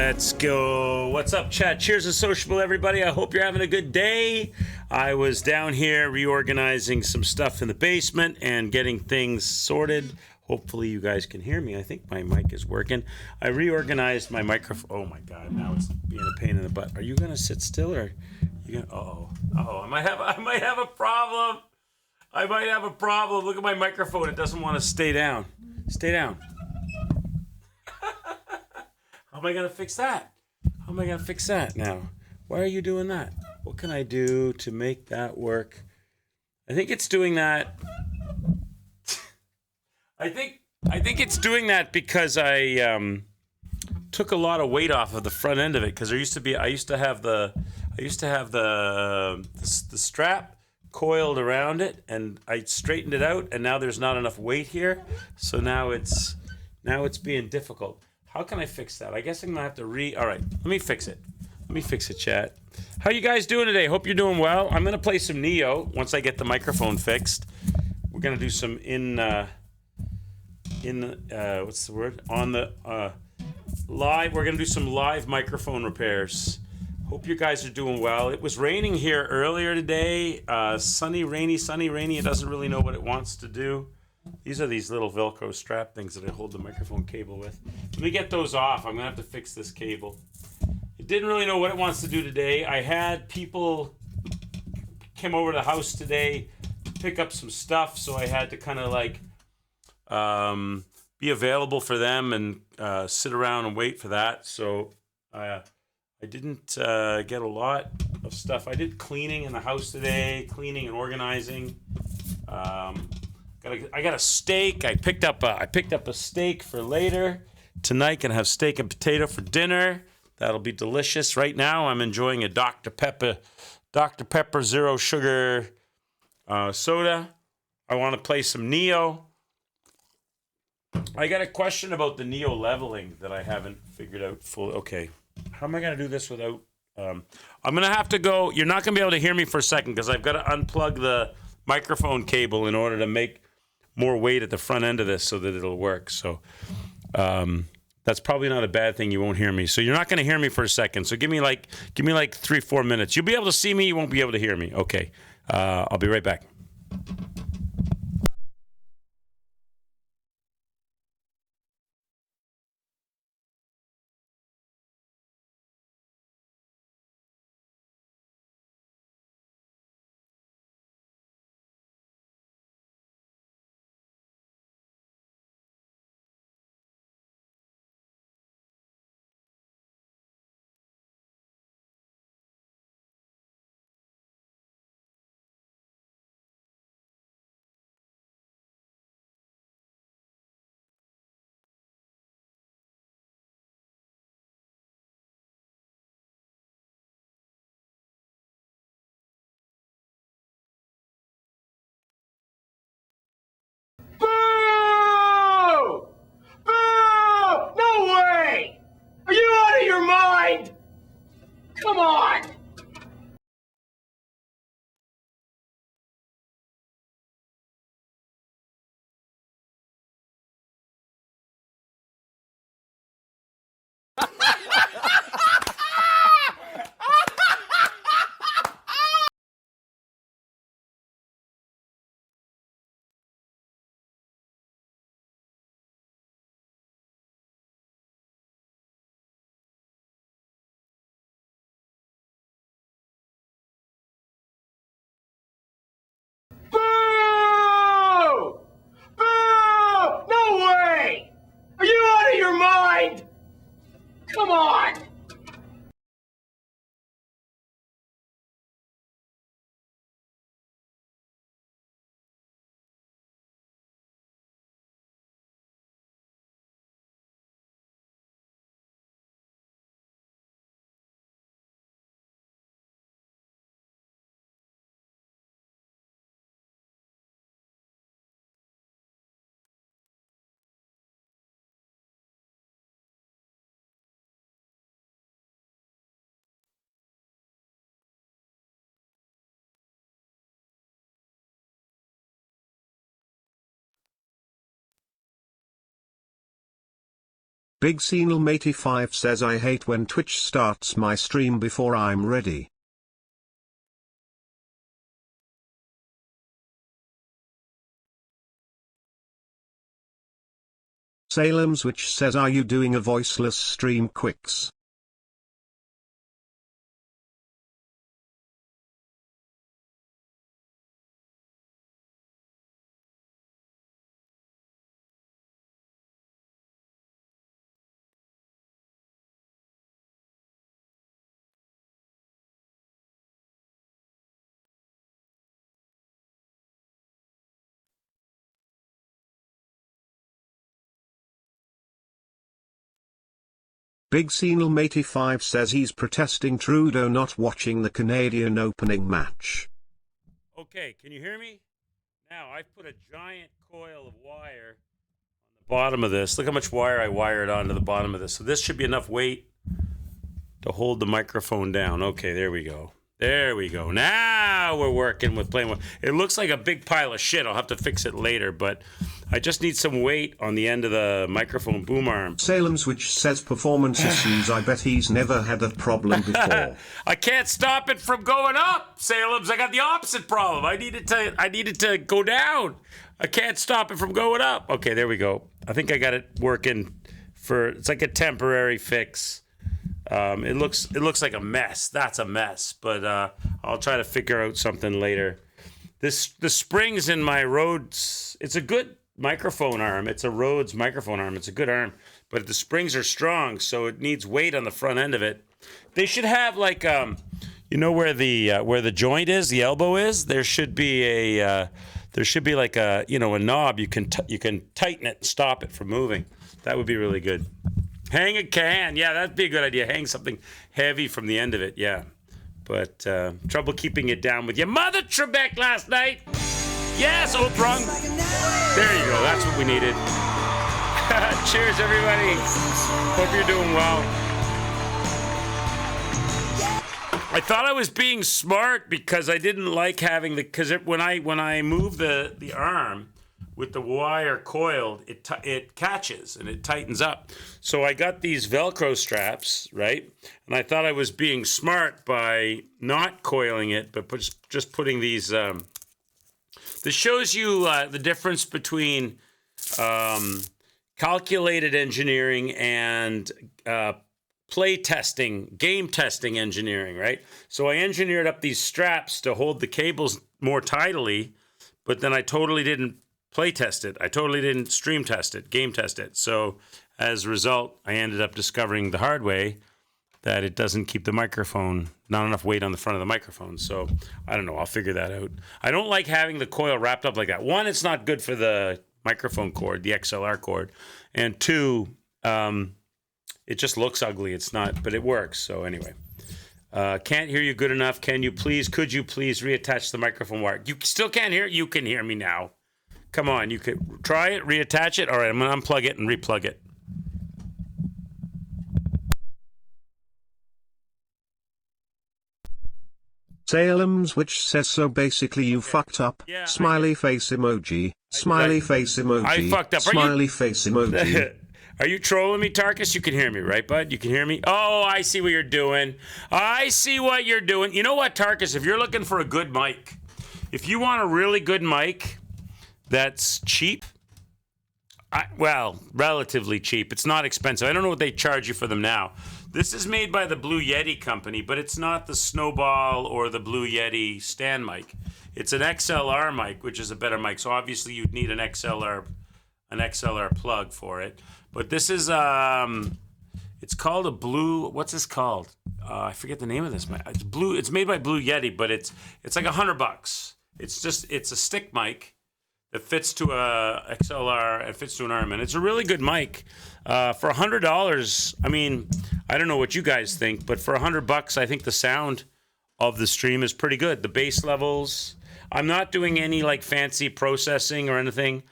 Let's go. What's up, chat? Cheers and sociable, everybody. I hope you're having a good day. I was down here reorganizing some stuff in the basement and getting things sorted. Hopefully you guys can hear me. I think my mic is working. I reorganized my microphone. Oh my God, now it's being a pain in the butt. Are you gonna sit still or you gonna I might have a problem. I might have a problem. Look at my microphone. It doesn't want to stay down. Stay down. How am I going to fix that? How am I going to fix that now? Why are you doing that? What can I do to make that work? I think it's doing that. I think it's doing that because I took a lot of weight off of the front end of it, because I used to have the strap coiled around it, and I straightened it out, and now there's not enough weight here, so now it's being difficult. How can I fix that? I guess I'm gonna have to all right, let me fix it, chat. How you guys doing today? Hope you're doing well. I'm gonna play some Nioh once I get the microphone fixed. We're gonna do some what's the word? On the live, we're gonna do some live microphone repairs. Hope you guys are doing well. It was raining here earlier today. Sunny, rainy. It doesn't really know what it wants to do. These are these little Velcro strap things that I hold the microphone cable with. Let me get those off. I'm gonna have to fix this cable. It didn't really know what it wants to do today. I had people came over to the house today to pick up some stuff, so I had to kind of like be available for them and sit around and wait for that. So I didn't get a lot of stuff. I did cleaning in the house today, cleaning and organizing. I got a steak. I picked up a steak for later tonight. Gonna have steak and potato for dinner. That'll be delicious. Right now, I'm enjoying a Dr. Pepper Zero Sugar soda. I want to play some Nioh. I got a question about the Nioh leveling that I haven't figured out fully. Okay, how am I gonna do this without? I'm gonna have to go. You're not gonna be able to hear me for a second because I've got to unplug the microphone cable in order to make more weight at the front end of this so that it'll work. So that's probably not a bad thing. You won't hear me. So you're not going to hear me for a second. So give me like 3-4 minutes. You'll be able to see me. You won't be able to hear me. Okay. I'll be right back. Big Seenelm85 says I hate when Twitch starts my stream before I'm ready. Salem's Witch says are you doing a voiceless stream quicks? Big Seenelm85 says he's protesting Trudeau not watching the Canadian opening match. Okay, can you hear me? Now, I've put a giant coil of wire on the bottom of this. Look how much wire I wired onto the bottom of this. So this should be enough weight to hold the microphone down. Okay, there we go. There we go. Now we're working with playing with. It looks like a big pile of shit. I'll have to fix it later, but I just need some weight on the end of the microphone boom arm. Salem's Witch says performance issues. I bet he's never had that problem before. I can't stop it from going up, Salem's. I got the opposite problem. I needed to go down. I can't stop it from going up. Okay, there we go. I think I got it working it's like a temporary fix. It looks like a mess. That's a mess, but I'll try to figure out something later. The springs in my Rhodes, it's a good microphone arm. It's a Rhodes microphone arm. It's a good arm, but the springs are strong, so it needs weight on the front end of it. They should have like you know where the joint is, the elbow is. There should be like a a knob you can tighten it and stop it from moving. That would be really good. Hang a can. Yeah, that'd be a good idea. Hang something heavy from the end of it. Yeah. But trouble keeping it down with your mother, Trebek, last night. Yes, Oprah. There you go. That's what we needed. Cheers, everybody. Hope you're doing well. I thought I was being smart because I didn't like having when I move the arm with the wire coiled, it catches and it tightens up. So I got these Velcro straps, right? And I thought I was being smart by not coiling it, but just putting these. This shows you the difference between calculated engineering and play testing, game testing engineering, right? So I engineered up these straps to hold the cables more tidily, but then I totally didn't play test it. I totally didn't stream test it, game test it. So as a result, I ended up discovering the hard way that it doesn't keep the microphone, not enough weight on the front of the microphone. So I don't know. I'll figure that out. I don't like having the coil wrapped up like that. One, it's not good for the microphone cord, the XLR cord. And two, it just looks ugly. It's not, but it works. So anyway. Can't hear you good enough. Could you please reattach the microphone wire? You still can't hear it? You can hear me now. Come on, you could try it, reattach it. All right, I'm going to unplug it and replug it. Salem's Witch says so basically you fucked up. Yeah, smiley face emoji. Smiley face emoji. I fucked up. Smiley face emoji. Are you trolling me, Tarkus? You can hear me, right, bud? You can hear me? Oh, I see what you're doing. I see what you're doing. You know what, Tarkus? If you're looking for a good mic, if you want a really good mic that's cheap, relatively cheap. It's not expensive. I don't know what they charge you for them now. This is made by the Blue Yeti company, but it's not the Snowball or the Blue Yeti stand mic. It's an XLR mic, which is a better mic. So obviously you'd need an XLR plug for it. But this is it's called a Blue. What's this called? I forget the name of this mic. It's Blue. It's made by Blue Yeti, but it's like $100. It's a stick mic. It fits to a XLR. It fits to an arm, and it's a really good mic. For $100, I mean, I don't know what you guys think, but for $100, I think the sound of the stream is pretty good. The bass levels. I'm not doing any like fancy processing or anything.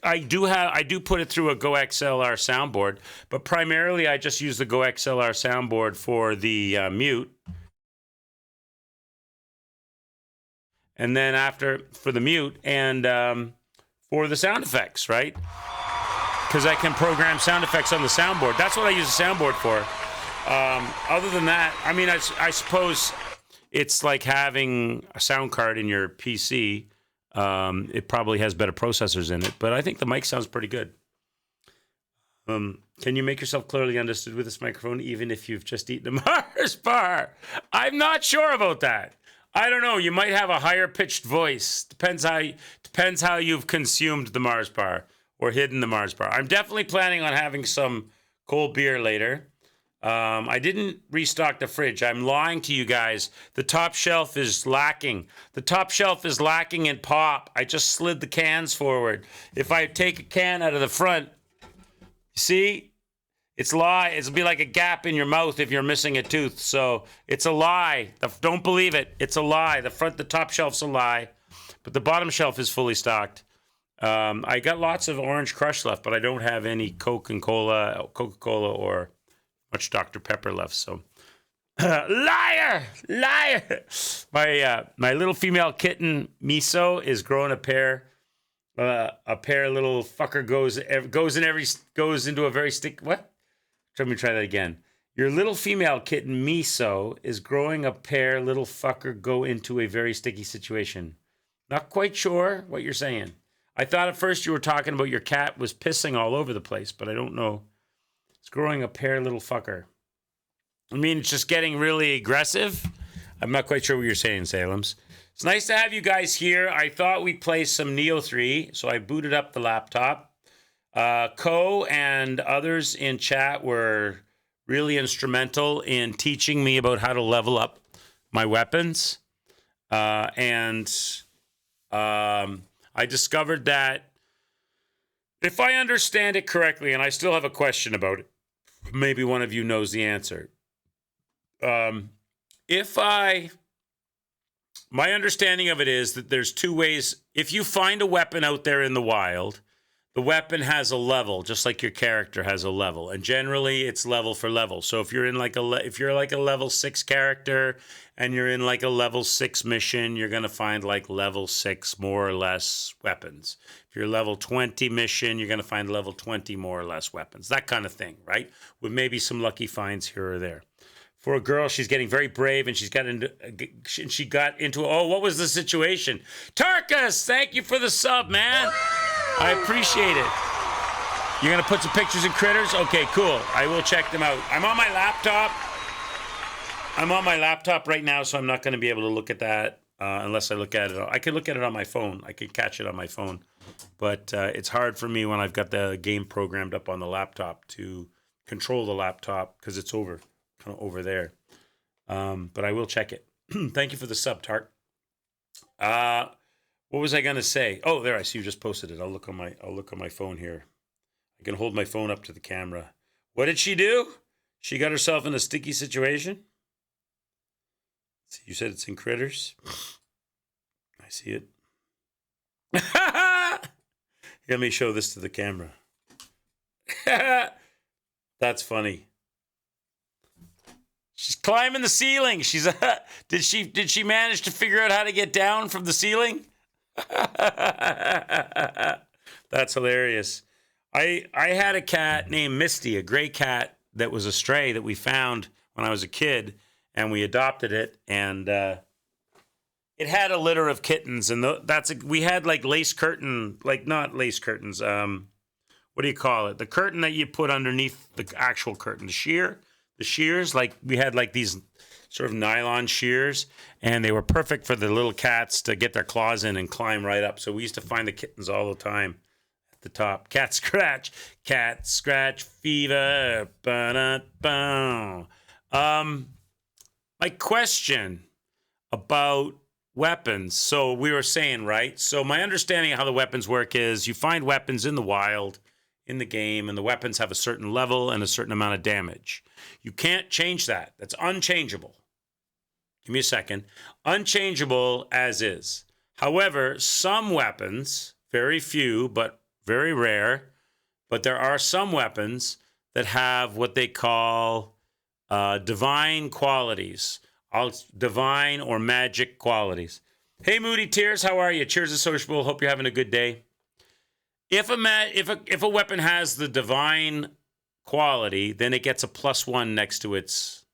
I do put it through a Go XLR soundboard, but primarily I just use the Go XLR soundboard for the mute. And then for the mute and for the sound effects, right? because I can program sound effects on the soundboard. That's what I use the soundboard for. Other than that, I mean, I suppose it's like having a sound card in your PC. It probably has better processors in it, but I think the mic sounds pretty good. Can you make yourself clearly understood with this microphone, even if you've just eaten a Mars bar? I'm not sure about that. I don't know. You might have a higher pitched voice. Depends how you've consumed the Mars bar or hidden the Mars bar. I'm definitely planning on having some cold beer later. I didn't restock the fridge. I'm lying to you guys. The top shelf is lacking. The top shelf is lacking in pop. I just slid the cans forward. If I take a can out of the front, see, it's a lie. It'll be like a gap in your mouth if you're missing a tooth. So it's a lie. Don't believe it. It's a lie. The top shelf's a lie, but the bottom shelf is fully stocked. I got lots of Orange Crush left, but I don't have any Coca-Cola or much Dr. Pepper left. So liar. My little female kitten Miso is growing a pair. A pair little fucker goes into a very stick. What? Let me try that again. Your little female kitten Miso is growing a pair. Little fucker go into a very sticky situation. Not quite sure what you're saying. I thought at first you were talking about your cat was pissing all over the place, but I don't know. It's growing a pair, little fucker. I mean, it's just getting really aggressive. I'm not quite sure what you're saying, Salem's. It's nice to have you guys here. I thought we'd play some Nioh 3, so I booted up the laptop. Ko and others in chat were really instrumental in teaching me about how to level up my weapons. And I discovered that if I understand it correctly, and I still have a question about it, maybe one of you knows the answer. My understanding of it is that there's two ways. If you find a weapon out there in the wild, the weapon has a level, just like your character has a level, and generally it's level for level. So if you're in like a level 6 character and you're in like a level 6 mission, you're gonna find like level 6 more or less weapons. If you're level 20 mission, you're gonna find level 20 more or less weapons. That kind of thing, right? With maybe some lucky finds here or there. For a girl, she's getting very brave, and she got into. Oh, what was the situation? Tarkus, thank you for the sub, man. I appreciate it. You're gonna put some pictures of critters? Okay, cool. I will check them out. I'm on my laptop right now, so I'm not gonna be able to look at that unless I look at it. I can look at it on my phone. I can catch it on my phone, but it's hard for me when I've got the game programmed up on the laptop to control the laptop because it's over there. But I will check it. Thank you for the sub, Tart. What was I gonna say? Oh, there, I see you just posted it. I'll look on my phone here. I can hold my phone up to the camera. What did she do? She got herself in a sticky situation. You said it's in critters. I see it. Let me show this to the camera. That's funny. She's climbing the ceiling. She's did she manage to figure out how to get down from the ceiling? That's hilarious. I had a cat named Misty, a gray cat that was a stray that we found when I was a kid, and we adopted it, and it had a litter of kittens, and we had like lace curtain, like not lace curtains. What do you call it? The curtain that you put underneath the actual curtain, the shears, like we had like these sort of nylon shears, and they were perfect for the little cats to get their claws in and climb right up. So we used to find the kittens all the time at the top. Cat scratch fever. Ba-da-ba. My question about weapons. So we were saying, right? So my understanding of how the weapons work is you find weapons in the wild, in the game, and the weapons have a certain level and a certain amount of damage. You can't change that. That's unchangeable. Give me a second. Unchangeable as is. However, some weapons, very few, but very rare, but there are some weapons that have what they call divine qualities. Divine or magic qualities. Hey, Moody Tears, how are you? Cheers to Sociable. Hope you're having a good day. If a weapon has the divine quality, then it gets a +1 next to its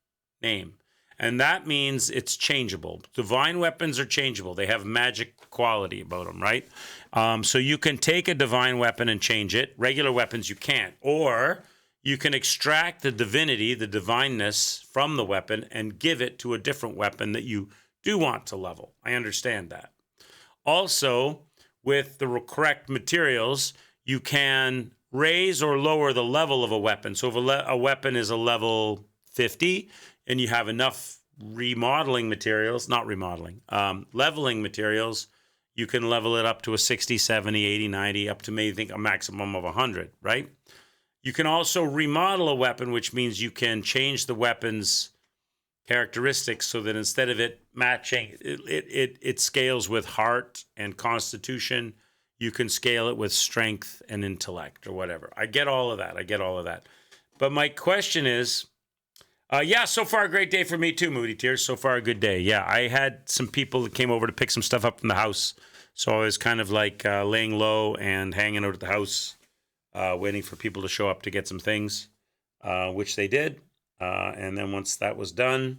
name. And that means it's changeable. Divine weapons are changeable. They have magic quality about them, right? So you can take a divine weapon and change it. Regular weapons you can't. Or you can extract the divinity, the divineness from the weapon and give it to a different weapon that you do want to level. I understand that. Also, with the correct materials, you can raise or lower the level of a weapon. So if a weapon is a level 50 and you have enough leveling materials, you can level it up to a 60, 70, 80, 90, up to maybe a maximum of 100, right? You can also remodel a weapon, which means you can change the weapon's characteristics so that instead of it matching, it scales with heart and constitution. You can scale it with strength and intellect or whatever. I get all of that. But my question is, so far a great day for me too, Moody Tears. So far a good day. Yeah, I had some people that came over to pick some stuff up from the house. So I was kind of like laying low and hanging out at the house, waiting for people to show up to get some things, which they did. And then once that was done,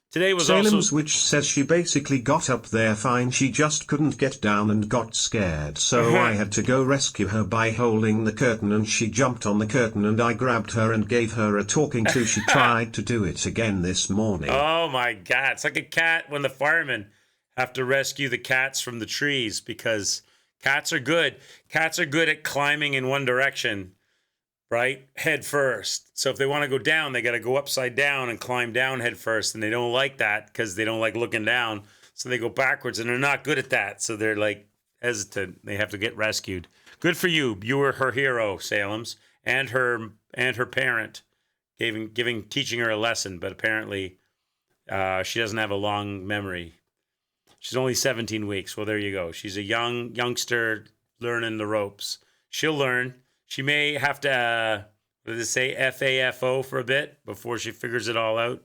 today was Salem's Witch says she basically got up there fine, she just couldn't get down and got scared, so I had to go rescue her by holding the curtain, and she jumped on the curtain and I grabbed her and gave her a talking to. She tried to do it again this morning. Oh my God, it's like a cat when the firemen have to rescue the cats from the trees, because cats are good. Cats are good at climbing in one direction, right? Head first. So if they want to go down, they got to go upside down and climb down head first. And they don't like that because they don't like looking down. So they go backwards, and they're not good at that. So they're like hesitant. They have to get rescued. Good for you. You were her hero, Salem's, and her parent, teaching her a lesson. But apparently she doesn't have a long memory. She's only 17 weeks. Well, there you go. She's a youngster learning the ropes. She'll learn. She may have to, what did it say, FAFO for a bit before she figures it all out.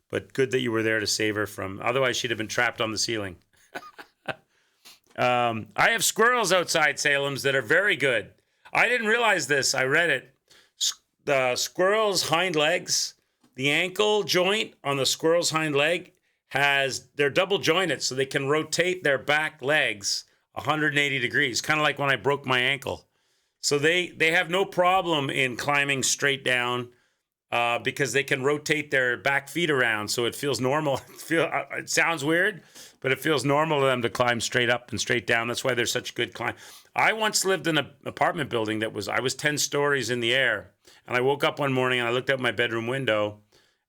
But good that you were there to save her from, otherwise she'd have been trapped on the ceiling. I have squirrels outside Salem's that are very good. I didn't realize this. I read it. The squirrel's hind legs, the ankle joint on the squirrel's hind leg they're double jointed, so they can rotate their back legs 180 degrees, kind of like when I broke my ankle. So they have no problem in climbing straight down because they can rotate their back feet around, so it feels normal. It sounds weird, but it feels normal to them to climb straight up and straight down. That's why they're such good climb. I once lived in an apartment building I was 10 stories in the air, and I woke up one morning and I looked out my bedroom window,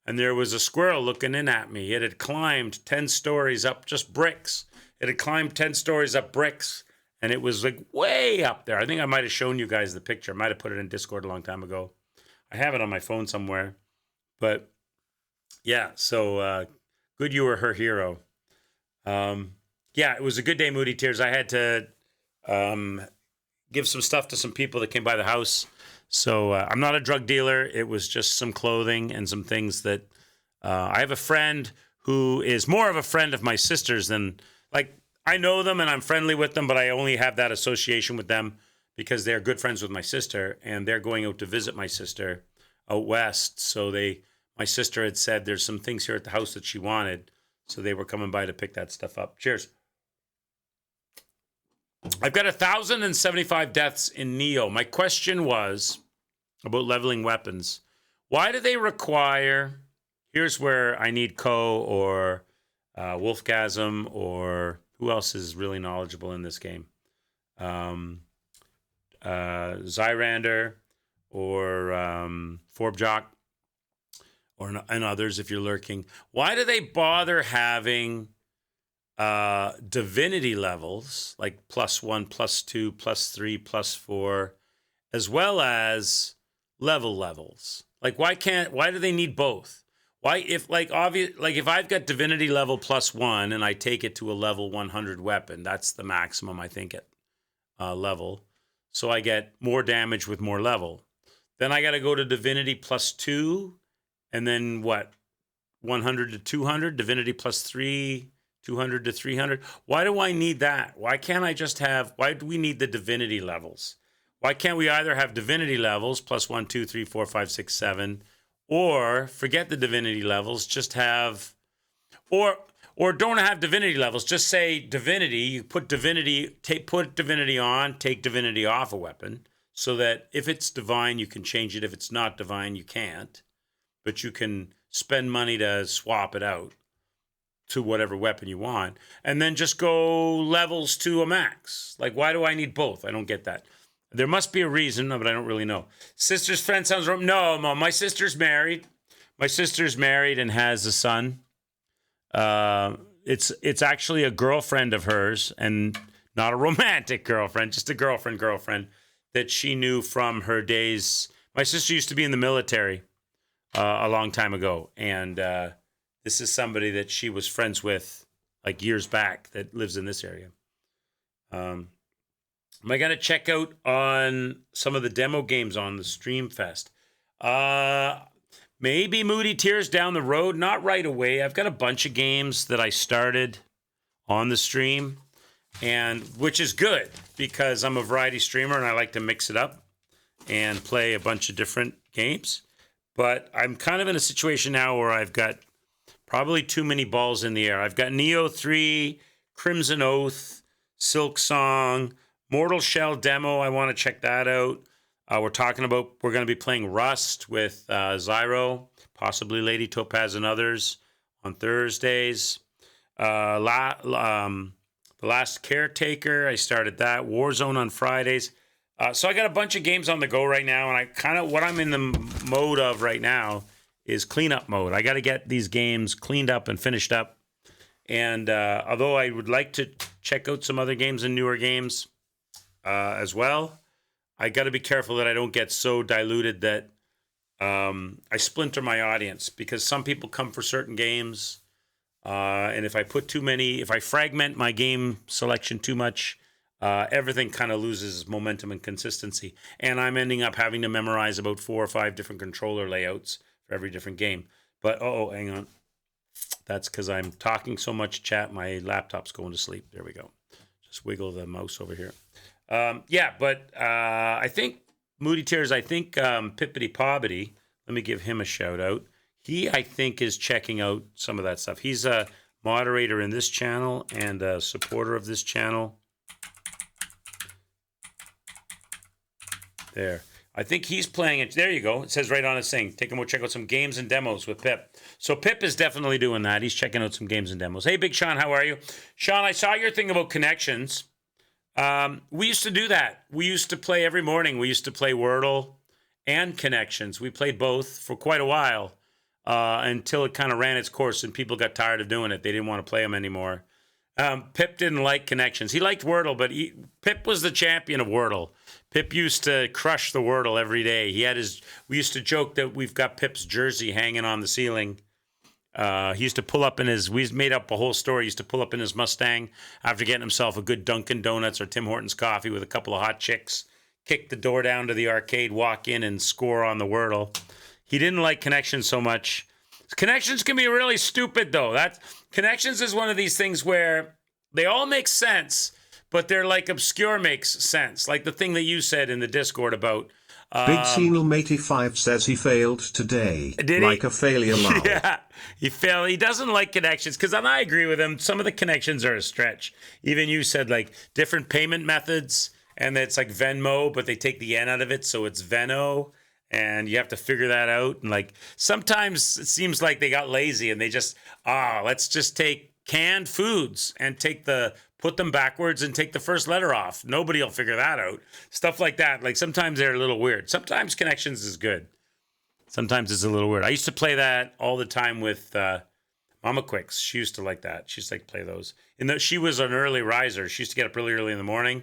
and there was a squirrel looking in at me. It had climbed 10 stories up just bricks. It had climbed 10 stories up bricks. And it was like way up there. I think I might have shown you guys the picture. I might have put it in Discord a long time ago. I have it on my phone somewhere. But yeah, so good you were her hero. It was a good day, Moody Tears. I had to give some stuff to some people that came by the house. So I'm not a drug dealer. It was just some clothing and some things that I have a friend who is more of a friend of my sister's than, like, I know them and I'm friendly with them, but I only have that association with them because they're good friends with my sister, and they're going out to visit my sister out west. So my sister had said there's some things here at the house that she wanted, so they were coming by to pick that stuff up. Cheers. I've got 1,075 deaths in Nioh. My question was about leveling weapons. Why do they require, here's where I need Ko or Wolfgasm, or who else is really knowledgeable in this game? Zyrander or Forbjock and others if you're lurking. Why do they bother having divinity levels like +1, +2, +3, +4, as well as levels? Like why do they need both? Why, if if I've got divinity level +1 and I take it to a level 100 weapon, that's the maximum I think at level. So I get more damage with more level. Then I got to go to divinity +2, and then what? 100 to 200, divinity +3, 200 to 300. Why do I need that? Why can't I just why do we need the divinity levels? Why can't we either have divinity levels, plus 1, 2, 3, 4, 5, 6, 7, or forget the divinity levels, just have, or don't have divinity levels, just say divinity, you put divinity, put divinity on, take divinity off a weapon, so that if it's divine, you can change it. If it's not divine, you can't, but you can spend money to swap it out to whatever weapon you want, and then just go levels to a max. Like, why do I need both? I don't get that. There must be a reason, but I don't really know. Sister's friend sounds wrong. No, Mom, my sister's married. My sister's married and has a son. It's actually a girlfriend of hers, and not a romantic girlfriend, just a girlfriend that she knew from her days. My sister used to be in the military a long time ago, and this is somebody that she was friends with like years back that lives in this area. Am I going to check out on some of the demo games on the Stream Fest? Maybe Moody Tears down the road, not right away. I've got a bunch of games that I started on the stream, and which is good because I'm a variety streamer and I like to mix it up and play a bunch of different games. But I'm kind of in a situation now where I've got probably too many balls in the air. I've got Nioh 3, Crimson Oath, Silk Song, Mortal Shell demo. I want to check that out. We're going to be playing Rust with Zyro, possibly Lady Topaz and others on Thursdays. The Last Caretaker, I started that. Warzone on Fridays. So I got a bunch of games on the go right now, and what I'm in the mode of right now is cleanup mode. I got to get these games cleaned up and finished up. And although I would like to check out some other games and newer games as well, I got to be careful that I don't get so diluted that I splinter my audience, because some people come for certain games. And if I fragment my game selection too much, everything kind of loses momentum and consistency. And I'm ending up having to memorize about 4 or 5 different controller layouts for every different game. But, hang on. That's because I'm talking so much chat, my laptop's going to sleep. There we go. Just wiggle the mouse over here. I think Moody Tears, Pippity Pobbity, let me give him a shout out. He, I think, is checking out some of that stuff. He's a moderator in this channel and a supporter of this channel. There. I think he's playing it. There you go. It says right on his thing. Take him, we'll check out some games and demos with Pip. So Pip is definitely doing that. He's checking out some games and demos. Hey, Big Sean, how are you? Sean, I saw your thing about connections. We used to do that. We used to play every morning. We used to play Wordle and Connections. We played both for quite a while until it kind of ran its course and people got tired of doing it. They didn't want to play them anymore. Pip didn't like Connections. He liked Wordle, but Pip was the champion of Wordle. Pip used to crush the Wordle every day. We used to joke that we've got Pip's jersey hanging on the ceiling. He used to pull up we made up a whole story. He used to pull up in his Mustang after getting himself a good Dunkin' Donuts or Tim Hortons coffee with a couple of hot chicks, kick the door down to the arcade, walk in and score on the Wordle. He didn't like Connections so much. Connections can be really stupid, though. Connections is one of these things where they all make sense, but they're like obscure makes sense. Like the thing that you said in the Discord about... Big Seenelm85 says he failed today. Did like he? A failure now. Yeah, he failed. He doesn't like Connections, because I agree with him. Some of the Connections are a stretch. Even you said like different payment methods, and it's like Venmo, but they take the N out of it, so it's Venno. And you have to figure that out. And like sometimes it seems like they got lazy and they just, let's just take canned foods and put them backwards and take the first letter off. Nobody will figure that out. Stuff like that. Like sometimes they're a little weird. Sometimes Connections is good. Sometimes it's a little weird. I used to play that all the time with Mama Quicks. She used to like that. She used to like to play those. She was an early riser. She used to get up really early in the morning.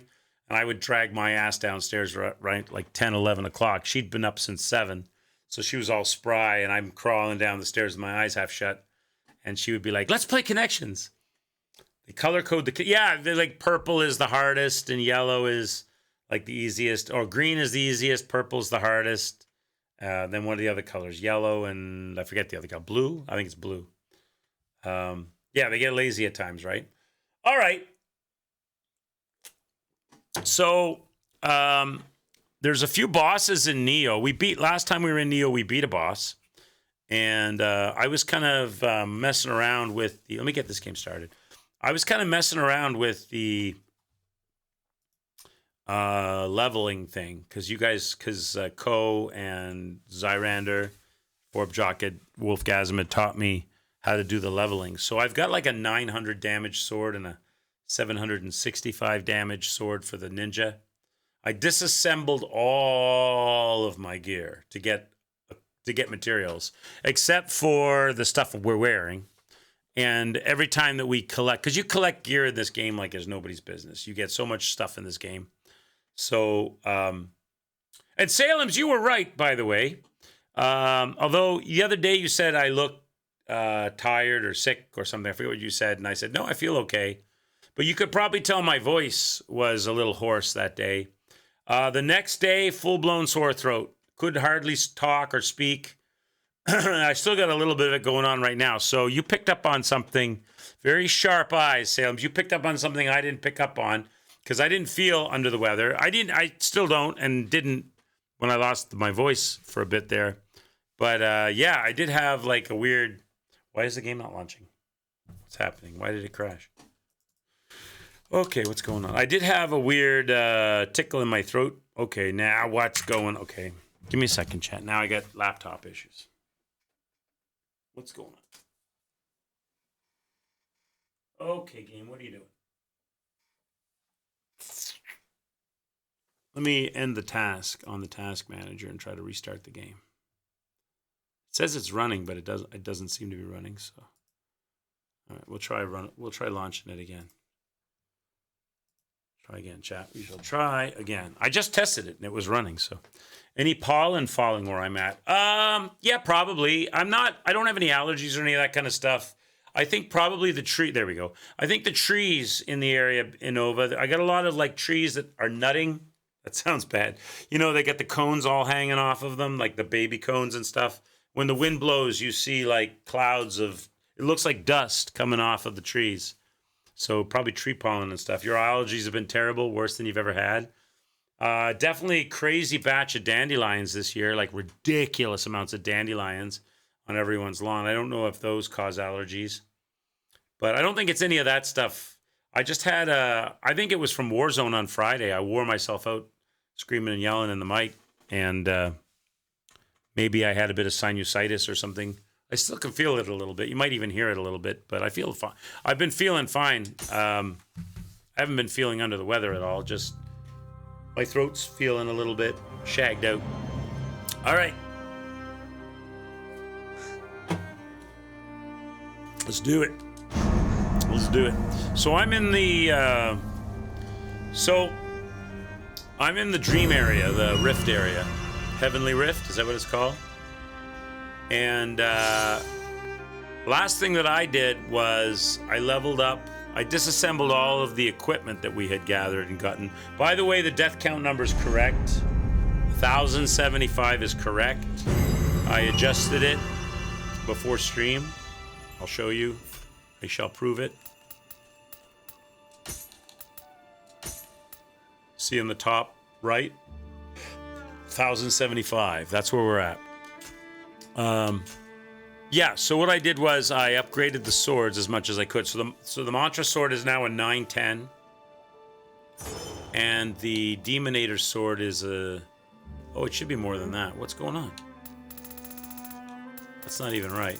And I would drag my ass downstairs right like 10, 11 o'clock. She'd been up since 7. So she was all spry, and I'm crawling down the stairs with my eyes half shut. And she would be like, let's play Connections. They color code they're like purple is the hardest, and yellow is like the easiest. Or green is the easiest, purple's the hardest. Then what are the other colors? Yellow and I forget the other color. Blue? I think it's blue. They get lazy at times, right? All right. So there's a few bosses in Nioh. Last time we were in Nioh, we beat a boss. And I was kind of messing around with let me get this game started. I was kind of messing around with the leveling thing because Ko and Zyrander, Forbjock, Wolfgasm had taught me how to do the leveling. So I've got like a 900 damage sword and a 765 damage sword for the ninja. I disassembled all of my gear to get materials, except for the stuff we're wearing. And every time that we collect, because you collect gear in this game like there's nobody's business. You get so much stuff in this game. So, and Salem's, you were right, by the way. Although the other day you said I look tired or sick or something. I forget what you said. And I said, no, I feel okay. But you could probably tell my voice was a little hoarse that day. The next day, full-blown sore throat. Could hardly talk or speak. I still got a little bit of it going on right now. So you picked up on something. Very sharp eyes, Salem. You picked up on something I didn't pick up on because I didn't feel under the weather. I still don't and didn't when I lost my voice for a bit there. But yeah, I did have like a weird... Why is the game not launching? What's happening? Why did it crash? Okay, what's going on? I did have a weird tickle in my throat. Okay, now what's going... Okay, give me a second, chat. Now I got laptop issues. What's going on? Okay, game, what are you doing? Let me end the task on the task manager and try to restart the game. It says it's running, but it doesn't seem to be running, so. All right, we'll try launching it again. Try again, chat. We shall try again. I just tested it and it was running, so. Any pollen falling where I'm at? Yeah, probably. I don't have any allergies or any of that kind of stuff. I think probably the tree, there we go. I think the trees in the area in Nova, I got a lot of like trees that are nutting. That sounds bad. You know, they got the cones all hanging off of them, like the baby cones and stuff. When the wind blows, you see like clouds of, it looks like dust coming off of the trees. So probably tree pollen and stuff. Your allergies have been terrible, worse than you've ever had. Definitely crazy batch of dandelions this year, like ridiculous amounts of dandelions on everyone's lawn. I don't know if those cause allergies, but I don't think it's any of that stuff. I just had I think it was from Warzone on Friday. I wore myself out screaming and yelling in the mic, and maybe I had a bit of sinusitis or something. I still can feel it a little bit. You might even hear it a little bit, but I feel fine. I've been feeling fine. I haven't been feeling under the weather at all. Just my throat's feeling a little bit shagged out. All right. Let's do it. Let's do it. So I'm in the dream area, the rift area. Heavenly Rift, is that what it's called? And last thing that I did was I leveled up. I disassembled all of the equipment that we had gathered and gotten. By the way, the death count number is correct. 1,075 is correct. I adjusted it before stream. I'll show you. I shall prove it. See in the top right? 1,075. That's where we're at. Yeah, so what I did was I upgraded the swords as much as I could. So the mantra sword is now a 910. And the Demonator sword is a... Oh, it should be more than that. What's going on? That's not even right.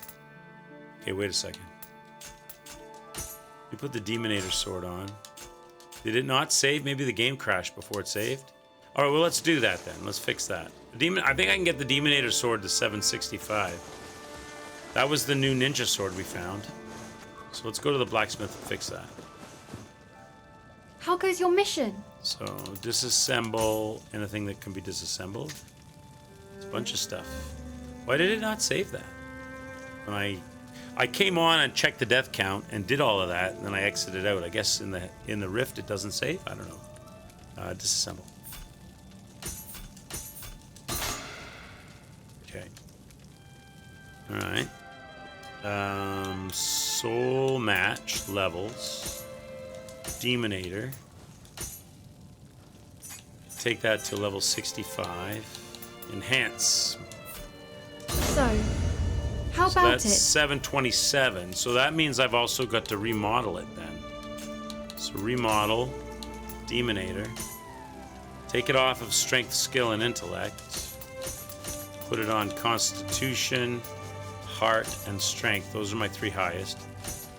Okay, wait a second. You put the Demonator sword on. Did it not save? Maybe the game crashed before it saved? All right, well, let's do that then. Let's fix that. I think I can get the Demonator sword to 765. That was the new ninja sword we found. So let's go to the blacksmith and fix that. How goes your mission? So disassemble anything that can be disassembled. It's a bunch of stuff. Why did it not save that? When I came on and checked the death count and did all of that, and then I exited out. I guess in the rift it doesn't save. I don't know. Disassemble. Okay. All right. Soul match levels. Demonator. take that to level 65. Enhance. So, how So about that's it? 727. So that means I've also got to remodel it then. So remodel, Demonator. Take it off of Strength, Skill, and Intellect. Put it on Constitution, Heart, and Strength. Those are my 3 highest.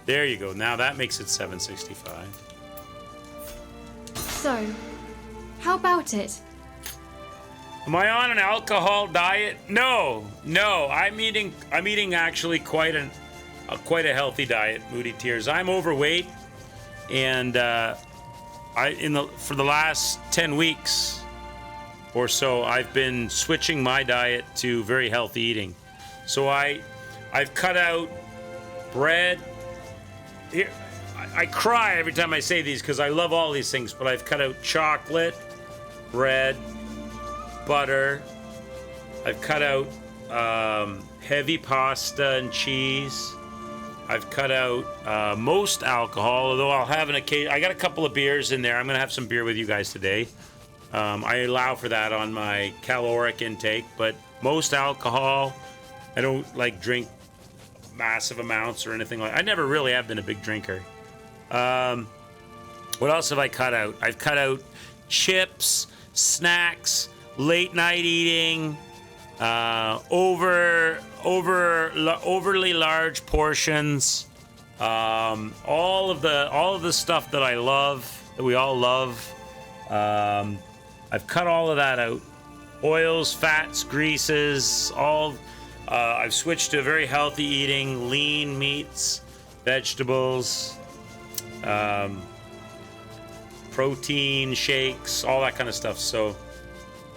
There you go. Now that makes it 765. So, how about it? Am I on an alcohol diet? No. I'm eating actually quite a healthy diet. Moody Tears. I'm overweight, and for the last 10 weeks or so, I've been switching my diet to very healthy eating. So I've cut out bread. Here, I cry every time I say these because I love all these things, but I've cut out chocolate, bread, butter. I've cut out heavy pasta and cheese. I've cut out most alcohol, although I'll have an occasion. I got a couple of beers in there. I'm going to have some beer with you guys today. I allow for that on my caloric intake, but most alcohol, I don't like drink massive amounts or anything like that. I never really have been a big drinker. What else have I cut out? I've cut out chips, snacks, late night eating, overly large portions, all of the stuff that I love, that we all love. I've cut all of that out. Oils, fats, greases, all. I've switched to very healthy eating, lean meats, vegetables, protein shakes, all that kind of stuff. So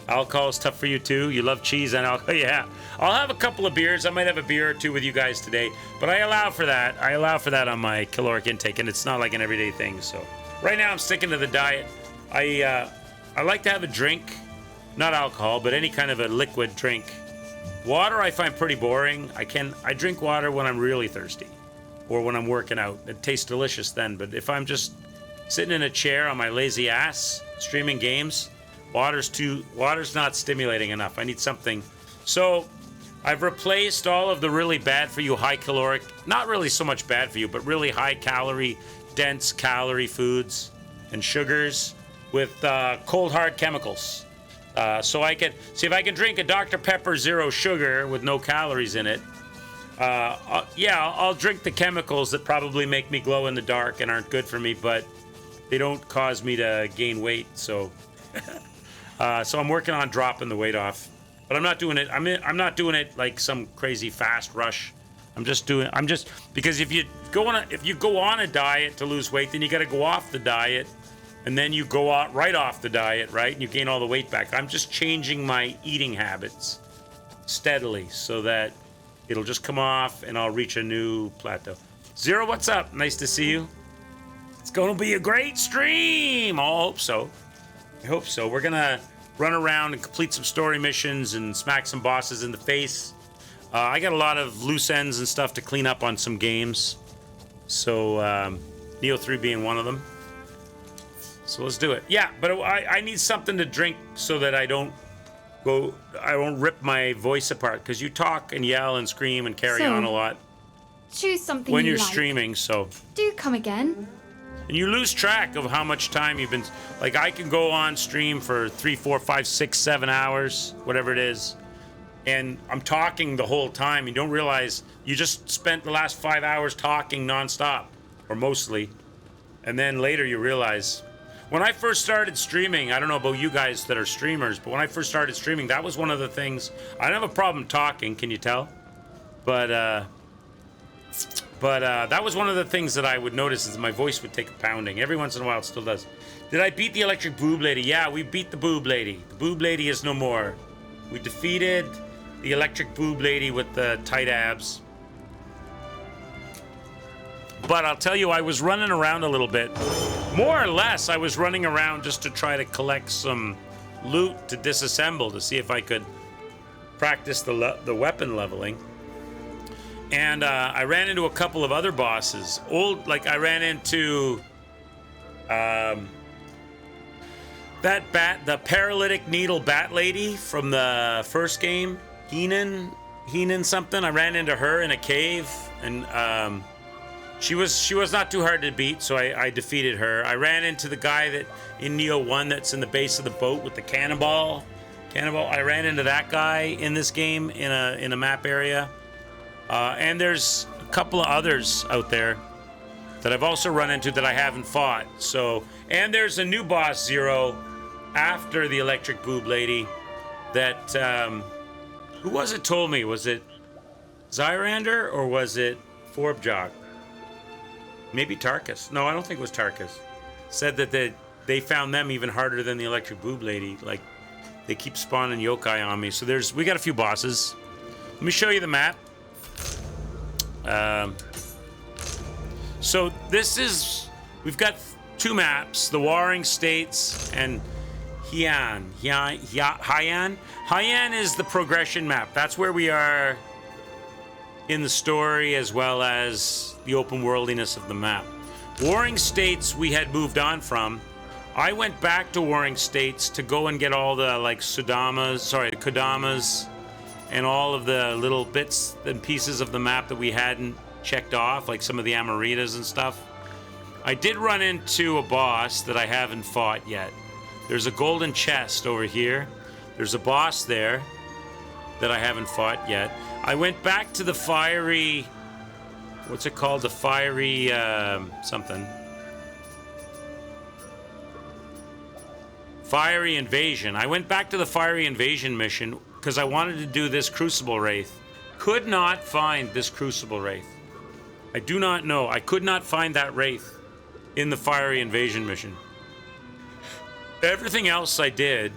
alcohol is tough for you too. You love cheese and alcohol. Yeah, I'll have a couple of beers. I might have a beer or two with you guys today, but I allow for that. I allow for that on my caloric intake, and it's not like an everyday thing. So right now I'm sticking to the diet. I like to have a drink, not alcohol, but any kind of a liquid drink. Water I find pretty boring. I drink water when I'm really thirsty or when I'm working out. It tastes delicious then, but if I'm just sitting in a chair on my lazy ass streaming games, water's not stimulating enough. I need something. So I've replaced all of the really bad for you, high caloric, not really so much bad for you, but really high calorie, dense calorie foods and sugars with cold hard chemicals. So I can see if I can drink a Dr. Pepper zero sugar with no calories in it. I'll drink the chemicals that probably make me glow in the dark and aren't good for me, but they don't cause me to gain weight. So, so I'm working on dropping the weight off, but I'm not doing it. I'm not doing it like some crazy fast rush. I'm just because if you go on a diet to lose weight, then you got to go off the diet. And then you go out right off the diet, right? And you gain all the weight back. I'm just changing my eating habits steadily so that it'll just come off and I'll reach a new plateau. Zero, what's up? Nice to see you. It's going to be a great stream. I hope so. We're going to run around and complete some story missions and smack some bosses in the face. I got a lot of loose ends and stuff to clean up on some games. So, Nioh 3 being one of them. So let's do it. Yeah, but I need something to drink so that I won't rip my voice apart, because you talk and yell and scream and carry on a lot Choose something when you you're like. streaming, so. Do come again. And you lose track of how much time you've been, like I can go on stream for 3, 4, 5, 6, 7 hours, whatever it is, and I'm talking the whole time. You don't realize you just spent the last 5 hours talking nonstop, or mostly, and then later you realize. When I first started streaming, I don't know about you guys that are streamers, but when I first started streaming, that was one of the things. I don't have a problem talking, can you tell? But that was one of the things that I would notice is my voice would take a pounding. Every once in a while, it still does. Did I beat the electric boob lady? Yeah, we beat the boob lady. The boob lady is no more. We defeated the electric boob lady with the tight abs. But I'll tell you, I was running around a little bit. More or less, I was running around just to try to collect some loot to disassemble to see if I could practice the weapon leveling. And I ran into a couple of other bosses. I ran into That bat, the paralytic needle bat lady from the first game, Heenan something. I ran into her in a cave, and she was not too hard to beat, so I defeated her. I ran into the guy that in Nioh 1 that's in the base of the boat with the cannonball. I ran into that guy in this game in a map area, and there's a couple of others out there that I've also run into that I haven't fought. So, and there's a new boss Zero after the electric boob lady that who was it told me? Was it Zyrander or was it Forbjok? Maybe Tarkus. No, I don't think it was Tarkus. Said that they found them even harder than the electric boob lady. Like, they keep spawning yokai on me. So we got a few bosses. Let me show you the map. So we've got two maps, the Warring States and Haiyan. Haiyan is the progression map. That's where we are in the story as well as the open worldiness of the map. Warring States we had moved on from. I went back to Warring States to go and get all the Kodamas, and all of the little bits and pieces of the map that we hadn't checked off, like some of the Amaritas and stuff. I did run into a boss that I haven't fought yet. There's a golden chest over here. There's a boss there that I haven't fought yet. I went back to the fiery... What's it called? The fiery... something. Fiery Invasion. I went back to the Fiery Invasion mission because I wanted to do this Crucible Wraith. Could not find this Crucible Wraith. I do not know. I could not find that Wraith in the Fiery Invasion mission. Everything else I did.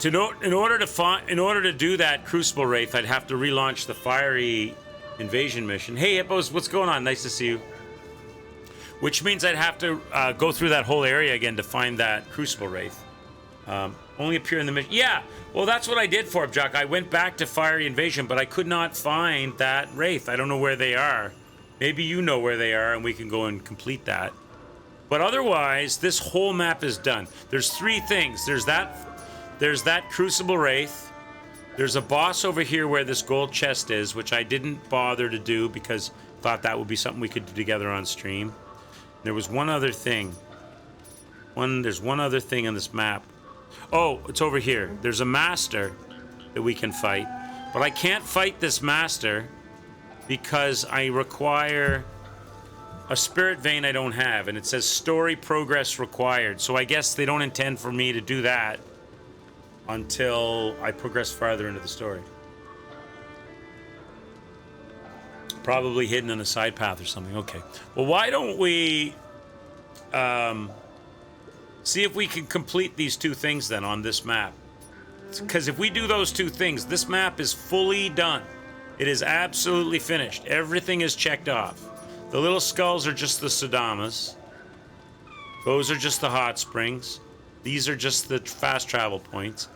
In order to do that Crucible Wraith, I'd have to relaunch the Fiery Invasion mission. Hey Hippos, what's going on? Nice to see you. Which means I'd have to go through that whole area again to find that Crucible Wraith. Only appear in the mission. Yeah, well, that's what I did, Forbjok. I went back to Fiery Invasion, but I could not find that Wraith. I don't know where they are. Maybe you know where they are, and we can go and complete that. But otherwise, this whole map is done. There's three things. There's that Crucible Wraith. There's a boss over here where this gold chest is, which I didn't bother to do because I thought that would be something we could do together on stream. There was one other thing. There's one other thing on this map. Oh, it's over here. There's a master that we can fight. But I can't fight this master because I require a spirit vein I don't have. And it says story progress required. So I guess they don't intend for me to do that until I progress farther into the story. Probably hidden in a side path or something. Okay. Well, why don't we see if we can complete these two things then on this map? Because if we do those two things, this map is fully done. It is absolutely finished. Everything is checked off. The little skulls are just the Sadamas. Those are just the hot springs. These are just the fast travel points.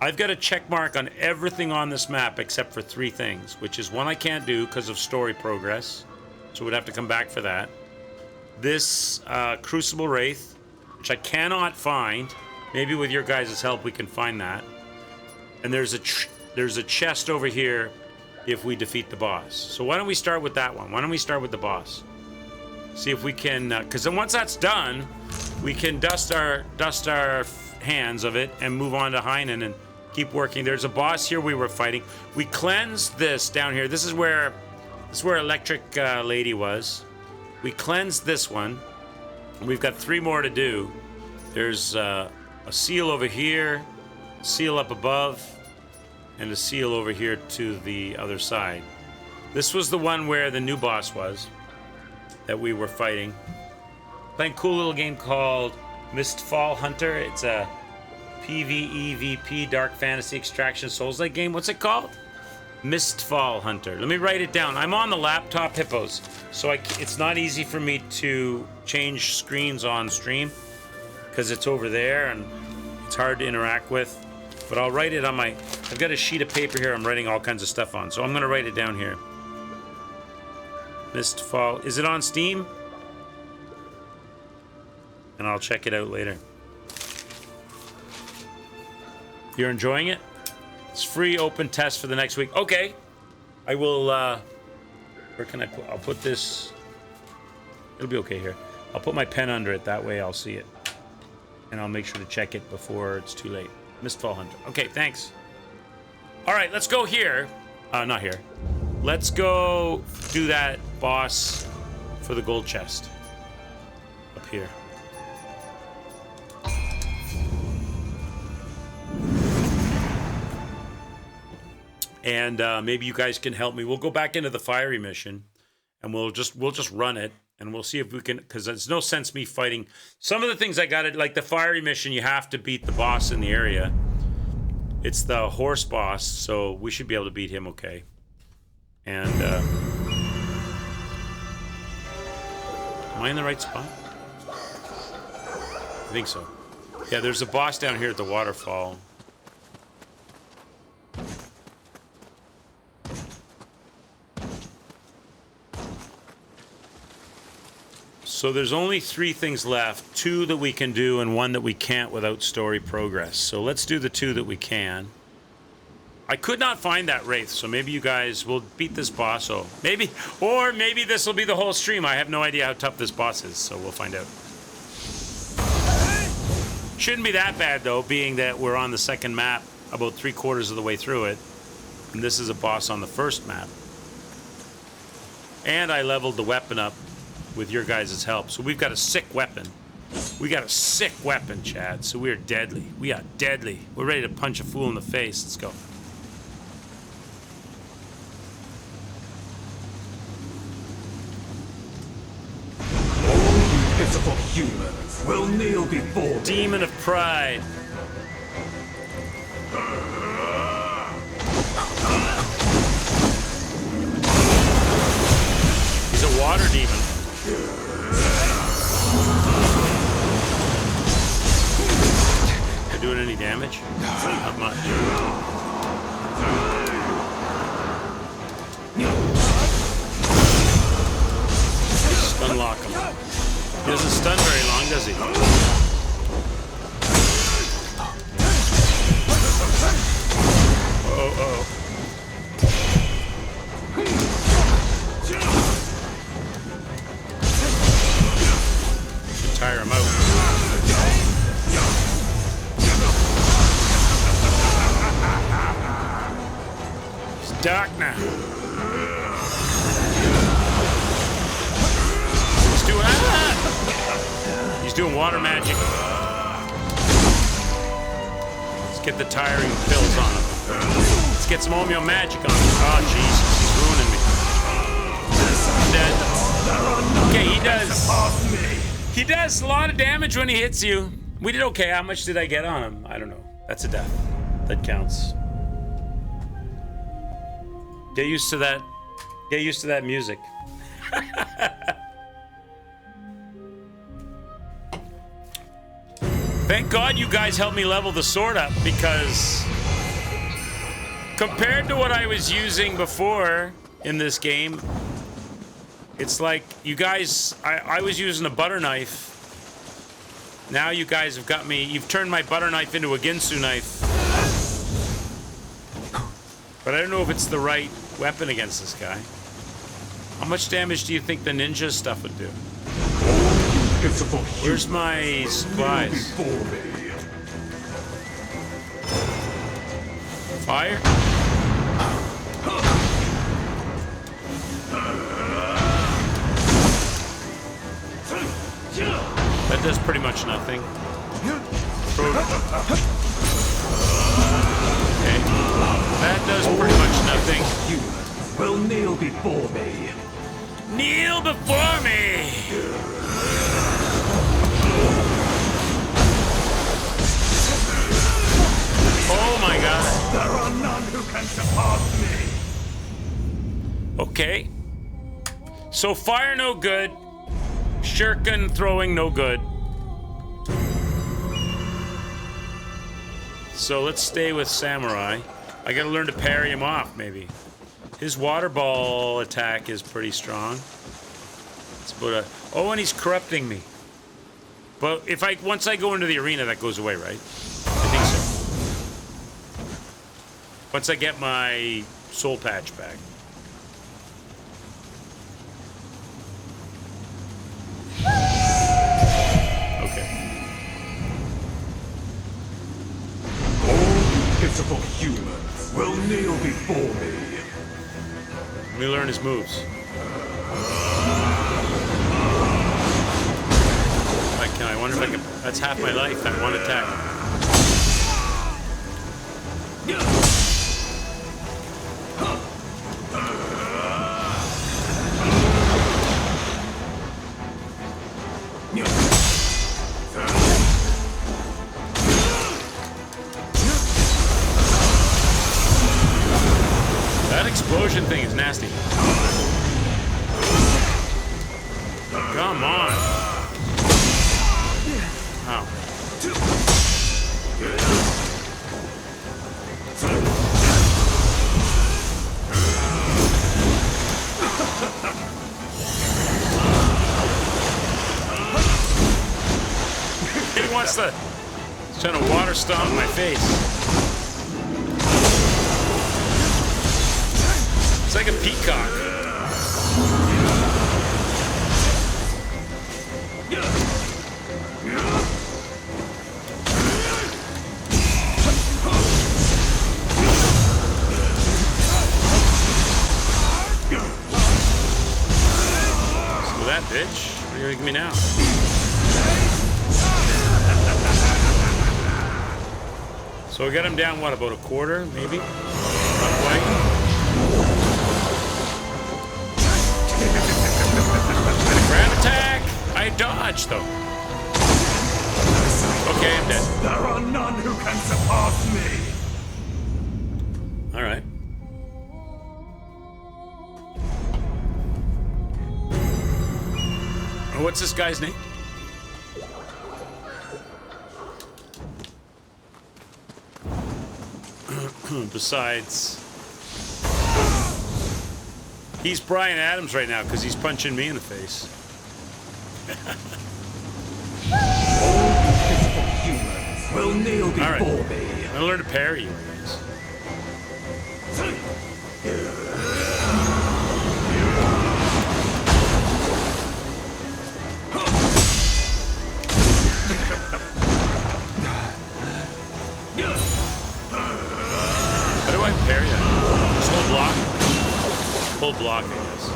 I've got a check mark on everything on this map except for three things, which is one I can't do because of story progress, so we'd have to come back for that. This Crucible Wraith, which I cannot find. Maybe with your guys' help we can find that. And there's a chest over here if we defeat the boss. So why don't we start with that one? Why don't we start with the boss? See if we can, because then once that's done, we can dust our hands of it and move on to Hainan and keep working. There's a boss here we were fighting. We cleansed this down here. This is where Electric Lady was. We cleansed this one. We've got 3 more to do. There's a seal over here, a seal up above, and a seal over here to the other side. This was the one where the new boss was that we were fighting. Playing a cool little game called Mistfall Hunter. It's a PvEVP Dark Fantasy Extraction Souls-like game. What's it called? Mistfall Hunter. Let me write it down. I'm on the laptop, Hippos, so it's not easy for me to change screens on stream because it's over there and it's hard to interact with. But I'll write it on my... I've got a sheet of paper here I'm writing all kinds of stuff on, so I'm going to write it down here. Mistfall. Is it on Steam? And I'll check it out later. You're enjoying it? It's free open test for the next week. Okay. I will, where can I put, I'll put this, it'll be okay here. I'll put my pen under it, that way I'll see it. And I'll make sure to check it before it's too late. Mistfall Hunter. Okay, thanks. All right, let's go here. Not here. Let's go do that boss for the gold chest. Up here. And maybe you guys can help me. We'll go back into the fiery mission, and we'll just run it, and we'll see if we can. Because there's no sense me fighting. Some of the things I got it like the fiery mission. You have to beat the boss in the area. It's the horse boss, so we should be able to beat him. Okay. And am I in the right spot? I think so. Yeah, there's a boss down here at the waterfall. So there's only 3 things left, 2 that we can do and 1 that we can't without story progress. So let's do the 2 that we can. I could not find that wraith, so maybe you guys will beat this boss. Or maybe this will be the whole stream. I have no idea how tough this boss is, so we'll find out. Shouldn't be that bad though, being that we're on the second map, about 3/4 of the way through it, and this is a boss on the first map. And I leveled the weapon up with your guys' help. So we've got a sick weapon. We got a sick weapon, Chad. So we're deadly. We are deadly. We're ready to punch a fool in the face. Let's go. Pitiful humans will kneel before me. Demon of Pride. He's a water demon. Are doing any damage? Not much. Unlock him. He doesn't stun very long, does he? Uh-oh. Tire him out. It's dark now. He's doing water magic. Let's get the tiring pills on him. Let's get some Omeo magic on him. Oh, Jesus, he's ruining me. I'm dead. Okay, he does a lot of damage when he hits you. We did okay. How much did I get on him? I don't know. That's a death. That counts. Get used to that. Get used to that music. Thank God you guys helped me level the sword up, because compared to what I was using before in this game, it's like you guys, I was using a butter knife. Now you guys have got me, you've turned my butter knife into a Ginsu knife. But I don't know if it's the right weapon against this guy. How much damage do you think the ninja stuff would do? Where's my supplies? Fire? That does pretty much nothing. Okay. That does pretty much nothing. You will kneel before me. Kneel before me! Oh my God. There are none who can surpass me. Okay. So fire no good. Shuriken throwing no good. So let's stay with Samurai. I gotta learn to parry him off, maybe. His water ball attack is pretty strong. It's about oh, and he's corrupting me. But if once I go into the arena, that goes away, right? I think so. Once I get my soul patch back. Okay. All pitiful humans will kneel before me. Let me learn his moves. I wonder if I can. That's half my life. That one attack. That explosion thing is nasty. Come on. Ow. He wants to. He's trying to water stomp my face. It's like a peacock. So that bitch, what are you making me now? So we got him down, what, about a quarter, maybe? Not quite. Grab attack! I dodged, though. Okay, I'm dead. There are none who can surpass me. All right. What's this guy's name? Besides, he's Brian Adams right now because he's punching me in the face. Humans will kneel before All right. me. I'm gonna learn to parry you, I guess. How do I parry that? Just hold block? Hold block, I guess.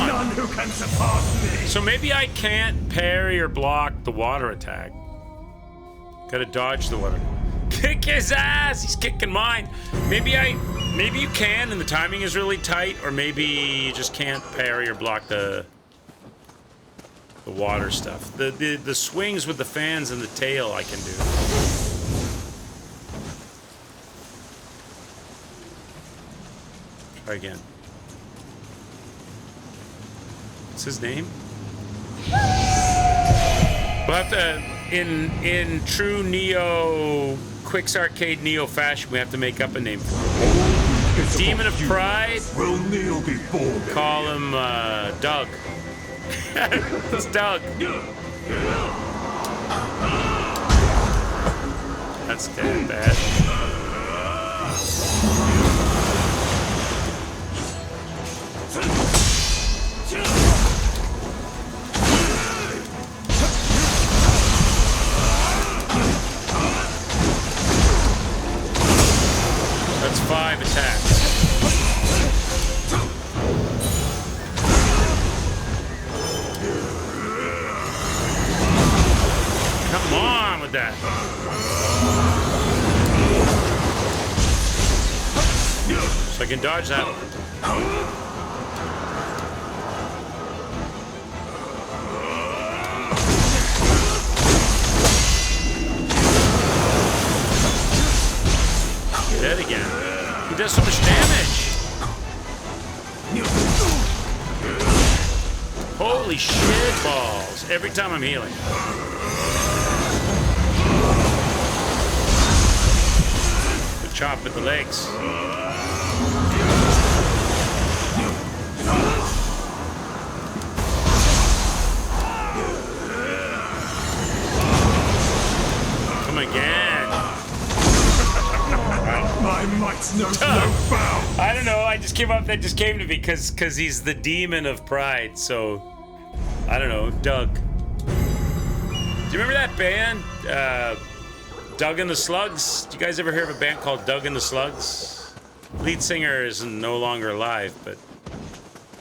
None who can surpass me. So maybe I can't parry or block the water attack. Gotta dodge the water. Kick his ass! He's kicking mine. Maybe you can and the timing is really tight, or maybe you just can't parry or block the water stuff. The swings with the fans and the tail I can do. Try again. What's his name? We'll have to, in true Nioh, Quick's Arcade Nioh fashion, we have to make up a name for him. Demon of Pride? Will kneel before me. Call him, Doug. It's Doug. That's kind of bad. That's 5 attacks. Come on with that. So I can dodge that one. Dead again. He does so much damage. Holy shit balls. Every time I'm healing. The chop at the legs. come again. My might knows no bounds. I don't know. I just came up. That just came to me because he's the demon of pride. So I don't know. Doug. Do you remember that band, Doug and the Slugs? Do you guys ever hear of a band called Doug and the Slugs? Lead singer is no longer alive, but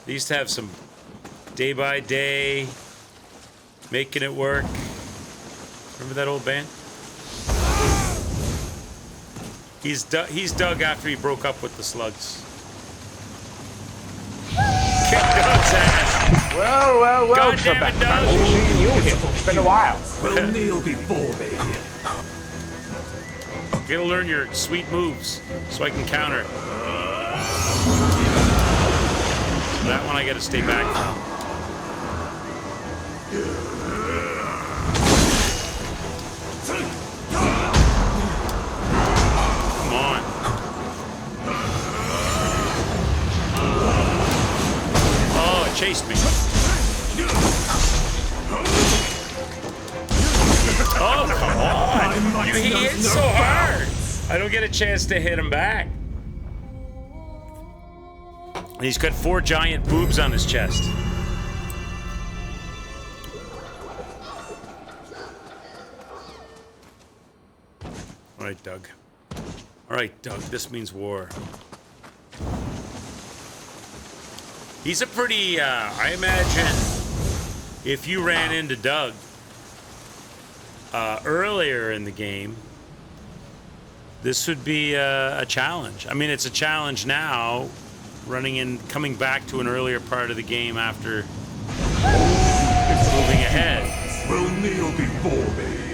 they used to have some Day by Day, Making It Work. Remember that old band? He's Doug after he broke up with the Slugs. Kick Doug's ass. Well, God damn it, Doug. Fancy seeing you here. It's been a while. Will kneel before me. You gotta learn your sweet moves so I can counter. That one I gotta stay back from. Come on. Oh, it chased me. Oh, come on. You hit so hard. I don't get a chance to hit him back. And he's got 4 giant boobs on his chest. All right, Doug. All right, Doug, this means war. He's a pretty, I imagine if you ran into Doug earlier in the game, this would be a challenge. I mean, it's a challenge now, coming back to an earlier part of the game after moving ahead. Will kneel before me.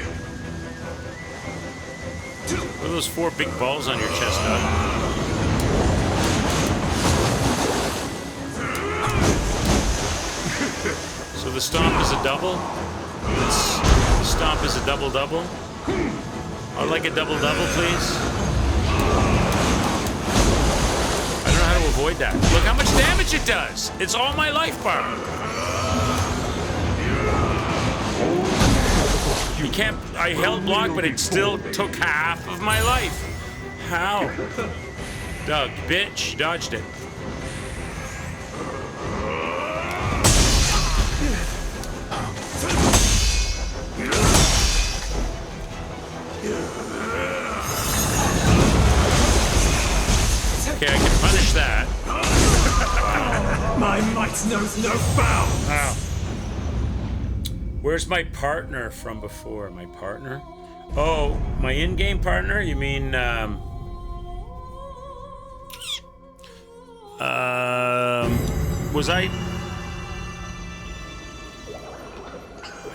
What are those 4 big balls on your chest, Doug? So the stomp is a double? The stomp is a double-double? I'd like a double-double, please. I don't know how to avoid that. Look how much damage it does. It's all my life bar. You can't... I held block, but it still took half of my life. How? Doug, bitch, dodged it. Okay, I can punish that. My might knows no bounds. Wow. Where's my partner from before? My partner? Oh, my in-game partner? You mean, was I...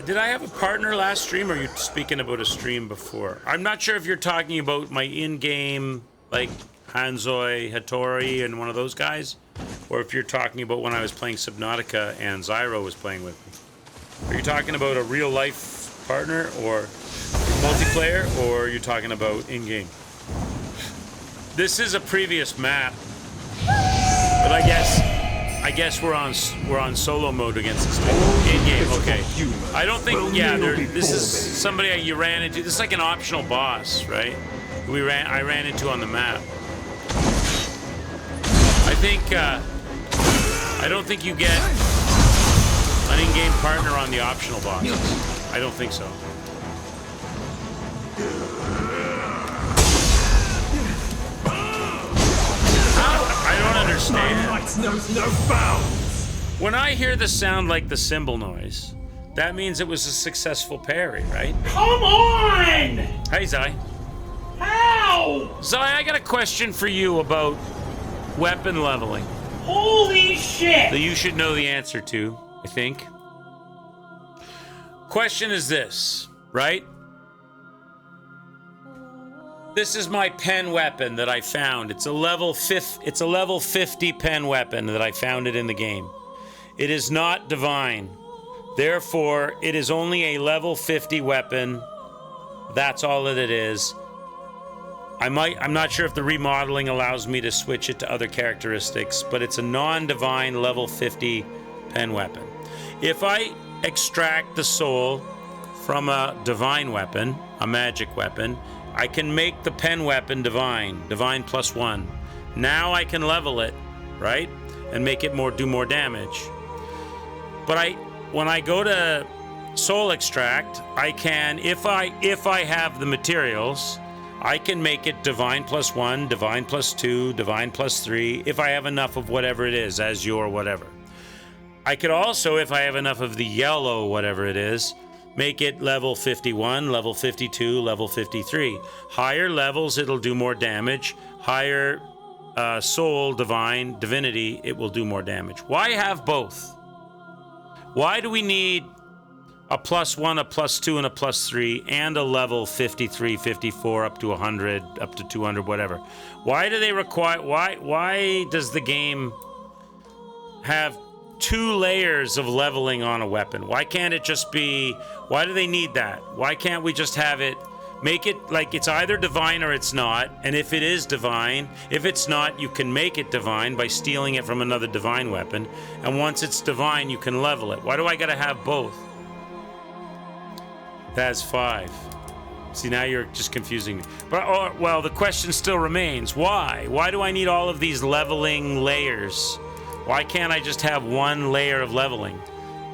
Did I have a partner last stream, or are you speaking about a stream before? I'm not sure if you're talking about my in-game, like Hanzoi, Hattori, and one of those guys, or if you're talking about when I was playing Subnautica and Zyro was playing with me. Are you talking about a real-life partner, or multiplayer, or are you talking about in-game? This is a previous map, but I guess we're on solo mode against this thing. In-game, okay. I don't think, yeah, this is somebody you ran into. This is like an optional boss, right? I ran into on the map. I don't think you get an in-game partner on the optional bosses. I don't think so. I don't understand. My might knows no bounds. When I hear the sound like the cymbal noise, that means it was a successful parry, right? Come on! Hey, Zai. How? Zai, I got a question for you about weapon leveling Holy shit! that you should know the answer to, I think. Question is this, right? This is my pen weapon that I found. It's a level 50 pen weapon that I found it in the game. It is not divine. Therefore, it is only a level 50 weapon. That's all that it is. I'm not sure if the remodeling allows me to switch it to other characteristics, but it's a non-divine level 50 pen weapon. If I extract the soul from a divine weapon, a magic weapon. I can make the pen weapon divine +1. Now I can level it, right? And make it do more damage. But when I go to soul extract, I can, if I have the materials, I can make it divine +1, divine +2, divine +3, if I have enough of whatever it is, azure, whatever. I could also, if I have enough of the yellow, whatever it is, make it level 51, level 52, level 53. Higher levels, it'll do more damage. Higher soul, divine, divinity, it will do more damage. Why have both? Why do we need a +1, a +2, and a +3, and a level 53, 54, up to 100, up to 200, whatever? Why do they require, why does the game have 2 layers of leveling on a weapon? Why can't it just be, why do they need that? Why can't we just have it, make it like it's either divine or it's not, and if it is divine, if it's not, you can make it divine by stealing it from another divine weapon, and once it's divine, you can level it. Why do I gotta have both? That's 5. See, now you're just confusing me. But, well, the question still remains, why? Why do I need all of these leveling layers? Why can't I just have one layer of leveling?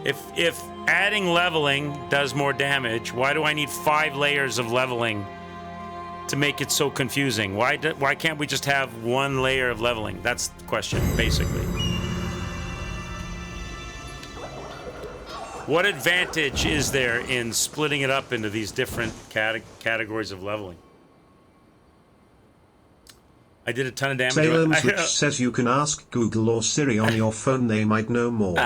If adding leveling does more damage, why do I need 5 layers of leveling to make it so confusing? Why can't we just have one layer of leveling? That's the question, basically. What advantage is there in splitting it up into these different categories of leveling? I did a ton of damage. Salem's which says you can ask Google or Siri on your phone, they might know more.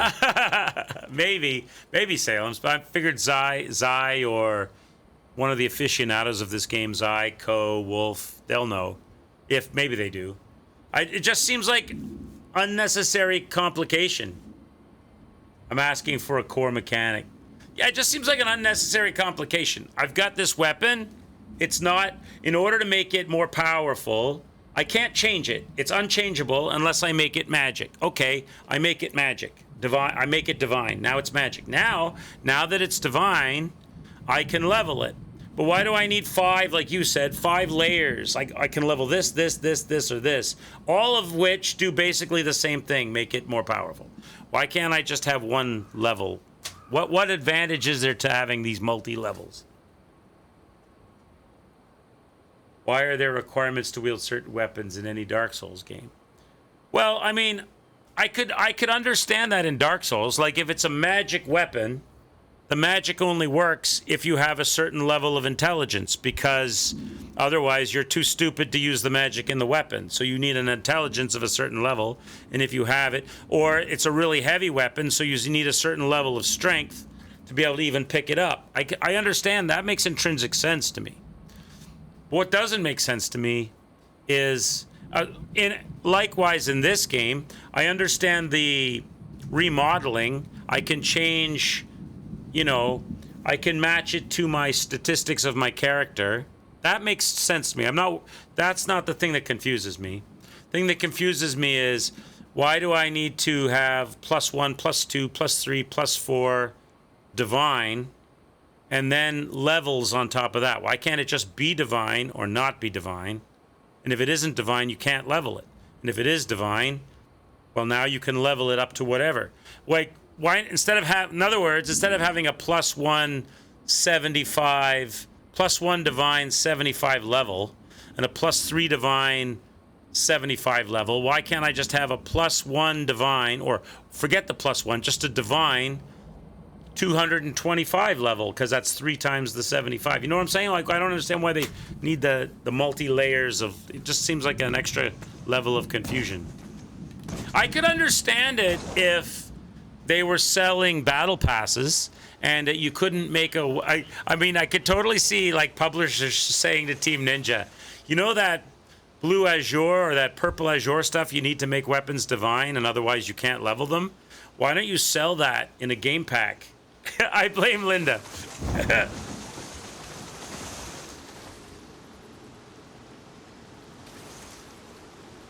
maybe Salem's, but I figured Zai or one of the aficionados of this game, Zai, Ko, Wolf, they'll know. If maybe they do. It just seems like unnecessary complication. I'm asking for a core mechanic. Yeah, it just seems like an unnecessary complication. I've got this weapon. It's not, in order to make it more powerful, I can't change it. It's unchangeable unless I make it magic. Okay, I make it magic. Divine. I make it divine. Now it's magic. Now that it's divine, I can level it. But why do I need 5, like you said, 5 layers? I can level this, or this, all of which do basically the same thing, make it more powerful. Why can't I just have one level? What advantage is there to having these multi-levels? Why are there requirements to wield certain weapons in any Dark Souls game? Well, I mean, I could understand that in Dark Souls. Like, if it's a magic weapon, the magic only works if you have a certain level of intelligence, because otherwise you're too stupid to use the magic in the weapon. So you need an intelligence of a certain level, and if you have it, or it's a really heavy weapon, so you need a certain level of strength to be able to even pick it up. I understand that makes intrinsic sense to me. What doesn't make sense to me is, likewise in this game, I understand the remodeling. I can change, I can match it to my statistics of my character. That makes sense to me. That's not the thing that confuses me. The thing that confuses me is, why do I need to have +1, +2, +3, +4 divine, and then levels on top of that? Why can't it just be divine or not be divine? And if it isn't divine, you can't level it. And if it is divine, well, now you can level it up to whatever. Like, why, in other words, instead of having a +1 75, +1 divine 75 level, and a +3 divine 75 level, why can't I just have a +1 divine, or forget the +1, just a divine 225 level, because that's 3 times the 75. You know what I'm saying? Like, I don't understand why they need the multi-layers of, it just seems like an extra level of confusion. I could understand it if they were selling battle passes and that you couldn't make I mean, I could totally see like publishers saying to Team Ninja, you know that blue azure or that purple azure stuff you need to make weapons divine, and otherwise you can't level them? Why don't you sell that in a game pack? I blame Linda.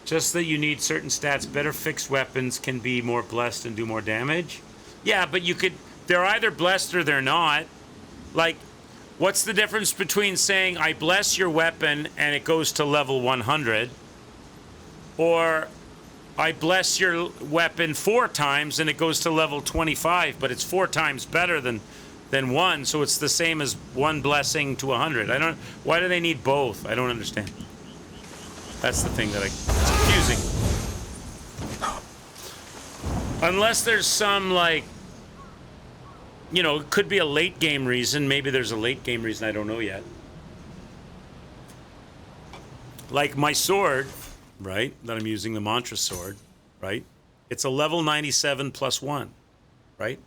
Just that you need certain stats. Better fixed weapons can be more blessed and do more damage. Yeah, but they're either blessed or they're not. Like, What's the difference between saying I bless your weapon and it goes to level 100, or I bless your weapon 4 times and it goes to level 25, but it's 4 times better than 1, so it's the same as 1 blessing to 100. I don't. Why do they need both? I don't understand. That's the thing that it's confusing. Unless there's some, like, you know, it could be a late game reason. Maybe there's a late game reason I don't know yet. Like my sword, right, that I'm using, the mantra sword, right? It's a level 97 plus 1, right?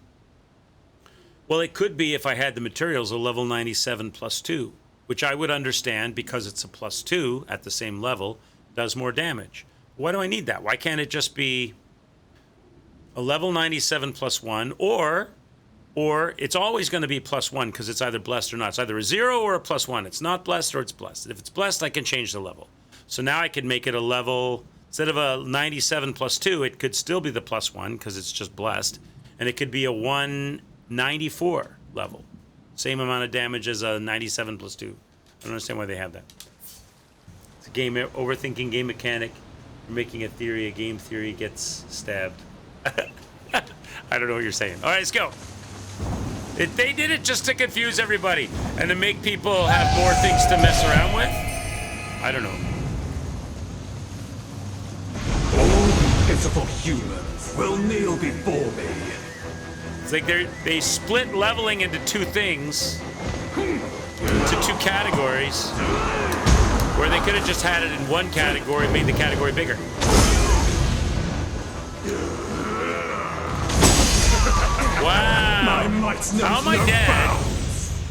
Well, it could be, if I had the materials, a level 97 plus 2, which I would understand because it's a plus 2 at the same level, does more damage. Why do I need that? Why can't it just be a level 97 plus 1, or it's always going to be plus 1 because it's either blessed or not. It's either a 0 or a plus 1. It's not blessed or it's blessed. If it's blessed, I can change the level. So now I could make it a level, instead of a 97 plus 2, it could still be the plus 1 because it's just blessed. And it could be a 194 level. Same amount of damage as a 97 plus 2. I don't understand why they have that. It's a game, overthinking game mechanic. You're making a theory, a game theory gets stabbed. I don't know what you're saying. All right, let's go. They did it just to confuse everybody and to make people have more things to mess around with. I don't know. All pitiful humans will kneel before me. It's like they split leveling into 2 things, into 2 categories, where they could have just had it in 1 category and made the category bigger. Wow. My might knows How am I no dead? bounds.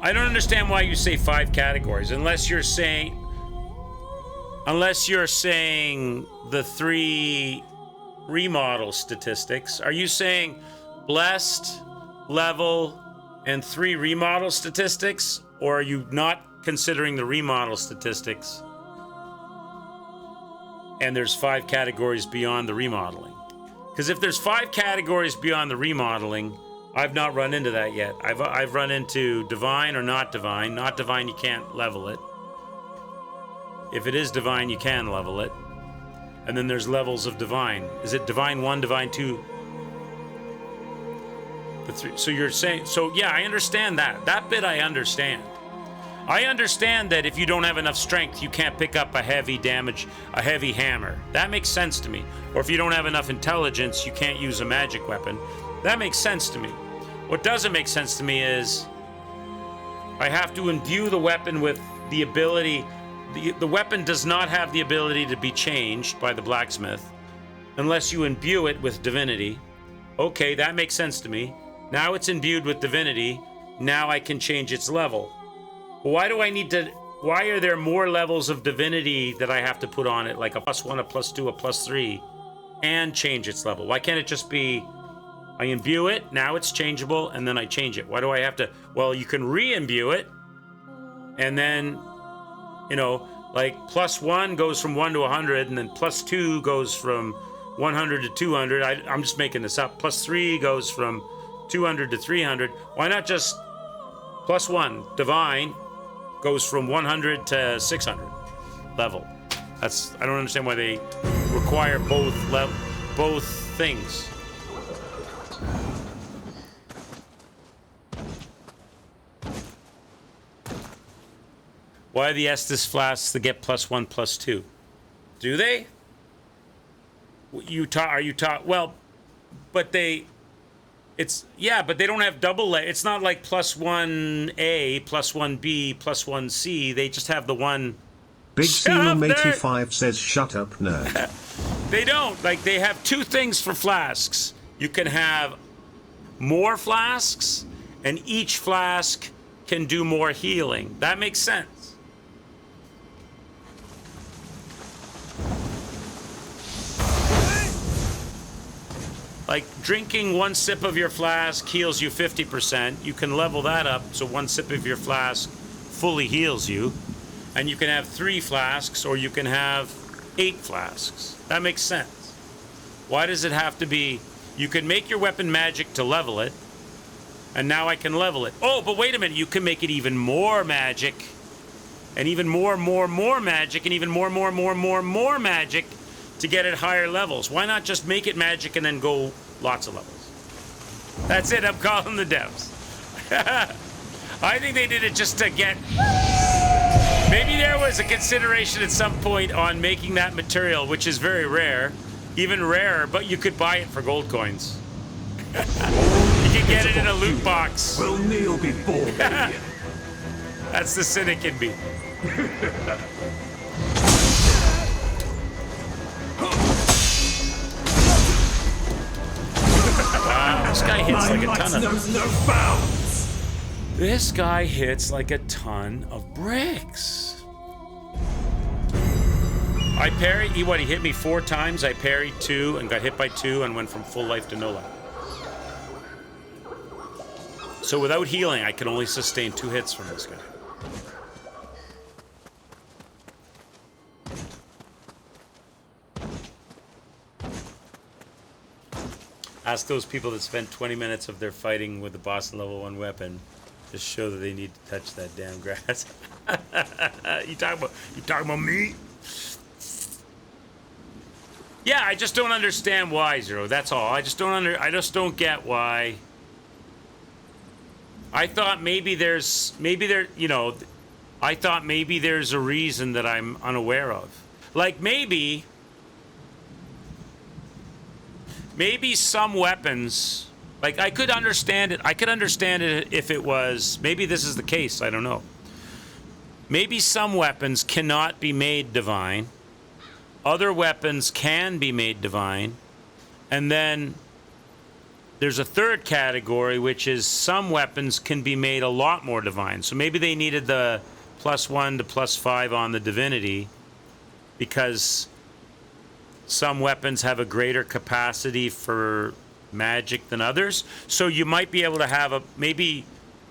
I don't understand why you say 5 categories unless you're saying the 3 remodel statistics. Are you saying blessed, level, and 3 remodel statistics, or are you not considering the remodel statistics? And there's 5 categories beyond the remodeling. Because if there's 5 categories beyond the remodeling, I've not run into that yet. I've run into divine or not divine. Not divine, you can't level it. If it is divine, you can level it. And then there's levels of divine. Is it divine 1, divine 2? The 3. So you're saying, so yeah, I understand that. That bit I understand. I understand that if you don't have enough strength, you can't pick up a heavy hammer. That makes sense to me. Or if you don't have enough intelligence, you can't use a magic weapon. That makes sense to me. What doesn't make sense to me is I have to imbue the weapon with the ability. The weapon does not have the ability to be changed by the blacksmith unless you imbue it with divinity. Okay, that makes sense to me. Now it's imbued with divinity. Now I can change its level. Why do I need to? Why are there more levels of divinity that I have to put on it, like a +1, a +2, a +3, and change its level? Why can't it just be, I imbue it, now it's changeable, and then I change it? Why do I have to? Well, you can re-imbue it, and then, you know, like +1 goes from 1 to 100, and then +2 goes from 100 to 200. I'm just making this up. +3 goes from 200 to 300. Why not just +1, divine, goes from 100 to 600 level. I don't understand why they require both things. Why are the Estus flasks that get +1, +2? Do they? Are you taught? Well, but they. But they don't have double. It's not like +1A, +1B, +1C. They just have the one. Big Sealam85 says, "Shut up, nerd." They don't. Like, they have 2 things for flasks. You can have more flasks, and each flask can do more healing. That makes sense. Like, drinking 1 sip of your flask heals you 50%. You can level that up so 1 sip of your flask fully heals you. And you can have 3 flasks, or you can have 8 flasks. That makes sense. Why does it have to be... You can make your weapon magic to level it. And now I can level it. Oh, but wait a minute. You can make it even more magic. And even more magic. And even more magic to get it higher levels. Why not just make it magic and then go lots of levels? That's it. I'm calling the devs. I think they did it just to get... Maybe there was a consideration at some point on making that material, which is very rare. Even rarer, but you could buy it for gold coins. You can get it in a loot box. Will kneel before me. That's the cynic in me. Wow, this guy hits like a ton of... knows no bounds. This guy hits like a ton of bricks. I parried, he hit me 4 times. I parried 2 and got hit by 2 and went from full life to no life. So without healing, I can only sustain 2 hits from this guy. Ask those people that spent 20 minutes of their fighting with the boss level 1 weapon. Just show that they need to touch that damn grass. You talking about me? Yeah, I just don't understand why, Zero. That's all. I just don't get why. I thought maybe there's a reason that I'm unaware of. Like maybe some weapons, like I could understand it. I could understand it if it was, maybe this is the case, I don't know. Maybe some weapons cannot be made divine. Other weapons can be made divine. And then there's a third category, which is some weapons can be made a lot more divine. So maybe they needed the +1 to +5 on the divinity because some weapons have a greater capacity for magic than others. So you might be able to have maybe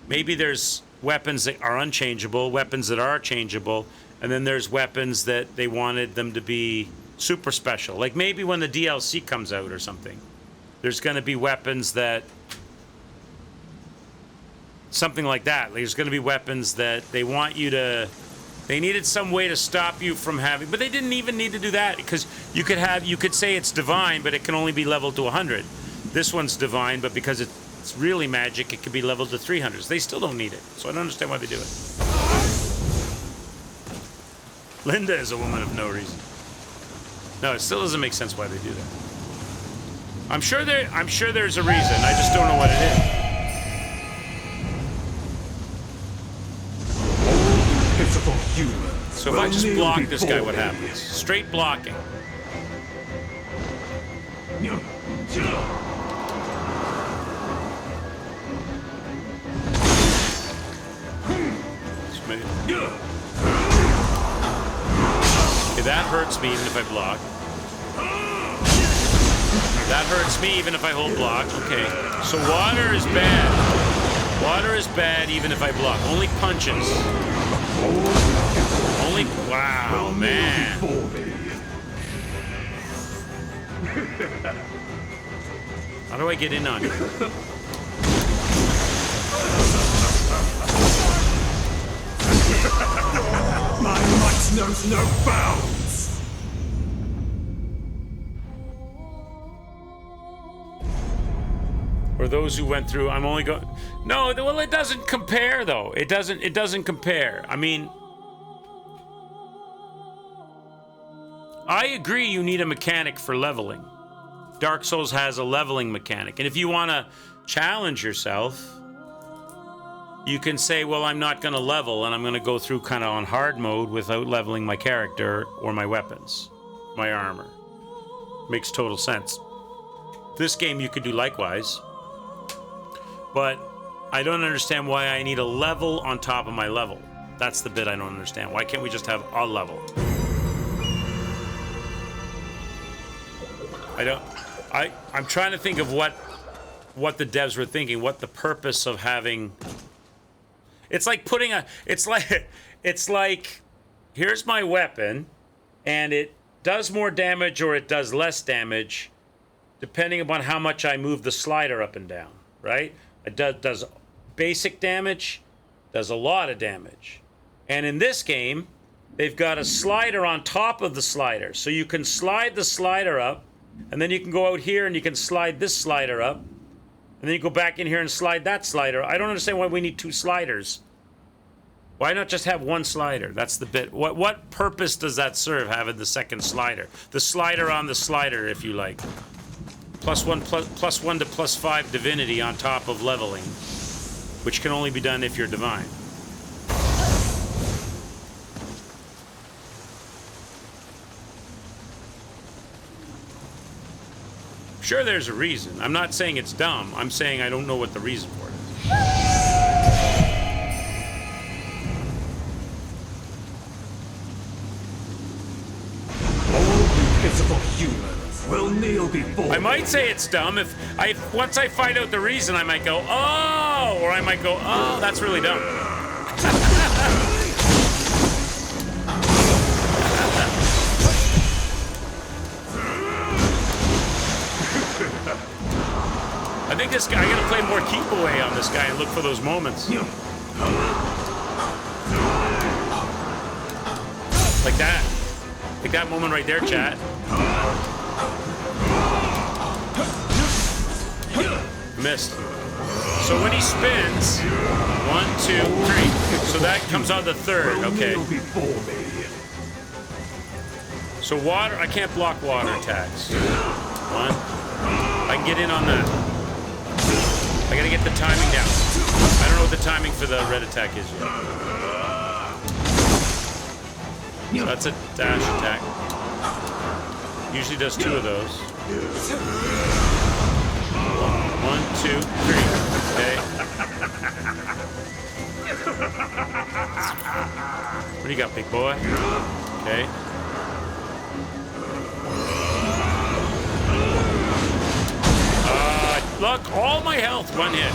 there's weapons that are unchangeable, weapons that are changeable, and then there's weapons that they wanted them to be super special. Like maybe when the DLC comes out or something, there's going to be weapons that... Something like that. There's going to be weapons that they want you to... They needed some way to stop you from having... But they didn't even need to do that, because you could say it's divine, but it can only be leveled to 100. This one's divine, but because it's really magic, it can be leveled to 300s. They still don't need it, so I don't understand why they do it. Linda is a woman of no reason. No, it still doesn't make sense why they do that. I'm sure there's a reason. I just don't know what it is. Pitiful humans. So if I just block this guy, what happens? Straight blocking. Okay, that hurts me even if I block. That hurts me even if I hold block. Okay, so water is bad. Water is bad even if I block. Only punches. Only... Wow, man. How do I get in on you? My might knows no bounds. Or those who went through, I'm only going... No, well, it doesn't compare, though. It doesn't compare. I mean... I agree you need a mechanic for leveling. Dark Souls has a leveling mechanic. And if you want to challenge yourself, you can say, well, I'm not going to level, and I'm going to go through kind of on hard mode without leveling my character or my weapons, my armor. Makes total sense. This game you could do likewise. But I don't understand why I need a level on top of my level. That's the bit I don't understand. Why can't we just have a level? I'm trying to think of what the devs were thinking, what the purpose of having... It's like putting a... It's like here's my weapon, and it does more damage or it does less damage depending upon how much I move the slider up and down, right? It does basic damage, does a lot of damage. And in this game, they've got a slider on top of the slider. So you can slide the slider up, and then you can go out here and you can slide this slider up, and then you go back in here and slide that slider. I don't understand why we need 2 sliders. Why not just have 1 slider? That's the bit. What purpose does that serve, having the second slider? The slider on the slider, if you like. +1 to +5 divinity on top of leveling, which can only be done if you're divine. Sure, there's a reason. I'm not saying it's dumb. I'm saying I don't know what the reason for it is. Pitiful humans will kneel before I might say it's dumb if once I find out the reason, I might go, oh, or I might go, oh, that's really dumb. I think this guy, I gotta play more keep away on this guy and look for those moments. Like that. Like that moment right there, chat. Missed. So when he spins, 1, 2, 3. So that comes on the third. Okay. So water, I can't block water attacks. 1. I can get in on that. I gotta get the timing down. I don't know what the timing for the red attack is yet. So that's a dash attack. Usually does 2 of those. 1, 2, 3. Okay. What do you got, big boy? Okay. Look, all my health, 1 hit.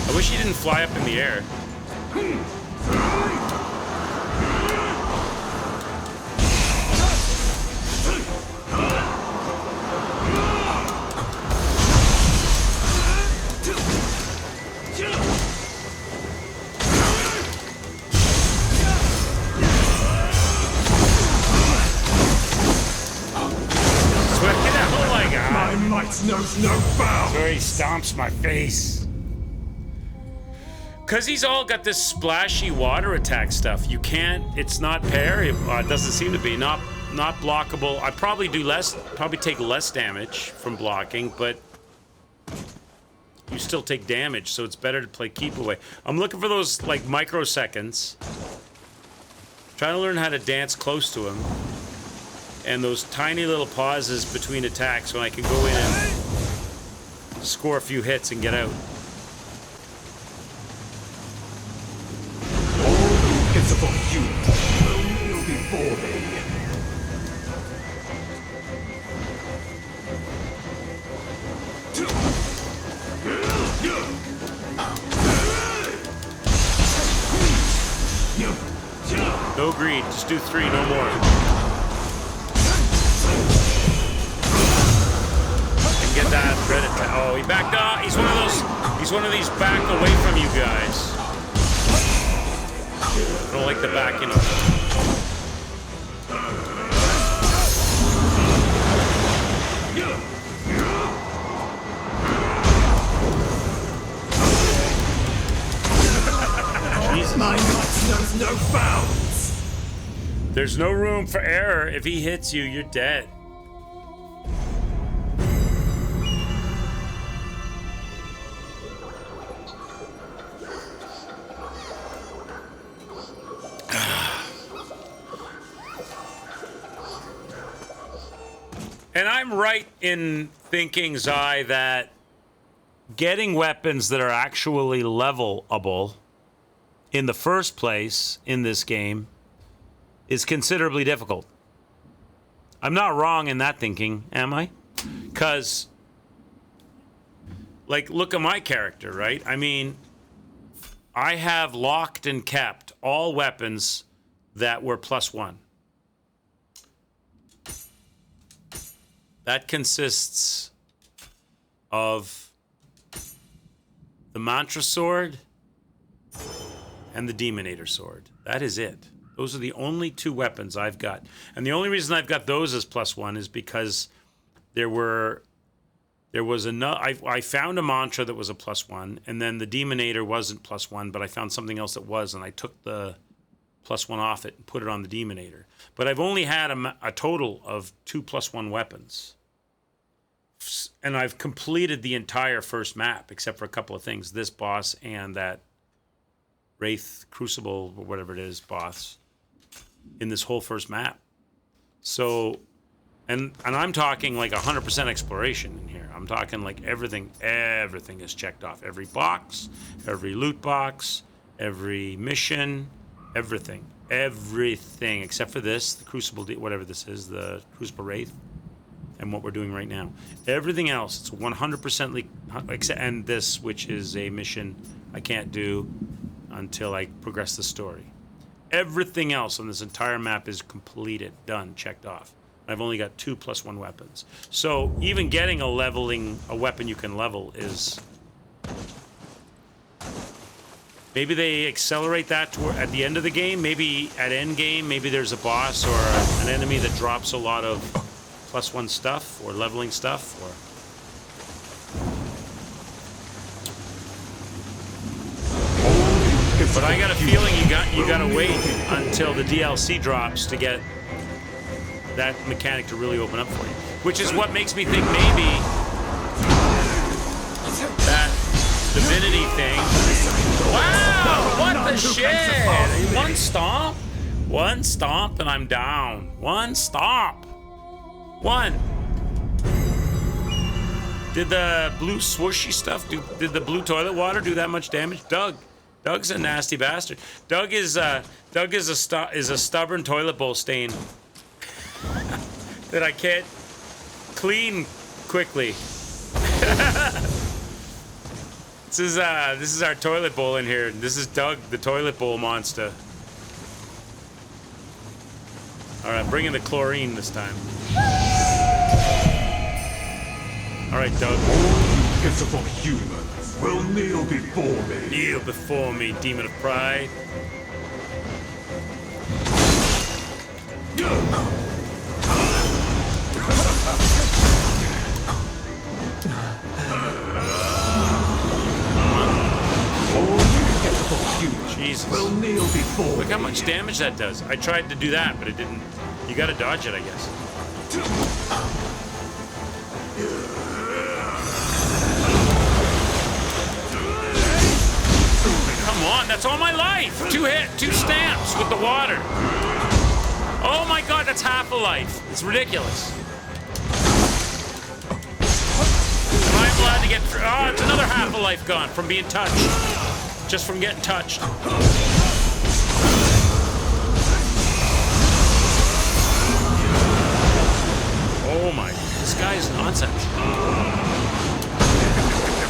I wish he didn't fly up in the air. My might knows no bounds. So he stomps my face. Because he's all got this splashy water attack stuff. You can't, it's not pair. It doesn't seem to be. Not blockable. I probably take less damage from blocking, but you still take damage, so it's better to play keep away. I'm looking for those, like, microseconds. Trying to learn how to dance close to him. And those tiny little pauses between attacks when I can go in and score a few hits and get out. Pitiful humans will kneel before me. No greed, just do 3, no more. Get that red attack. Oh, he backed off. He's one of these back away from you guys. I don't like the backing of Jesus. My might knows no bounds. There's no room for error. If he hits you, you're dead. And I'm right in thinking, Zai, that getting weapons that are actually levelable in the first place in this game is considerably difficult. I'm not wrong in that thinking, am I? Because, like, look at my character, right? I mean, I have locked and kept all weapons that were +1. That consists of the Mantra Sword and the Demonator Sword. That is it. Those are the only 2 weapons I've got. And the only reason I've got those as +1 is because there was enough. I found a mantra that was a +1, and then the Demonator wasn't +1, but I found something else that was, and I took the +1 off it and put it on the Demonator. But I've only had a total of 2 +1 weapons. And I've completed the entire first map, except for a couple of things. This boss and that Wraith Crucible, or whatever it is, boss, in this whole first map. So, and I'm talking like 100% exploration in here. I'm talking like everything is checked off. Every box, every loot box, every mission, everything, except for this, the Crucible, whatever this is, the Crucible Wraith. And what we're doing right now. Everything else, it's 100%, and this, which is a mission I can't do until I progress the story. Everything else on this entire map is completed, done, checked off. I've only got 2 +1 weapons. So even getting a weapon you can level is... Maybe they accelerate that at the end of the game. Maybe at end game, maybe there's a boss or an enemy that drops a lot of +1 stuff or leveling stuff, or but I got a feeling you gotta wait until the DLC drops to get that mechanic to really open up for you, which is what makes me think maybe that divinity thing. Wow, what the shit! One stomp and I'm down. One stomp. One. Did the blue swooshy stuff did the blue toilet water do that much damage? Doug's a nasty bastard. Doug is a stubborn toilet bowl stain that I can't clean quickly. This is our toilet bowl in here. This is Doug, the toilet bowl monster. All right, bring in the chlorine this time. All right, Doug. Pitiful humans will kneel before me. Kneel before me, demon of pride. Jesus. Will kneel before Look how much damage that does. I tried to do that, but it didn't. You gotta dodge it, I guess. Come on, that's all my life. 2 stamps with the water. Oh my god, that's half a life. It's ridiculous. Am I allowed to get through? Oh, it's another half a life gone from being touched. Just from getting touched. Oh my, this guy is nonsense.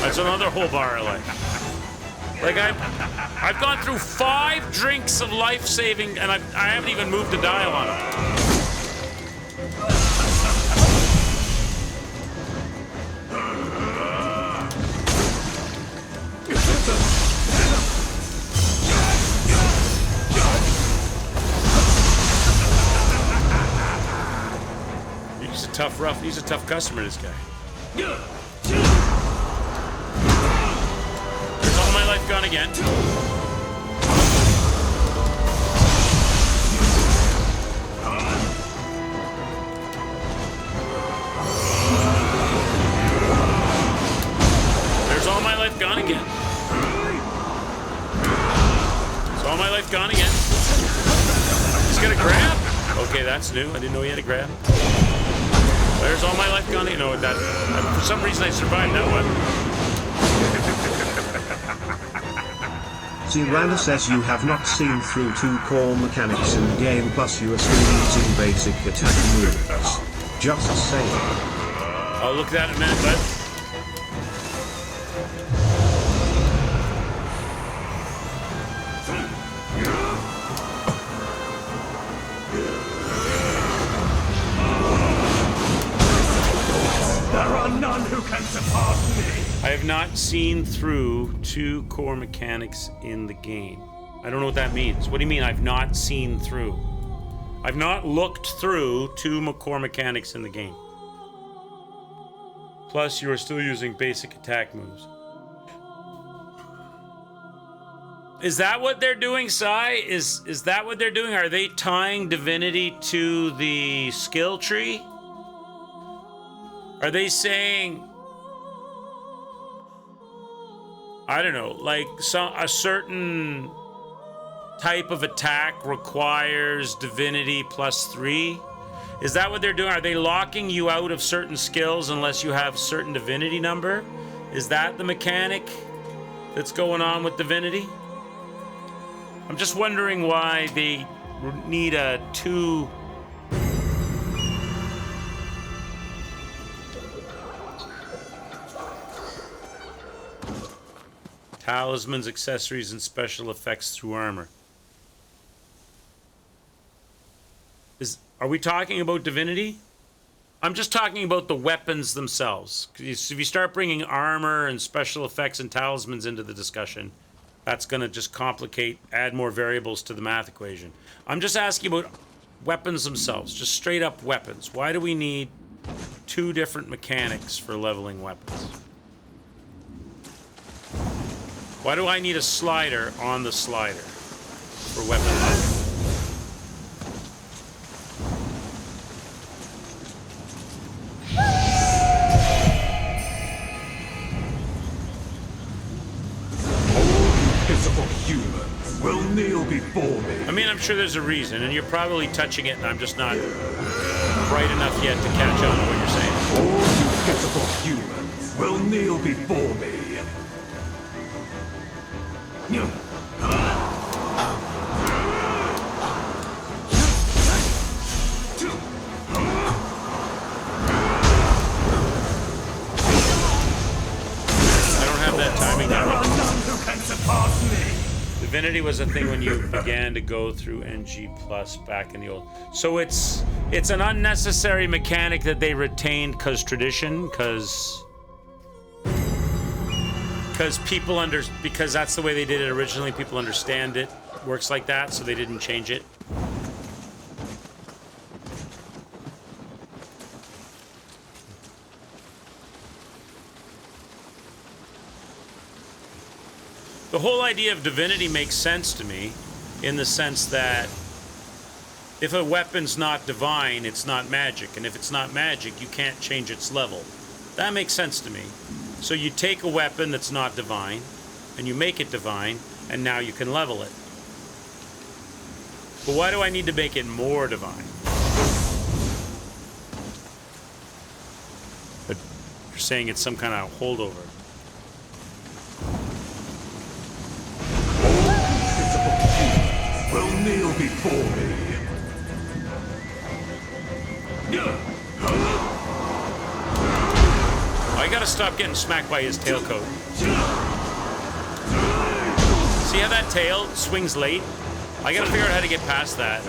That's another whole bar of life. Like I've gone through 5 drinks of life-saving and I haven't even moved a dial on him. He's a tough customer, this guy. There's all my life gone again. There's all my life gone again. There's all my life gone again. He's got a grab? Okay, that's new. I didn't know he had a grab. There's all my life gone. You know that. For some reason, I survived that one. Zirana says you have not seen through 2 core mechanics in the game, plus you are still using basic attack moves. Just saying. I'll look at that in a minute, bud. surpass me. I have not seen through 2 core mechanics in the game. I don't know what that means. What do you mean I've not seen through? I've not looked through 2 core mechanics in the game. Plus, you are still using basic attack moves. Is that what they're doing, Sai? Is that what they're doing? Are they tying divinity to the skill tree? Are they saying, I don't know, like a certain type of attack requires divinity +3? Is that what they're doing? Are they locking you out of certain skills unless you have certain divinity number? Is that the mechanic that's going on with divinity? I'm just wondering why they need a 2... Talismans, accessories, and special effects through armor. Are we talking about divinity? I'm just talking about the weapons themselves. If you start bringing armor and special effects and talismans into the discussion, that's going to just complicate, add more variables to the math equation. I'm just asking about weapons themselves, just straight up weapons. Why do we need 2 different mechanics for leveling weapons? Why do I need a slider on the slider for weapon leveling? Humans will kneel before me. I mean, I'm sure there's a reason, and you're probably touching it, and I'm just not bright enough yet to catch on to what you're saying. All you pitiful humans will kneel before me. I don't have that timing There down. are none who can surpass me. Divinity was a thing when you began to go through NG plus back in the old. So it's an unnecessary mechanic that they retained because tradition, because people because that's the way they did it originally. People understand it works like that, so they didn't change it. The whole idea of divinity makes sense to me in the sense that if a weapon's not divine, it's not magic. And if it's not magic, you can't change its level. That makes sense to me. So you take a weapon that's not divine, and you make it divine, and now you can level it. But why do I need to make it more divine? But you're saying it's some kind of holdover. Will kneel before me. I gotta stop getting smacked by his tailcoat. See how that tail swings late? I gotta figure out how to get past that.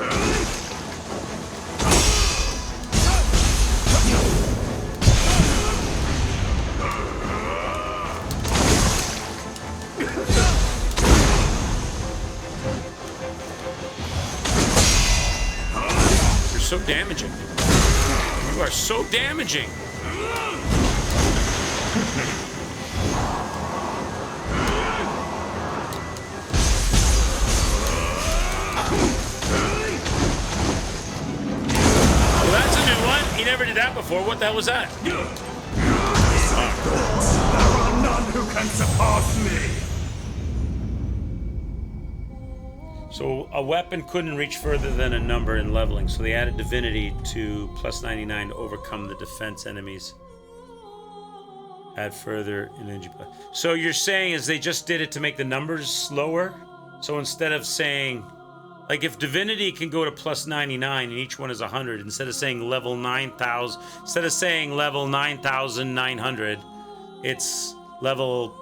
You're so damaging. You are so damaging. Well, that's a new one. He never did that before. What the hell was that? There are none who can surpass me. So a weapon couldn't reach further than a number in leveling, so they added divinity to +99 to overcome the defense enemies. Add further in energy. So you're saying is they just did it to make the numbers lower? So instead of saying, like if divinity can go to +99 and each one is 100, instead of saying level 9,000, instead of saying level 9,900, it's level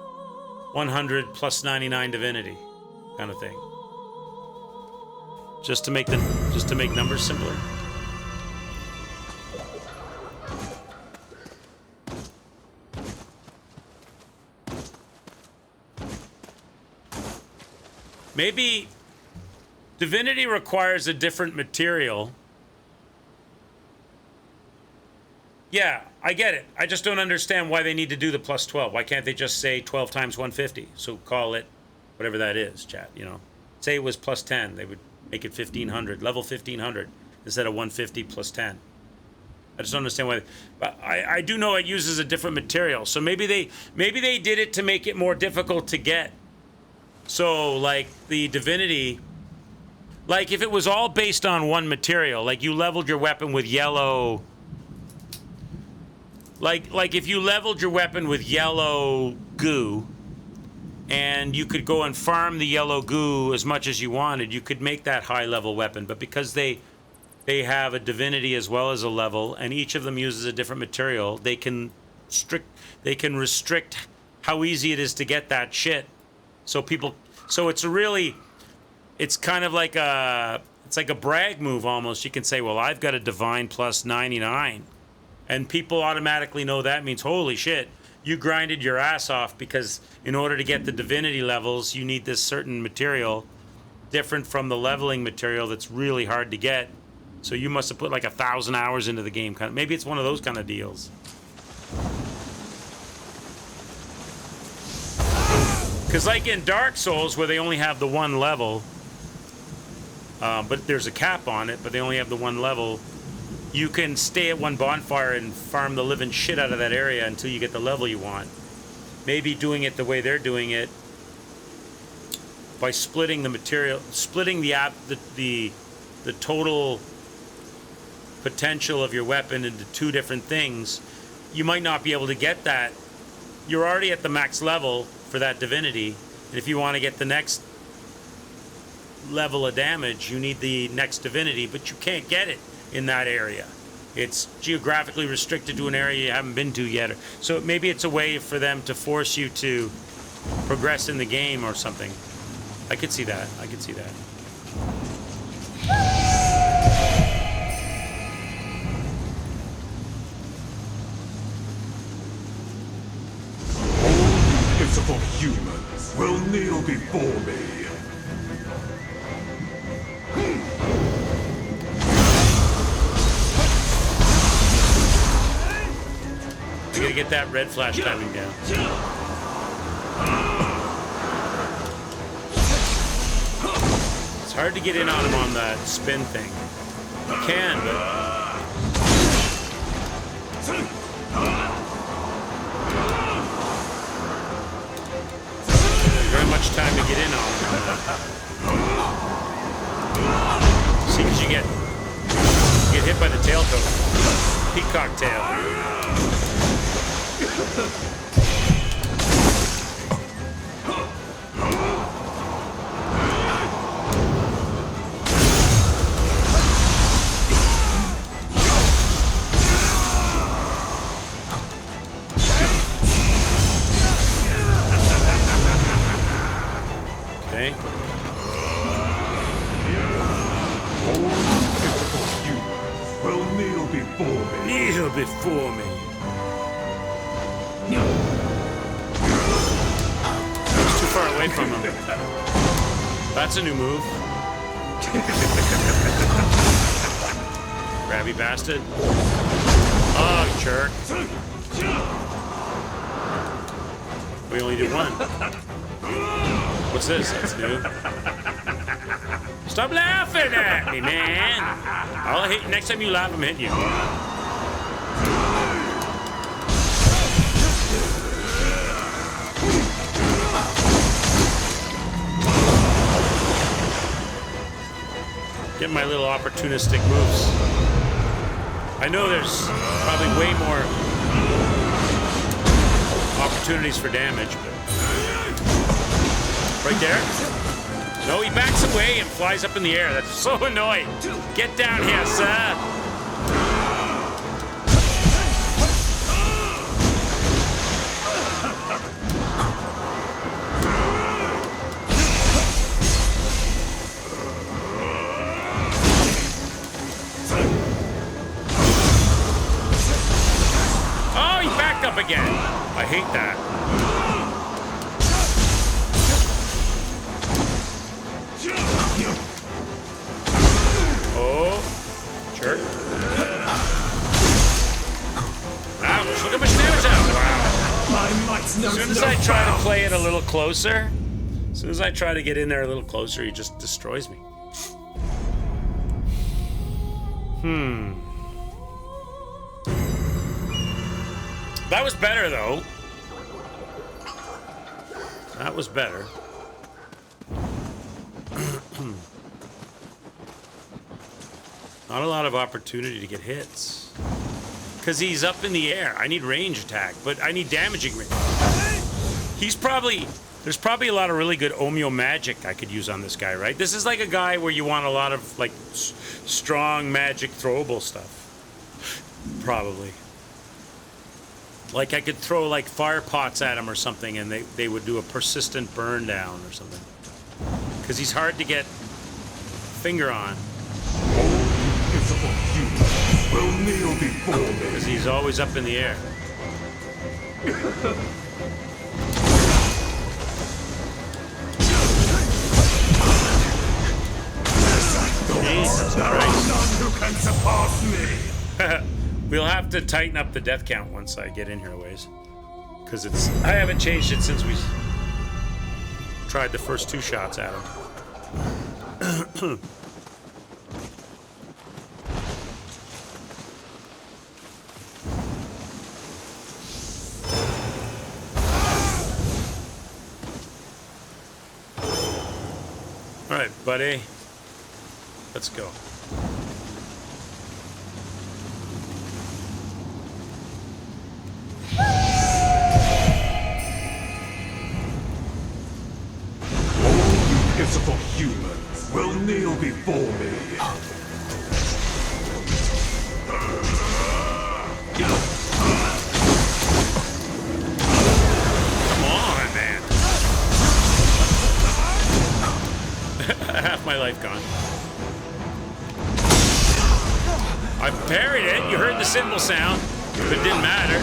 100 +99 divinity kind of thing. Just to make numbers simpler. Maybe divinity requires a different material. Yeah, I get it. I just don't understand why they need to do the plus 12. Why can't they just say 12 times 150? So call it whatever that is, chat, you know. Say it was plus 10. They would make it 1500, level 1500 instead of 150 plus 10. I just don't understand why. But I do know it uses a different material. So maybe they did it to make it more difficult to get. So like the divinity, like if it was all based on one material, like you leveled your weapon with yellow. Like if you leveled your weapon with yellow goo, and you could go and farm the yellow goo as much as you wanted, you could make that high level weapon. But because they have a divinity as well as a level, and each of them uses a different material, they can restrict how easy it is to get that shit. So it's kind of like it's like a brag move almost. You can say, well, I've got a divine plus 99. And people automatically know that means, holy shit, you grinded your ass off, because in order to get the divinity levels, you need this certain material different from the leveling material that's really hard to get. So you must have put like 1,000 hours into the game. Maybe it's one of those kind of deals. Because like in Dark Souls, where they only have the one level, but there's a cap on it, but they only have the one level, you can stay at one bonfire and farm the living shit out of that area until you get the level you want. Maybe doing it the way they're doing it, by splitting the material, splitting the total potential of your weapon into two different things, you might not be able to get that. You're already at the max level for that divinity, and if you want to get the next level of damage, you need the next divinity, but you can't get it in that area. It's geographically restricted to an area you haven't been to yet. So maybe it's a way for them to force you to progress in the game or something. I could see that. I could see that. Pitiful humans will kneel before me. We gotta get that red flash timing down. It's hard to get in on him on that spin thing. You can, but very much time to get in on him. See, because you get hit by the tail coat. Peacock tail. Okay. Will kneel before me. Kneel before me. It's too far away from him. That's a new move. Grabby bastard. Oh, jerk. We only did one. What's this? That's new. Stop laughing at me, man. I'll hit you. Next time you laugh, I'm hitting you. Get my little opportunistic moves. I know there's probably way more opportunities for damage, but right there. No, he backs away and flies up in the air. That's so annoying. Get down here, sir. Oh, he backed up again. I hate that. My might knows As soon as I try to play it a little closer, as soon as I try to get in there a little closer, he just destroys me. That was better, though. That was better. Not a lot of opportunity to get hits. Because he's up in the air. I need range attack, but I need damaging range. He's probably... There's probably a lot of really good Omeo magic I could use on this guy, right? This is like a guy where you want a lot of, like, strong magic throwable stuff. Probably. Like, I could throw, like, fire pots at him or something, and they would do a persistent burn down or something. Because he's hard to get finger on. Invisible humans will kneel before me. Because he's always up in the air. Jesus Christ. None who can surpass me. We'll have to tighten up the death count once I get in here a ways. Because it's... I haven't changed it since we tried the first 2 shots at him. Alright, buddy. Let's go. Pitiful humans will kneel before me. Come on, man. Half my life gone. I parried it. You heard the cymbal sound, but it didn't matter.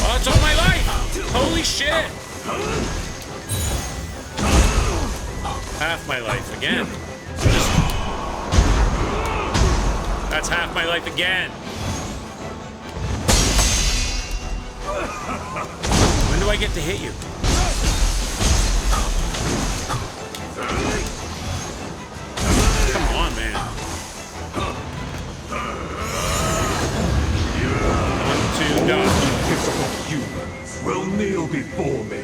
Oh, it's all my life! Holy shit! Half my life again. That's half my life again. When do I get to hit you? Come on, man. 1, 2, done. Pitiful humans will kneel before me.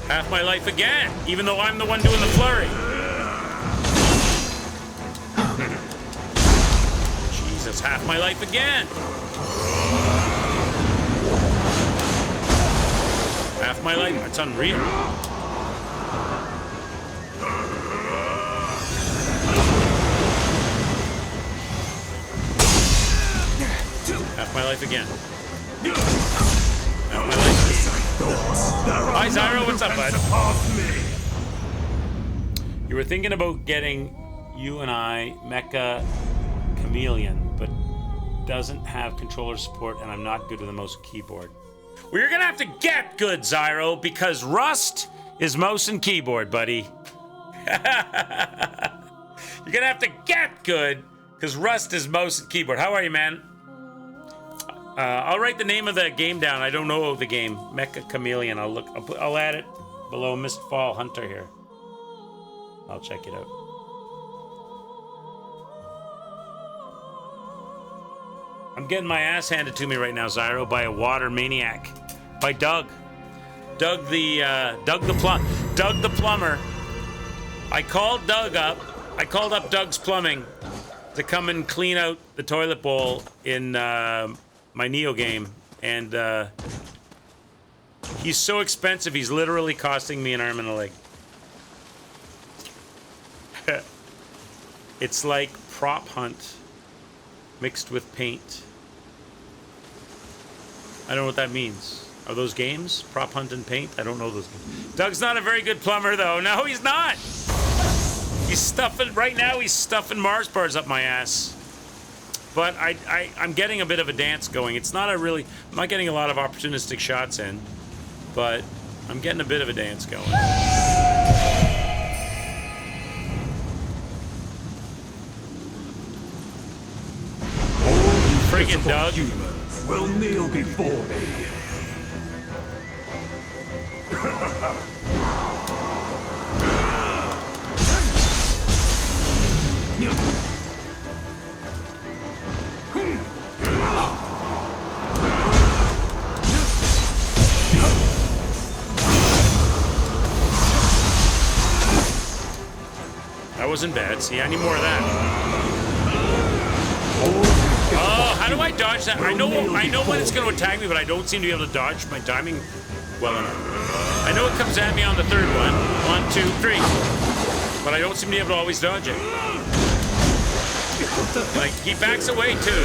Half my life again, even though I'm the one doing the flurry. Jesus, half my life again. Half my life, it's unreal. Half my life again. Half my life. Hi, Zyro, what's up, bud? You were thinking about getting you and I Mecha Chameleon, but doesn't have controller support, and I'm not good with the mouse and keyboard. Well, you're gonna have to get good, Zyro, because Rust is mouse and keyboard, buddy. You're gonna have to get good, because Rust is mouse and keyboard. How are you, man? I'll write the name of the game down. I don't know the game. Mecha Chameleon. I'll add it below Mistfall Hunter here. I'll check it out. I'm getting my ass handed to me right now, Zyro, by a water maniac. By Doug. Doug the plumber. I called Doug up. I called up Doug's Plumbing to come and clean out the toilet bowl in my Nioh game, and he's so expensive, he's literally costing me an arm and a leg. It's like prop hunt mixed with paint. I don't know what that means. Are those games? Prop hunt and paint? I don't know those games. Doug's not a very good plumber, though. No, he's not! He's stuffing, right now he's stuffing Mars bars up my ass. But I'm getting a bit of a dance going. It's not I'm not getting a lot of opportunistic shots in, but I'm getting a bit of a dance going. Friggin' Doug. Humans will kneel before me. That wasn't bad. See, I need more of that. Oh, how do I dodge that? I know when it's going to attack me, but I don't seem to be able to dodge my timing well enough. I know it comes at me on the third one. 1, 2, 3. But I don't seem to be able to always dodge it. Like, he backs away too.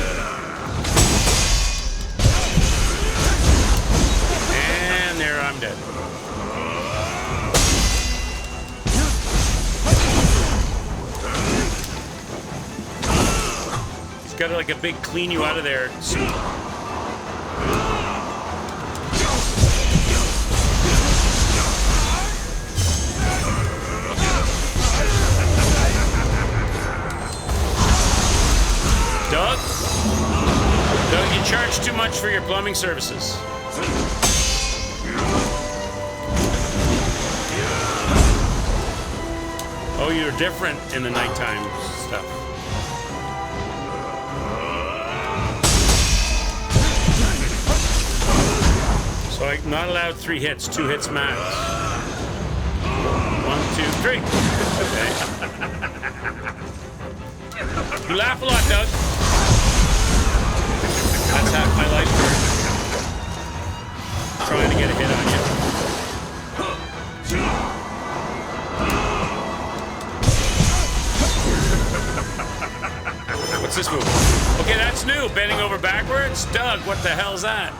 And there, I'm dead. He's got like a big clean you out of there. Doug, you charge too much for your plumbing services. Oh, you're different in the nighttime stuff. So I'm not allowed 3 hits, 2 hits max. 1, 2, 3. Okay. You laugh a lot, Doug. That's half my life for trying to get a hit on you. What's this move? Okay, that's new. Bending over backwards? Doug, what the hell's that?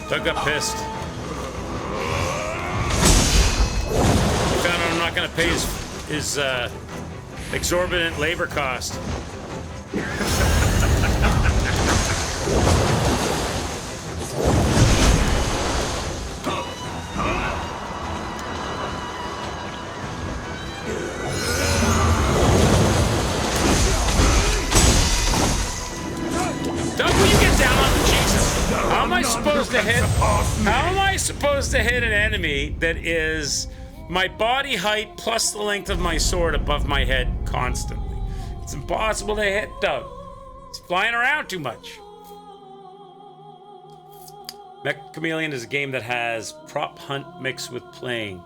Doug got pissed. He found out I'm not going to pay his exorbitant labor cost. How am I supposed to hit an enemy that is my body height plus the length of my sword above my head constantly? It's impossible to hit Doug. He's flying around too much. Mech Chameleon is a game that has prop hunt mixed with painting.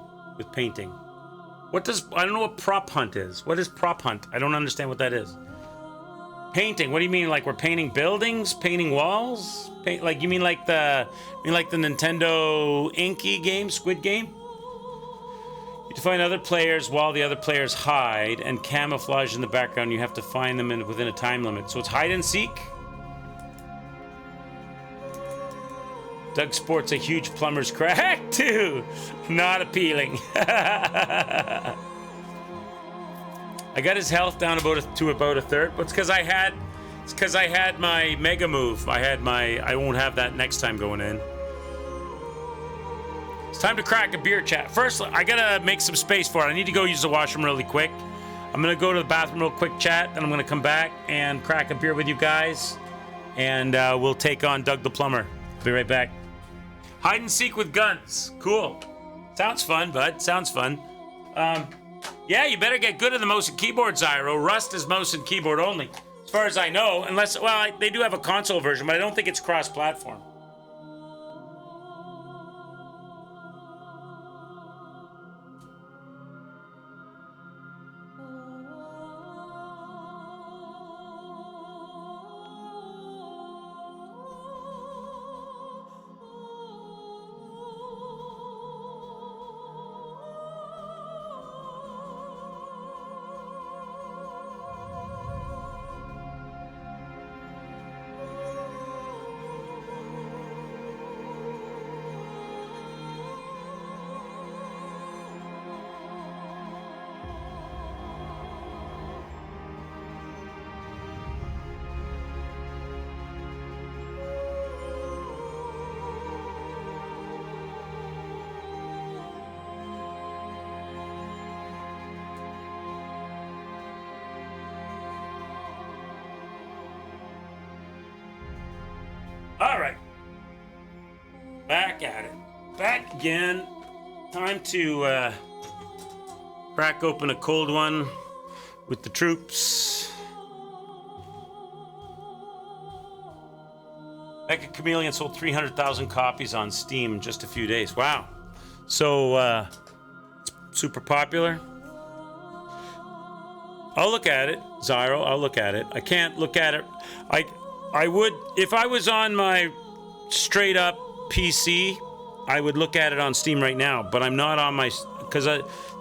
I don't know what prop hunt is. What is prop hunt? I don't understand what that is. Painting. What do you mean? Like we're painting buildings, painting walls? You mean like the Nintendo Inky game, Squid Game? You have to find other players while the other players hide and camouflage in the background. You have to find them within a time limit. So it's hide and seek. Doug sports a huge plumber's crack too. Not appealing. I got his health down to about a third. But it's because I had my mega move. I won't have that next time going in. It's time to crack a beer, chat. First, I gotta make some space for it. I need to go use the washroom really quick. I'm gonna go to the bathroom real quick, chat. Then I'm gonna come back and crack a beer with you guys. And we'll take on Doug the Plumber. Be right back. Hide and seek with guns. Cool. Sounds fun, bud. Sounds fun. Yeah, you better get good at the mouse and keyboard, Zyro. Rust is mouse and keyboard only, as far as I know. Unless, well, they do have a console version, but I don't think it's cross-platform. All right. Back at it. Back again. Time to crack open a cold one with the troops. Mecha Chameleon sold 300,000 copies on Steam in just a few days. Wow. So, super popular. I'll look at it, Zyro. I'll look at it. I can't look at it. I would, if I was on my straight up PC, I would look at it on Steam right now, but I'm not on my, because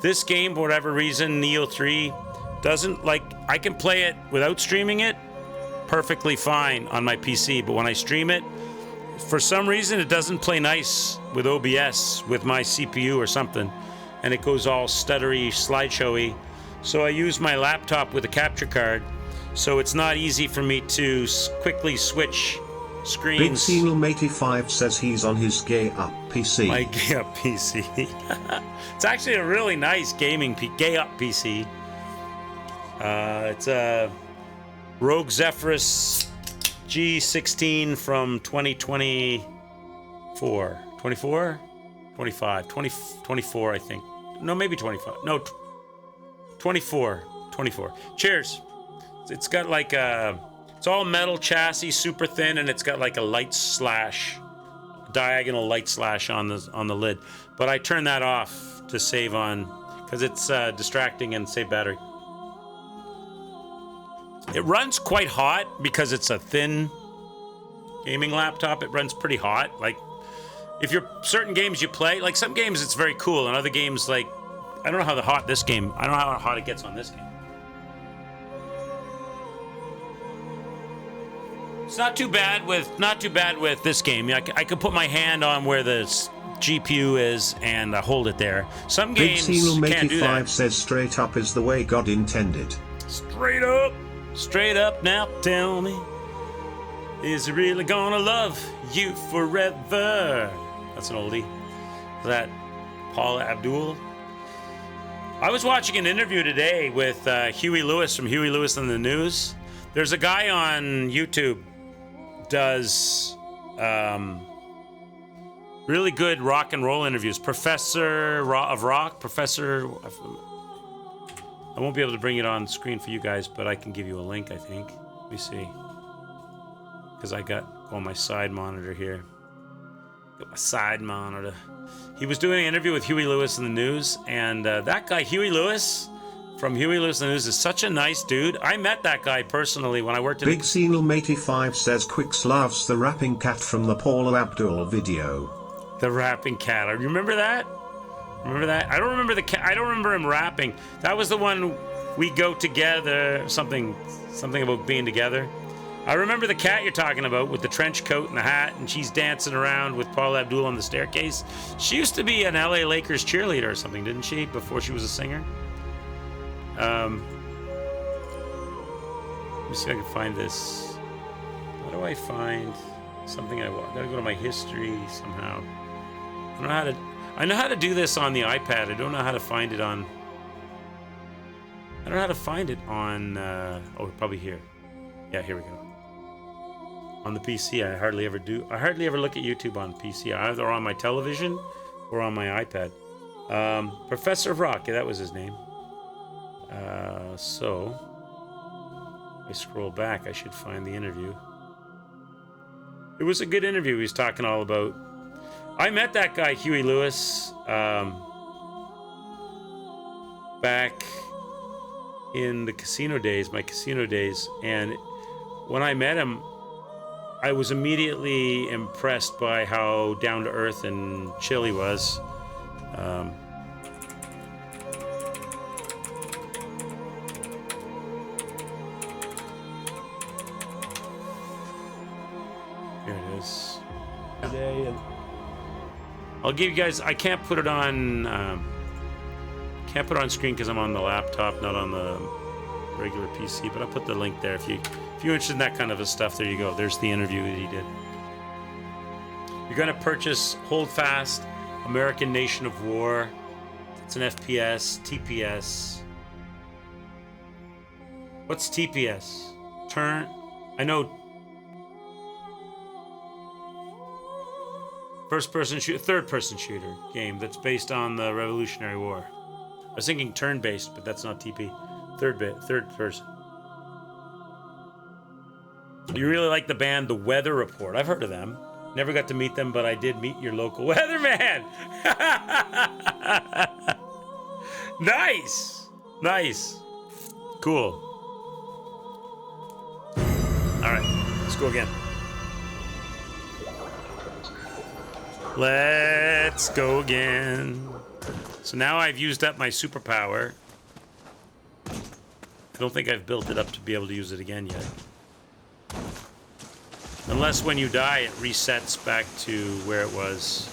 this game, for whatever reason, Nioh 3, doesn't, like, I can play it without streaming it perfectly fine on my PC, but when I stream it, for some reason, it doesn't play nice with OBS, with my CPU or something, and it goes all stuttery, slideshowy. So I use my laptop with a capture card, so it's not easy for me to quickly switch screens. Big Seal85 says he's on his gay up PC. My gay up PC. It's actually a really nice gaming gay up PC. It's a Rogue Zephyrus G16 from 2024. 24? 25. 24, I think. No, maybe 25. No, 24. 24. Cheers. It's got like a, it's all metal chassis, super thin, and it's got like a light slash, diagonal light slash on the lid. But I turn that off to save on, because it's distracting and save battery. It runs quite hot because it's a thin gaming laptop. It runs pretty hot. Like, if you're certain games you play, like some games it's very cool, and other games, like, I don't know how hot this game, I don't know how hot it gets on this game. It's not too bad with this game. I could put my hand on where the GPU is and hold it there. Some games Big can't do that. Seal85 says straight up is the way God intended. Straight up now, tell me, is he really gonna love you forever? That's an oldie. Is that Paula Abdul? I was watching an interview today with Huey Lewis from Huey Lewis and the News. There's a guy on YouTube does really good rock and roll interviews. Professor of Rock, Professor. I won't be able to bring it on screen for you guys, but I can give you a link, I think. Let me see. Because I got on my side monitor here. Got my side monitor. He was doing an interview with Huey Lewis in the News, and that guy, Huey Lewis, from Huey Lewis in the News, is such a nice dude. I met that guy personally when I worked in... Big Seal85 says Quicks loves the rapping cat from the Paula Abdul video. The rapping cat. Remember that? Remember that? I don't remember the cat. I don't remember him rapping. That was the one, we go together, something about being together. I remember the cat you're talking about with the trench coat and the hat, and she's dancing around with Paula Abdul on the staircase. She used to be an LA Lakers cheerleader or something, didn't she, before she was a singer? Let me see if I can find this. How do I find something I want? I gotta go to my history somehow. I know how to do this on the iPad. I don't know how to find it on... I don't know how to find it on... oh, probably here. Yeah, here we go. On the PC, I hardly ever do. I hardly ever look at YouTube on PC. Either on my television or on my iPad. Professor of Rock, yeah, that was his name. So, if I scroll back, I should find the interview. It was a good interview. He was talking all about... I met that guy, Huey Lewis, back in the casino days, my casino days. And when I met him, I was immediately impressed by how down-to-earth and chill he was. Here it is. Today, I'll give you guys. I can't put it on. Can't put it on screen because I'm on the laptop, not on the regular PC. But I'll put the link there if you're interested in that kind of stuff. There you go. There's the interview that he did. You're gonna purchase Hold Fast, American Nation of War. It's an FPS, TPS. What's TPS? I know. Third-person shooter game that's based on the Revolutionary War. I was thinking turn-based, but that's not TP. Third person. You really like the band The Weather Report. I've heard of them. Never got to meet them, but I did meet your local weatherman. Nice. Cool. All right, let's go again. Let's go again. So now I've used up my superpower. I don't think I've built it up to be able to use it again yet. Unless when you die, it resets back to where it was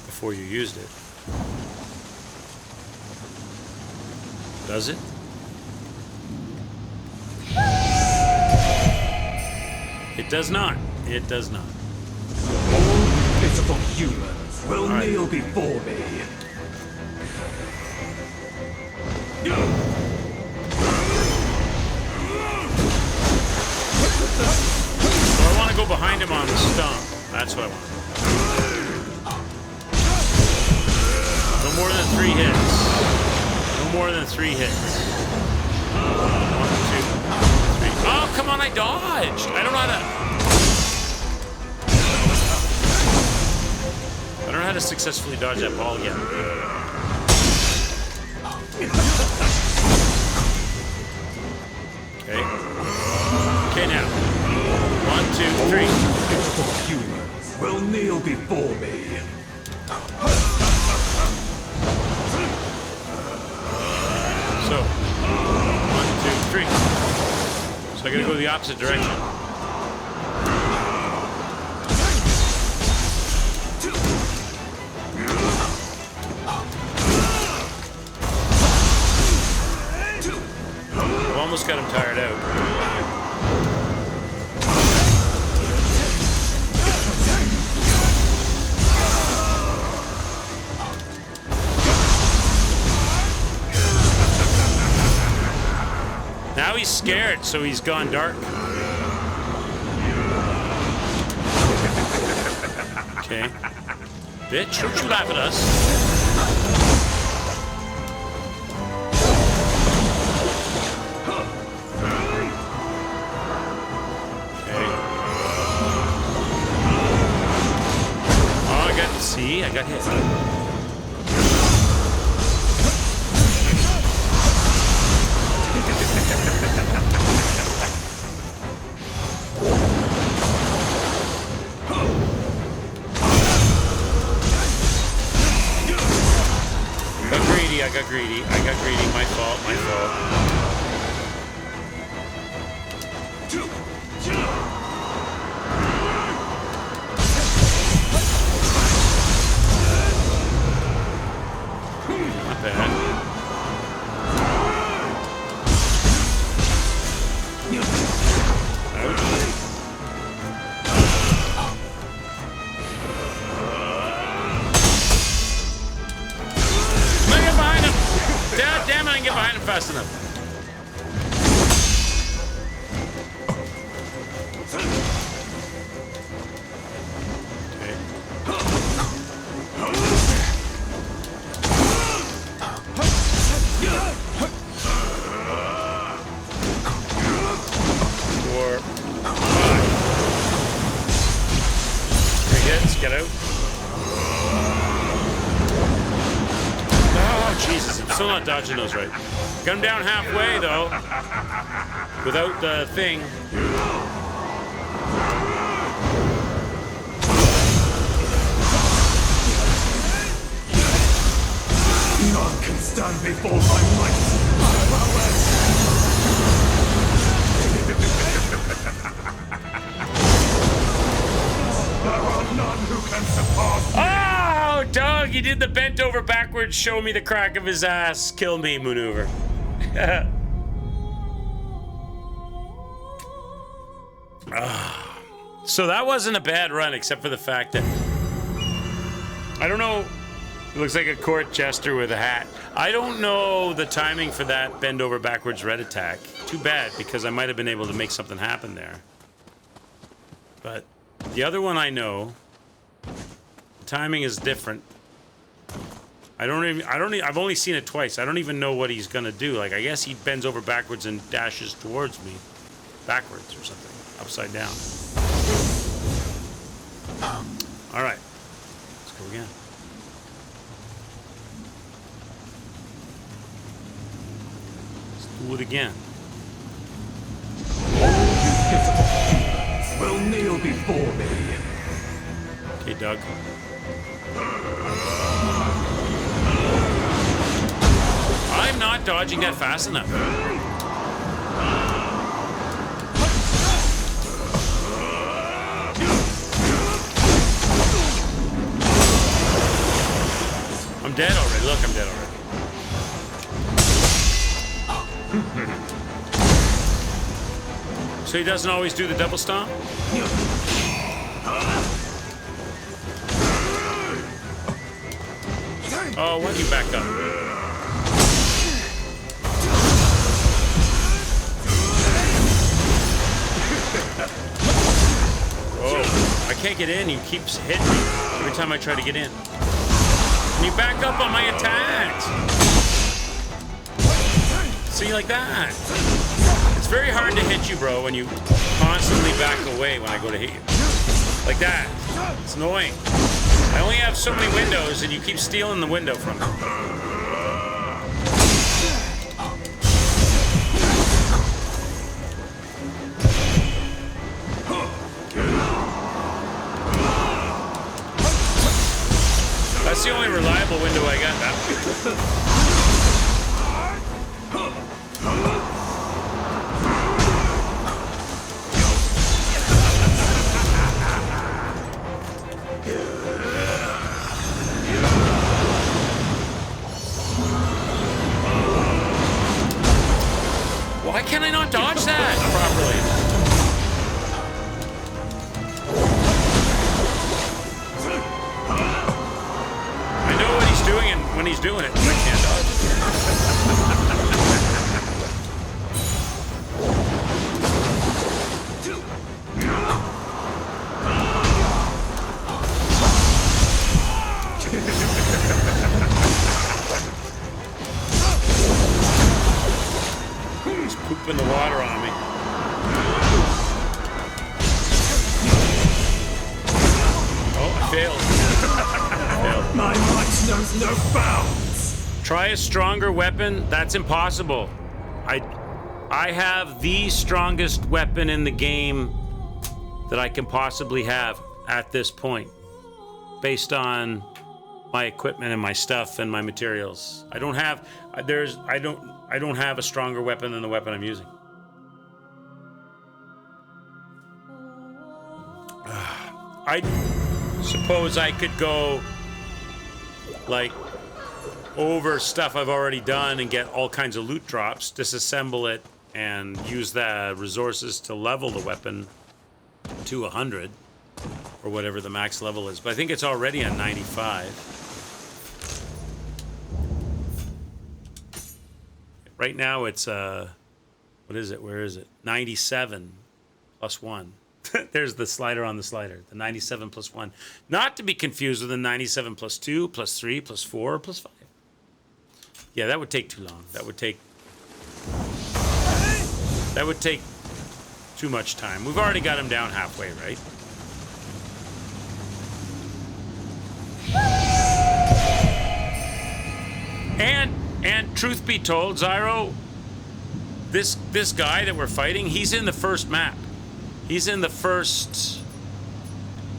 before you used it. Does it? It does not. It does not. All pitiful humans will kneel before me. So I want to go behind him on the stump. That's what I want. No more than 3 hits. No more than 3 hits. 1, 2, 3. Oh, come on, I dodged. I don't know how to successfully dodge that ball yet. Okay, now. 1, 2, 3. Pitiful humans will kneel before me. So, 1, 2, 3. So I gotta go the opposite direction. I've almost got him tired out. Now he's scared, so he's gone dark. Okay. Bitch, don't you laugh at us. See, I got hit. I got greedy. My fault. Not bad. Damn it, I can get behind him fast enough. Okay. Get out. Oh, Jesus. I'm still not dodging those right. Got him down halfway, though. Without the thing. None can stand before my might. There are none who can surpass me. Oh, Doug, he did the bent over backwards, show me the crack of his ass, kill me maneuver. So that wasn't a bad run, except for the fact that I don't know. It looks like a court jester with a hat. I don't know the timing for that bend over backwards red attack. Too bad, because I might have been able to make something happen there. But the other one I know, the timing is different. I've only seen it twice. I don't even know what he's gonna do. Like, I guess he bends over backwards and dashes towards me. Backwards or something. Upside down. Alright. Let's go again. Let's do it again. Will kneel before me. Okay, Doug. I'm not dodging that fast enough. I'm dead already. Look, I'm dead already. So he doesn't always do the double stomp? Oh, why do you back up? Oh, I can't get in. He keeps hitting me every time I try to get in. Can you back up on my attacks? See, like that. It's very hard to hit you, bro, when you constantly back away when I go to hit you. Like that. It's annoying. I only have so many windows, and you keep stealing the window from me. That's the only reliable window I got now. Why can't I not dodge that properly? I know what he's doing and when he's doing it, but I can't dodge pooping the water on me. Oh, I failed. My might knows no bounds. Try a stronger weapon? That's impossible. I have the strongest weapon in the game that I can possibly have at this point, based on my equipment and my stuff and my materials. I don't have a stronger weapon than the weapon I'm using. I suppose I could go like over stuff I've already done and get all kinds of loot drops, disassemble it, and use the resources to level the weapon to 100 or whatever the max level is. But I think it's already on 95. Right now it's what is it? Where is it? 97 plus 1. There's the slider on the slider. The 97 plus 1. Not to be confused with the 97 plus 2, plus 3, plus 4, plus 5. Yeah, that would take too long. That would take too much time. We've already got him down halfway, right? And truth be told, Zyro, this guy that we're fighting, he's in the first map. He's in the first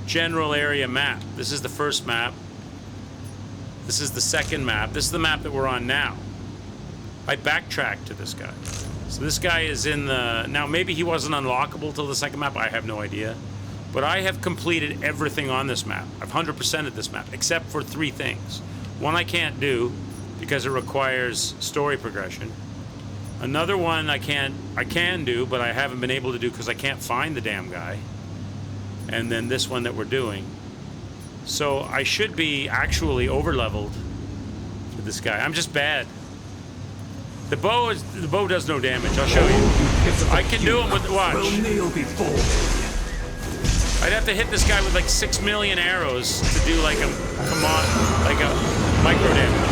general area map. This is the first map. This is the second map. This is the map that we're on now. I backtracked to this guy. So this guy is in the... Now, maybe he wasn't unlockable till the second map. I have no idea. But I have completed everything on this map. I've 100%ed this map, except for 3 things. One I can't do because it requires story progression. Another one I can do, but I haven't been able to do because I can't find the damn guy. And then this one that we're doing. So I should be actually over-leveled for this guy. I'm just bad. The bow does no damage. I'll show you. I can do him with... Watch. Will Nioh be formed? I'd have to hit this guy with like 6 million arrows to do like a micro damage.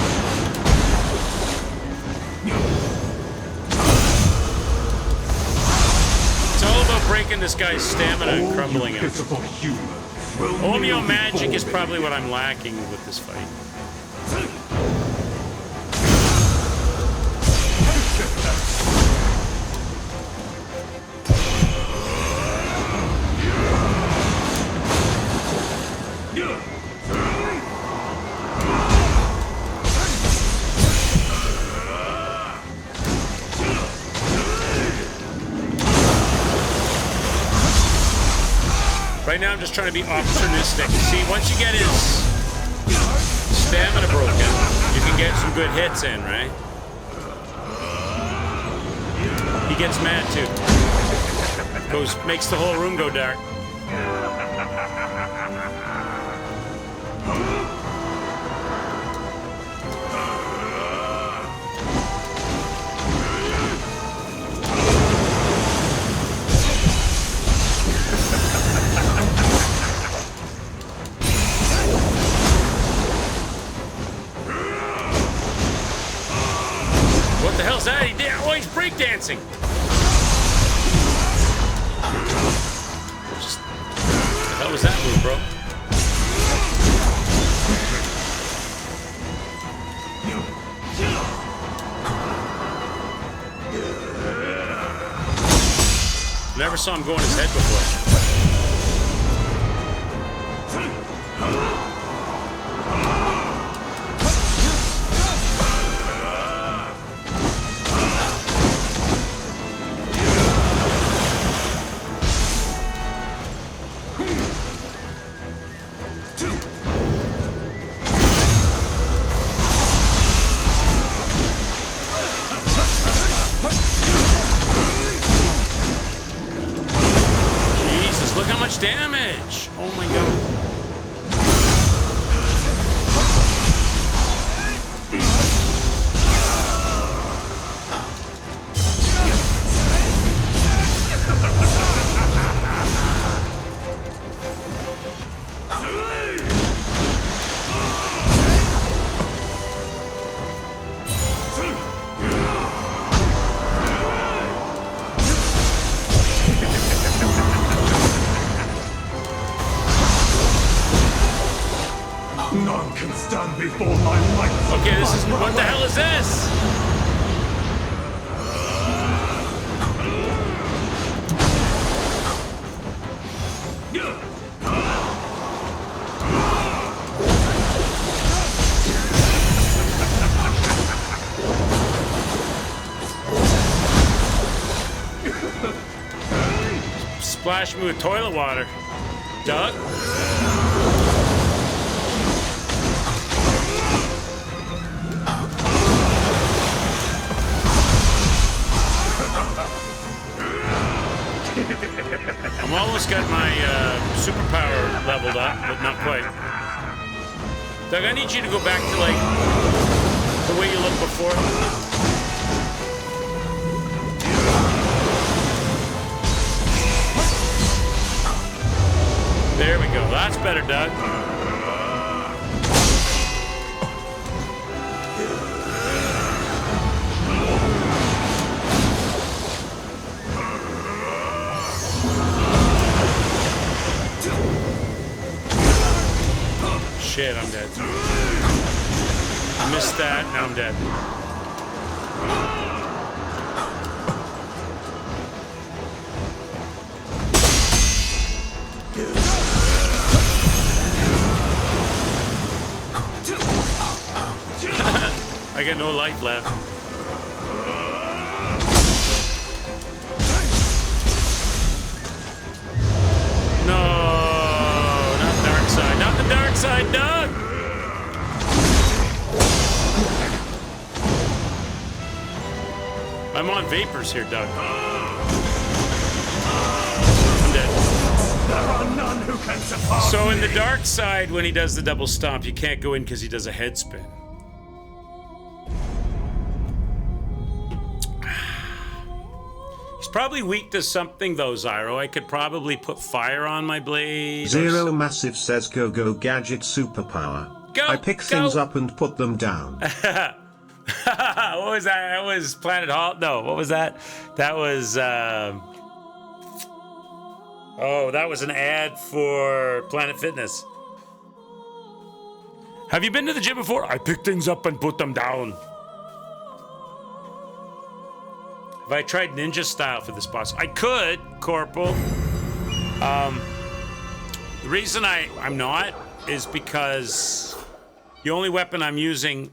It's all about breaking this guy's stamina and crumbling him. Omeo magic is probably what I'm lacking with this fight. Right now I'm just trying to be opportunistic. See, once you get his stamina broken, you can get some good hits in, right? He gets mad too. Makes the whole room go dark. What the hell's that? Oh, he's breakdancing. What the hell was that move, bro? Never saw him go on his head before. Damage! Oh my god. None can stand before my light. Okay, this is... What the hell is this? Splash me with toilet water. Doug? I'm almost got my superpower leveled up, but not quite. Doug, I need you to go back to, like, the way you looked before. There we go. That's better, Doug. Shit, I'm dead. I missed that. Now I'm dead. I got no life left. No, not dark side. Not the dark side, Doug. I'm on vapors here, Doug. I'm dead. There are none who can surpass So in me. the dark side, when he does the double stomp, you can't go in because he does a head spin. He's probably weak to something though, Zyro. I could probably put fire on my blade. Zero Massive says go go gadget superpower. Go, I pick go. things up and put them down. What was that? That was Planet Hall. No, what was that? That was. Oh, that was an ad for Planet Fitness. Have you been to the gym before? I pick things up and put them down. Have I tried ninja style for this boss? I could, Corporal. The reason I'm not is because the only weapon I'm using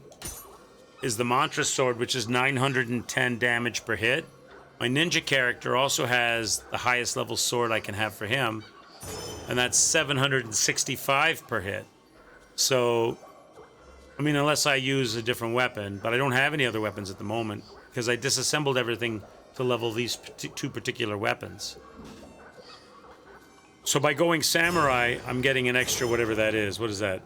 is the Mantra Sword, which is 910 damage per hit. My ninja character also has the highest level sword I can have for him, and that's 765 per hit. So, I mean, unless I use a different weapon, but I don't have any other weapons at the moment, because I disassembled everything to level these two particular weapons. So by going Samurai, I'm getting an extra whatever that is. What is that?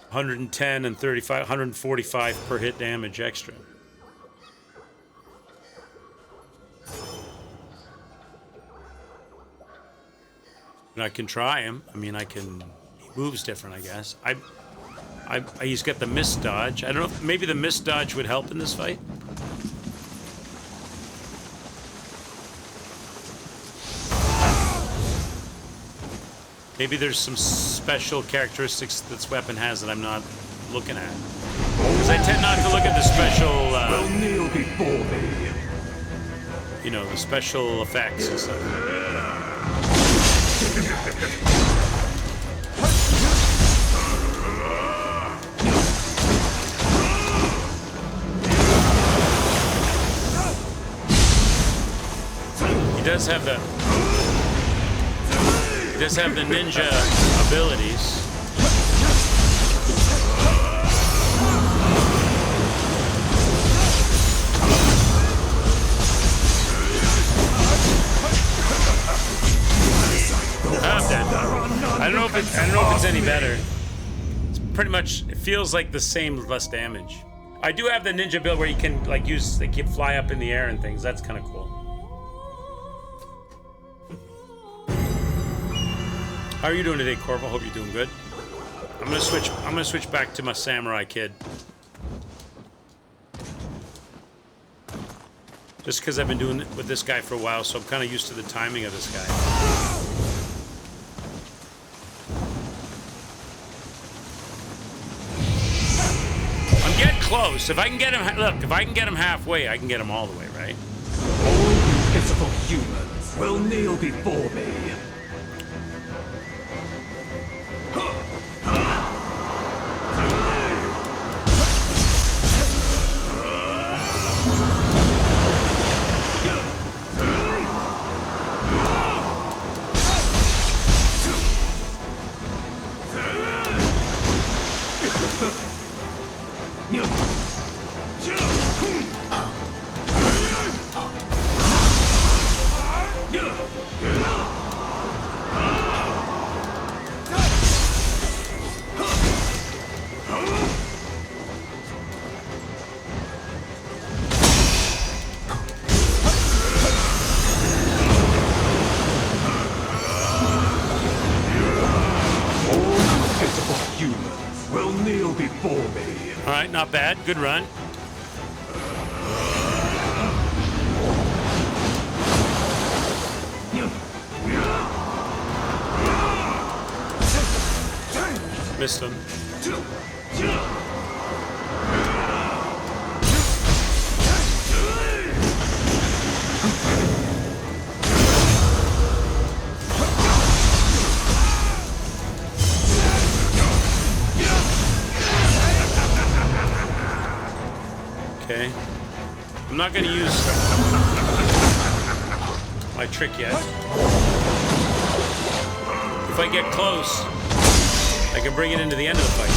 110 and 35, 145 per hit damage extra. And I can try him. I mean, he moves different, I guess. He's got the miss dodge. I don't know if maybe the miss dodge would help in this fight. Maybe there's some special characteristics this weapon has that I'm not looking at. Because I tend not to look at the special, Will kneel before me. you know, the special effects and stuff. He does have the ninja abilities. I'm dead. I don't know if it's any better. It's pretty much, it feels like the same with less damage. I do have the ninja build where you can like fly up in the air and things. That's kind of cool. How are you doing today, Corporal? Hope you're doing good. I'm gonna switch back to my samurai kid. Just because I've been doing it with this guy for a while, so I'm kind of used to the timing of this guy. I'm getting close. If I can get him, look, if I can get him halfway, I can get him all the way, right? All you pitiful humans will kneel before me. Not bad. Good run. Missed him. not going to use my trick yet. If I get close, I can bring it into the end of the fight.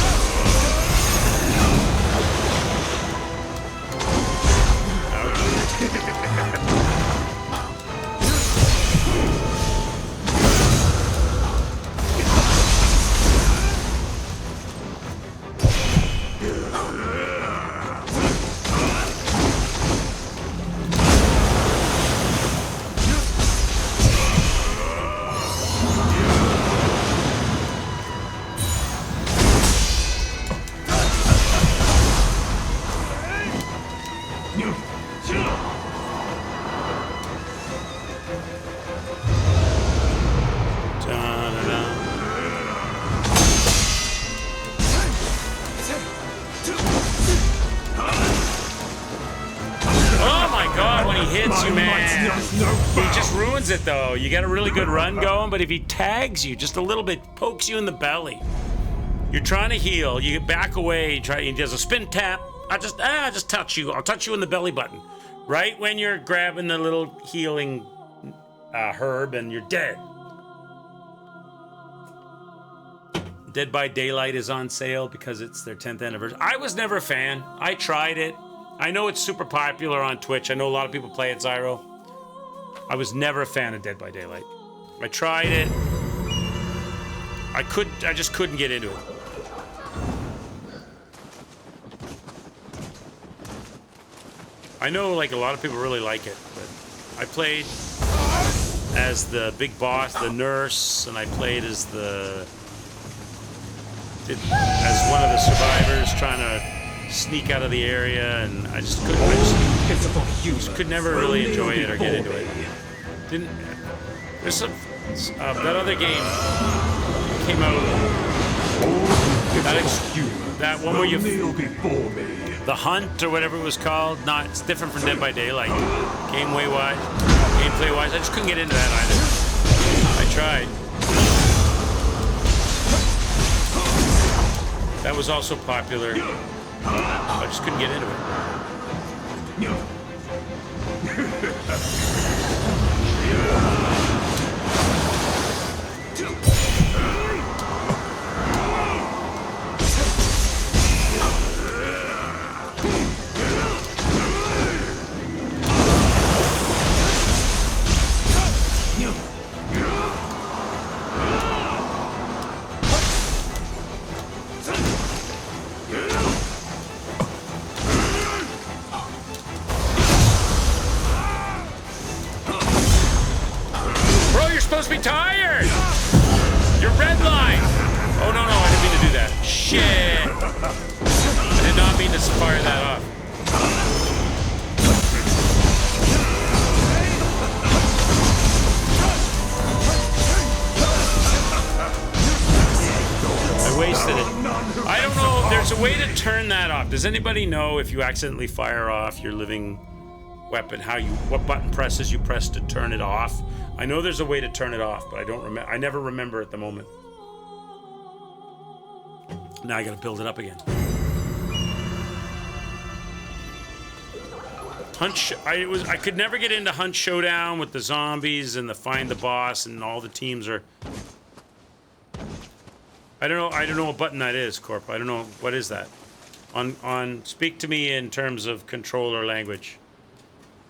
It though, you got a really good run going, but if he tags you just a little bit, pokes you in the belly, you're trying to heal, you back away, he does a spin tap. I just touch you. I'll touch you in the belly button, right when you're grabbing the little healing herb, and you're dead. Dead by Daylight is on sale because it's their 10th anniversary. I was never a fan. I tried it. I know it's super popular on Twitch. I know a lot of people play it, Zyro. I was never a fan of Dead by Daylight. I tried it. I just couldn't get into it. I know like a lot of people really like it, but I played as the big boss, the nurse, and I played as one of the survivors trying to sneak out of the area, and I just couldn't. I could never really enjoy it or get into it. There's some that other game came out. That one where you the Hunt or whatever it was called. It's different from Dead by Daylight. Gameplay wise, I just couldn't get into that either. I tried. That was also popular. I just couldn't get into it. Supposed to be tired! You're redline! Oh no, I didn't mean to do that. Shit! I did not mean to fire that off. I wasted it. I don't know if there's a way to turn that off. Does anybody know if you accidentally fire off your living weapon, what button presses you press to turn it off? I know there's a way to turn it off, but I don't remember. I never remember at the moment. Now I gotta build it up again. I could never get into Hunt Showdown with the zombies and the find the boss and all the teams are. I don't know what button that is, Corp. I don't know what is that. Speak to me in terms of controller language.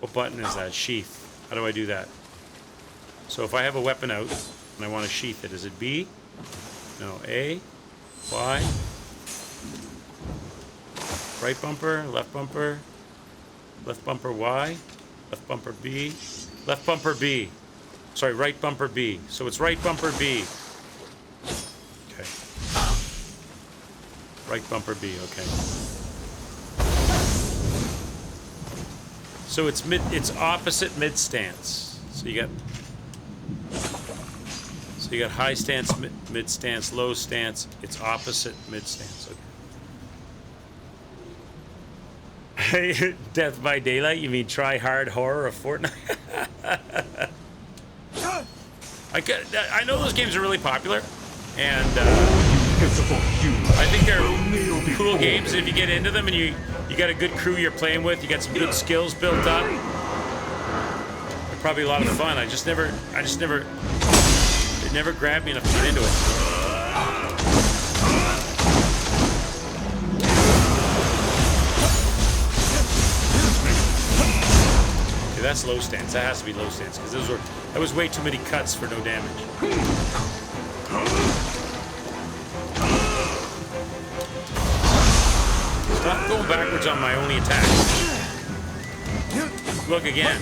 What button is that? Sheath. How do I do that? So if I have a weapon out and I want to sheath it, is it B? No, A, Y, right bumper, left bumper, Y, left bumper B, left bumper B. Sorry, right bumper B. So it's right bumper B. Okay. Right bumper B, okay. So it's opposite mid stance. So you got high stance, mid stance, low stance. It's opposite mid stance. Okay. Death by Daylight? You mean try hard horror of Fortnite? I know those games are really popular, and Pitiful human I think they're Will Nioh be cool born? games if you get into them and you got a good crew you're playing with. You got some good skills built up. They're probably a lot of fun. It never grabbed me enough to get into it. Okay, that's low stance. That has to be low stance because that was way too many cuts for no damage. Stop going backwards on my only attack. Look again.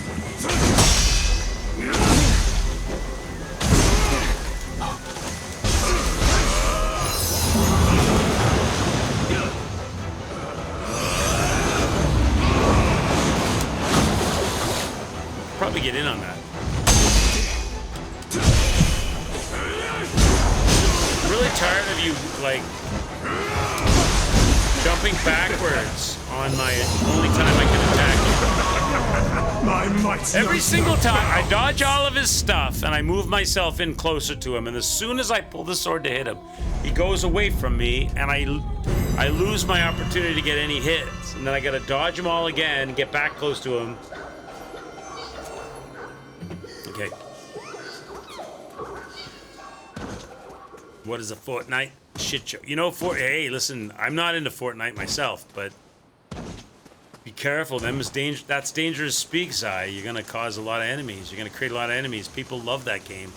Probably get in on that. I'm really tired of you, like, jumping backwards on my only time I can attack you. My might's Every no single snow. time, I dodge all of his stuff, and I move myself in closer to him, and as soon as I pull the sword to hit him, he goes away from me, and I lose my opportunity to get any hits. And then I gotta dodge them all again, get back close to him. Okay. What is a Fortnite? Shit show. You know, hey, listen, I'm not into Fortnite myself, but be careful. That's dangerous speak, Zai. You're gonna cause a lot of enemies. You're gonna create a lot of enemies. People love that game.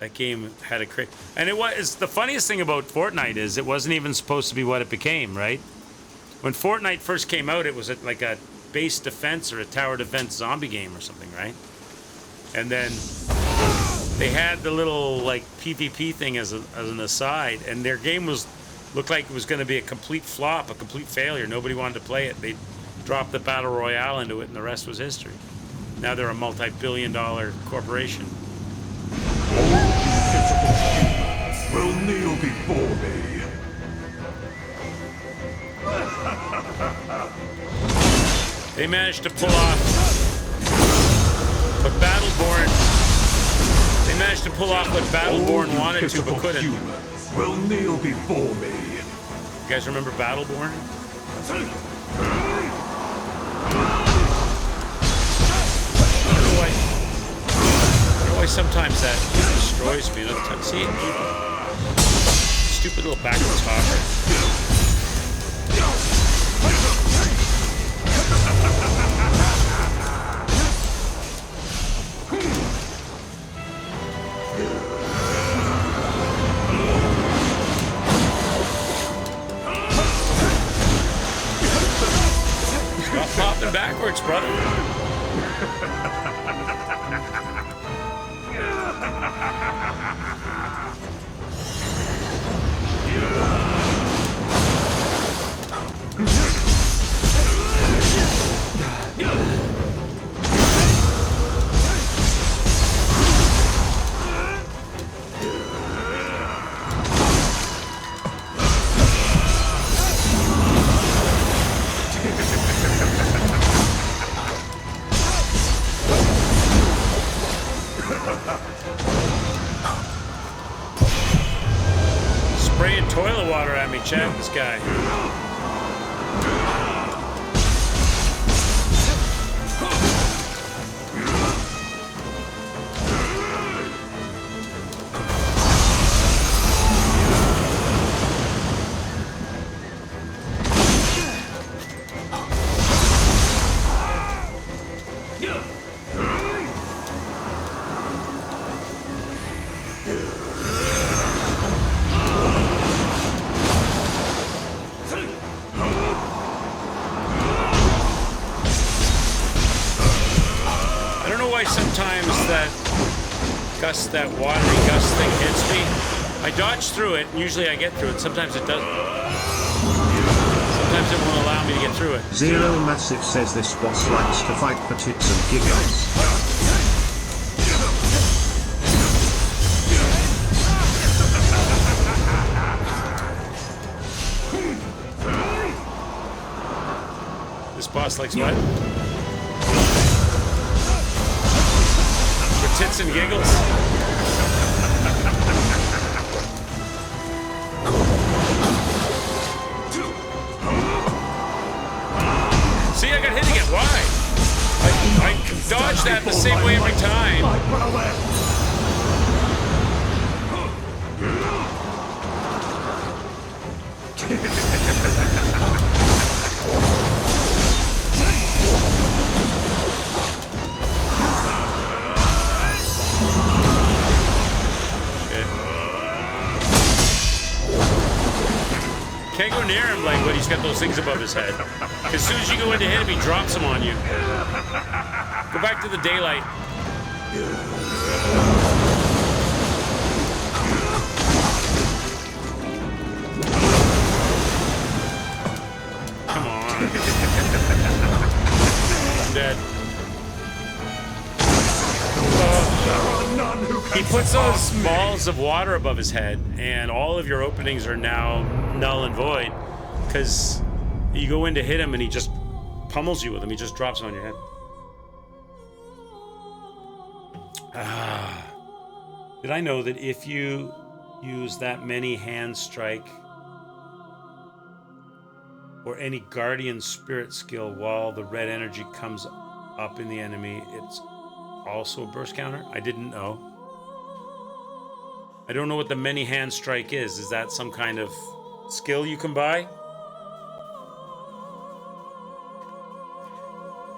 That game had a crazy, and it's the funniest thing about Fortnite is it wasn't even supposed to be what it became, right? When Fortnite first came out, it was like a base defense or a tower defense zombie game or something, right? And then they had the little like PvP thing as an aside, and their game looked like it was going to be a complete flop, a complete failure. Nobody wanted to play it. They dropped the battle royale into it, and the rest was history. Now they're a multi-billion-dollar corporation. Will Nioh be for me? They managed to pull off what Battleborn. They managed to pull off what Battleborn wanted to, but couldn't. Humans, will Nioh be for me? You guys remember Battleborn? I don't know why sometimes that destroys me. See it? Stupid little backwards hopper. Stop popping backwards, brother. Spraying toilet water at me, check this guy. Sometimes that watery gust thing hits me. I dodge through it, and usually I get through it. Sometimes it doesn't. Sometimes it won't allow me to get through it. Zero Massive says this boss likes to fight for tits and giggles. This boss likes what? For tits and giggles? dodge that the same way every time. My prowess! Can't go near him like when he's got those things above his head. As soon as you go in to hit him, he drops them on you. Go back to the daylight. Come on. I'm dead. He puts those balls of water above his head, and all of your openings are now null and void, because you go in to hit him, and he just pummels you with them. He just drops them on your head. Did I know that if you use that many hand strike or any guardian spirit skill while the red energy comes up in the enemy, it's also a burst counter? I didn't know. I don't know what the many hand strike is. Is that some kind of skill you can buy?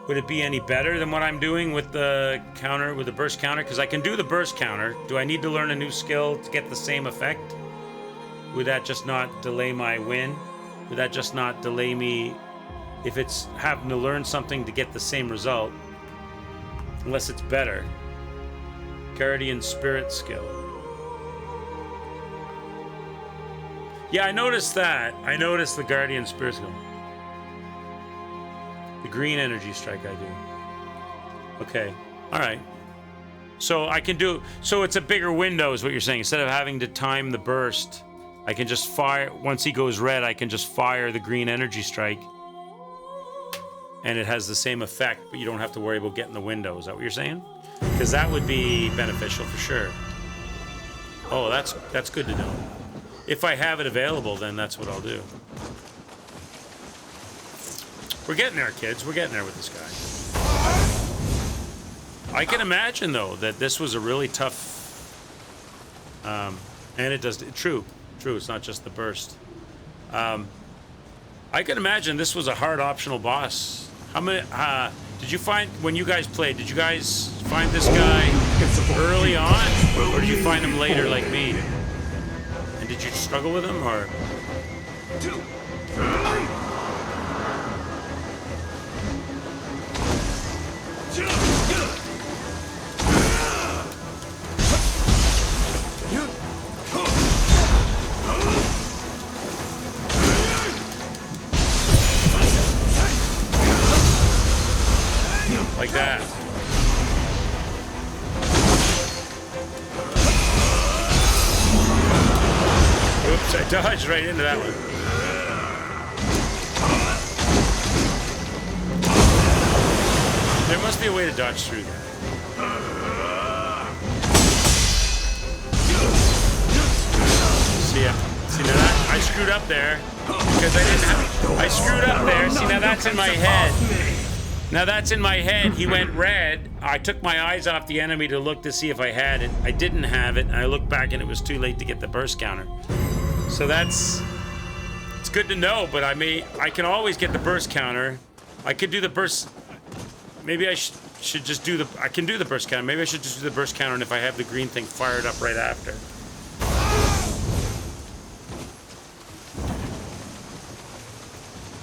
Would it be any better than what I'm doing with the counter, with the burst counter? Because I can do the burst counter. Do I need to learn a new skill to get the same effect? Would that just not delay my win? Would that just not delay me if it's having to learn something to get the same result? Unless it's better. Guardian spirit skill. Yeah, I noticed that. I noticed the guardian spirit skill. The green energy strike I do. Okay. All right. So I can do... So it's a bigger window is what you're saying. Instead of having to time the burst, I can just fire... Once he goes red, I can just fire the green energy strike. And it has the same effect, but you don't have to worry about getting the window. Is that what you're saying? Because that would be beneficial for sure. Oh, that's good to know. If I have it available, then that's what I'll do. We're getting there, kids. We're getting there with this guy. I can imagine, though, that this was a really tough... and it does... True. It's not just the burst. I can imagine this was a hard optional boss. How many... did you find... When you guys played, did you guys find this guy early on? Or did you find him later like me? And did you struggle with him, or... Like that. Oops, I dodged right into that one. There must be a way to dodge through that. See ya. See, now that I screwed up there because I didn't have... I screwed up there. See, now that's in my head. Now that's in my head. He went red. I took my eyes off the enemy to look to see if I had it. I didn't have it, and I looked back and it was too late to get the burst counter. So it's good to know, but I can always get the burst counter. I could do the burst. Maybe I should just do the... I can do the burst counter. Maybe I should just do the burst counter, and if I have the green thing fired up right after.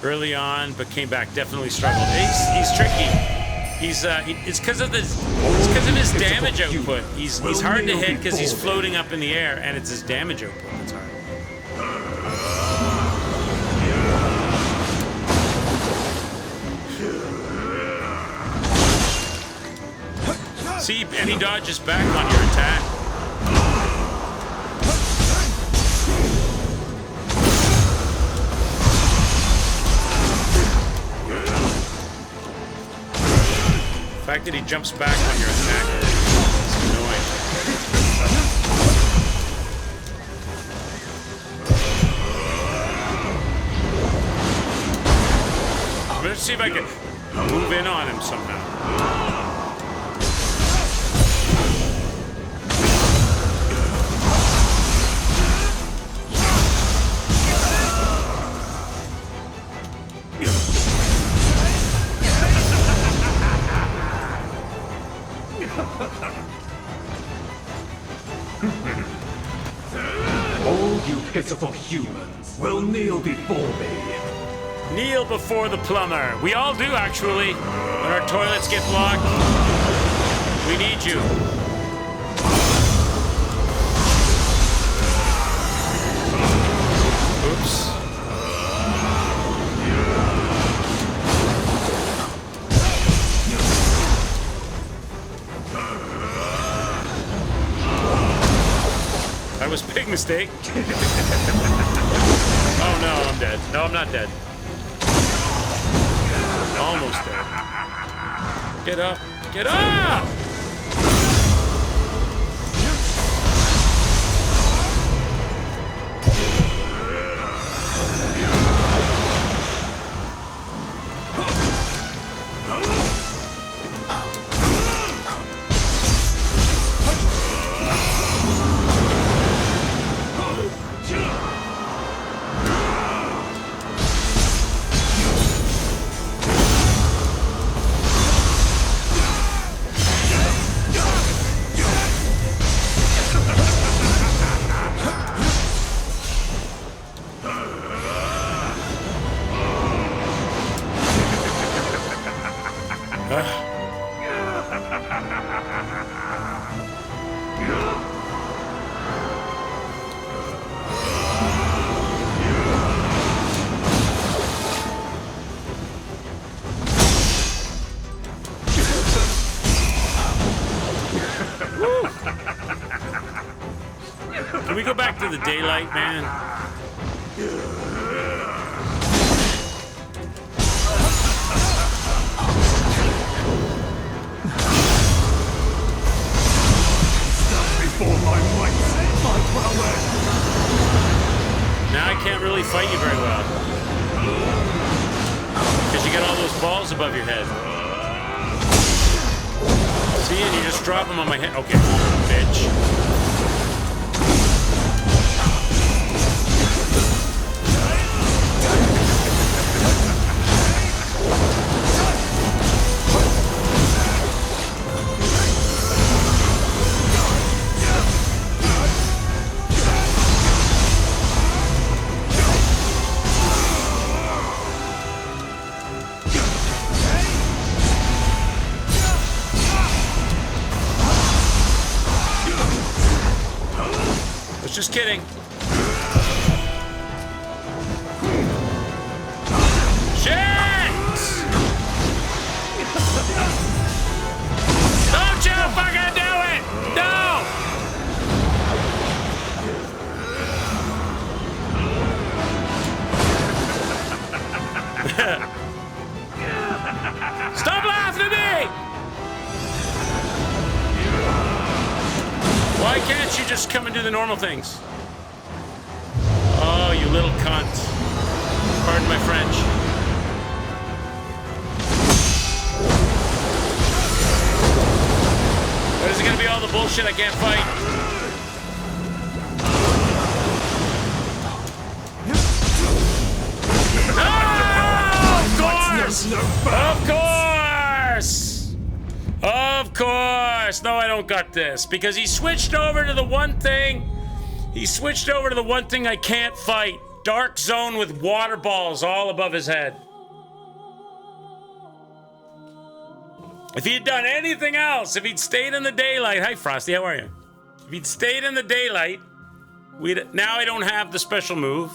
Early on, but came back. Definitely struggled. He's tricky. It's because of his damage output. He's hard to hit because he's floating up in the air, and it's his damage output that's hard. See, and he dodges back on your attack. The fact that he jumps back on your attack is annoying. I'm gonna see if I can move in on him somehow. All you pitiful humans will kneel before me. Kneel before the plumber. We all do, actually. When our toilets get blocked, we need you. Oops. That was a big mistake. Oh no, I'm dead. No, I'm not dead. Almost dead. Get up! Get up! Can we go back to the daylight, man? Before my might, my prowess. Now I can't really fight you very well. Because you got all those balls above your head. See, and you just drop them on my head. Okay, bitch. Just kidding. Shit! Don't you fucking do it! No! Stop laughing at me! Why can't you just come and do the normal things? Oh, you little cunt. Pardon my French. What is it gonna be, all the bullshit I can't fight? Oh, of course! Of course! Of course! No, I don't got this. Because he switched over to the one thing. He switched over to the one thing I can't fight. Dark zone with water balls all above his head. If he'd done anything else, if he'd stayed in the daylight. Hi, Frosty, how are you? If he'd stayed in the daylight, now I don't have the special move.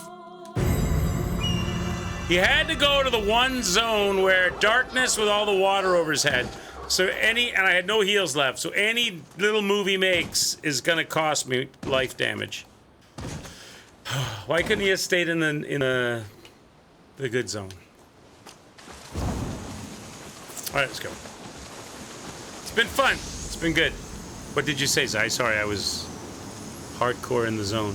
He had to go to the one zone where darkness with all the water over his head. So and I had no heals left. So any little move he makes is gonna cost me life damage. Why couldn't he have stayed in the good zone? All right, let's go. It's been fun. It's been good. What did you say, Zai? Sorry, I was hardcore in the zone.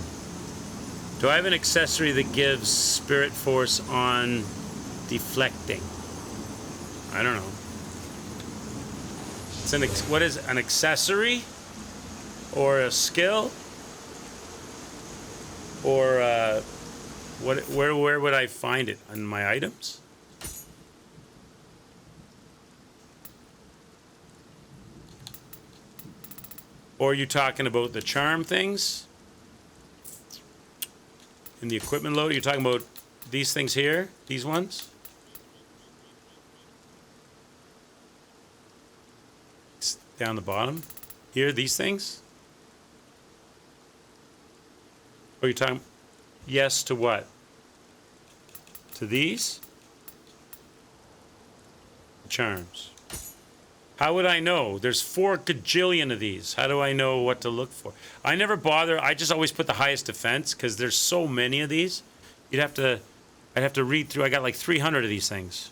Do I have an accessory that gives spirit force on deflecting? I don't know. It's what is an accessory? Or a skill? Or where would I find it? On my items? Or are you talking about the charm things? In the equipment load, you're talking about these things here? These ones? It's down the bottom. Here, these things? Or are you talking yes to what? To these? Charms. How would I know? There's 4 gajillion of these. How do I know what to look for? I never bother. I just always put the highest defense because there's so many of these. I'd have to read through. I got like 300 of these things.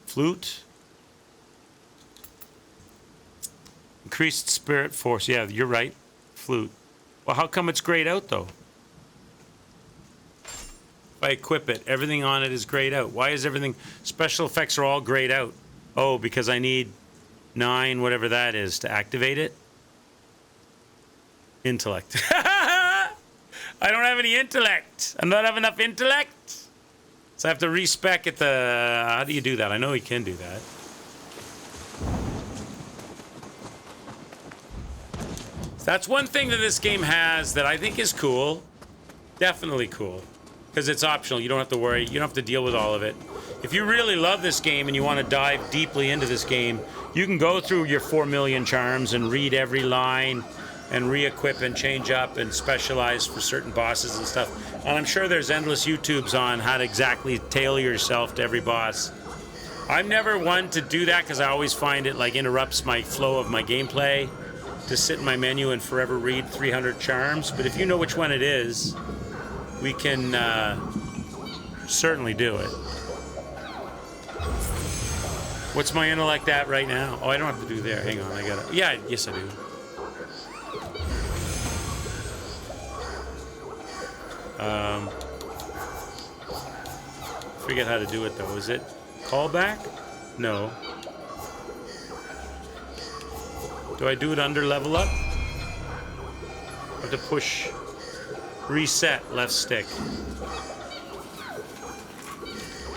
Flute. Increased spirit force. Yeah, you're right. Flute. Well, how come it's grayed out though? If I equip it, everything on it is grayed out. Why is everything... Special effects are all grayed out. Oh, because I need 9, whatever that is, to activate it. Intellect. I don't have any intellect. I don't have enough intellect. So I have to respec at the... How do you do that? I know you can do that. That's one thing that this game has that I think is cool. Definitely cool. Because it's optional. You don't have to worry. You don't have to deal with all of it. If you really love this game and you want to dive deeply into this game, you can go through your 4 million charms and read every line and re-equip and change up and specialize for certain bosses and stuff. And I'm sure there's endless YouTubes on how to exactly tailor yourself to every boss. I'm never one to do that because I always find it like interrupts my flow of my gameplay to sit in my menu and forever read 300 charms. But if you know which one it is, we can certainly do it. What's my intellect at right now? Oh, I don't have to do there. Hang on, I gotta... Yeah, yes I do. Forget how to do it though. Is it callback? No. Do I do it under level up? I have to push reset left stick.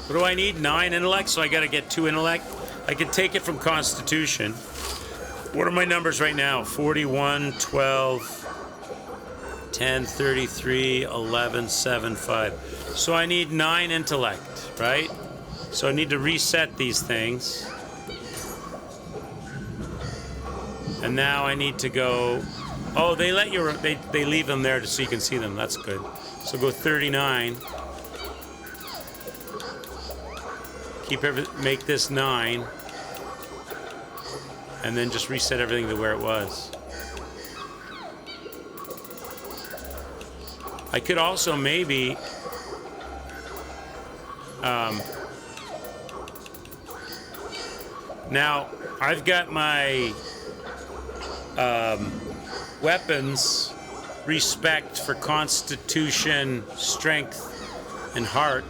What do I need? 9 intellect, so I gotta get 2 intellect. I can take it from Constitution. What are my numbers right now? 41, 12, 10, 33, 11, 7, 5. So I need 9 intellect, right? So I need to reset these things. And now I need to go... Oh, they let you... They leave them there so you can see them. That's good. So go 39. Make this 9. And then just reset everything to where it was. I could also maybe... now, I've got my... weapons respect for Constitution, Strength, and Heart.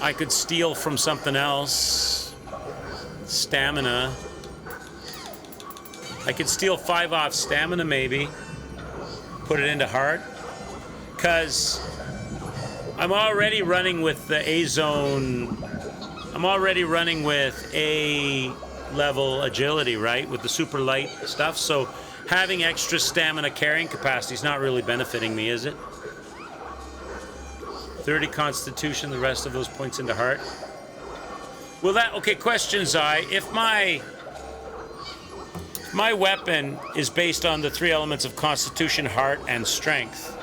I could steal from something else. Stamina. I could steal 5 off Stamina maybe. Put it into Heart. Because I'm already running with the A-Zone. I'm already running with A level agility, right? With the super light stuff. So having extra stamina carrying capacity is not really benefiting me, is it? 30 Constitution, the rest of those points into Heart. Well, that... Okay, question, Zai. If my weapon is based on the 3 elements of Constitution, Heart, and Strength,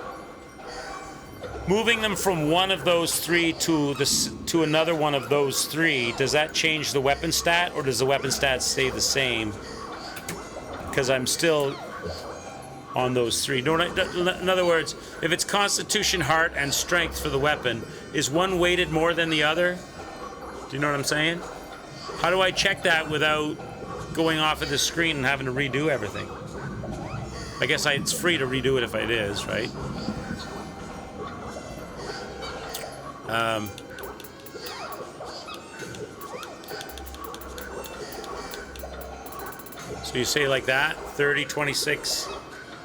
moving them from one of those 3 to another one of those 3, does that change the weapon stat, or does the weapon stat stay the same? Because I'm still on those 3. In other words, if it's Constitution, Heart, and Strength for the weapon, is one weighted more than the other? Do you know what I'm saying? How do I check that without going off of the screen and having to redo everything? I guess it's free to redo it if it is, right? So you say like that, 30, 26,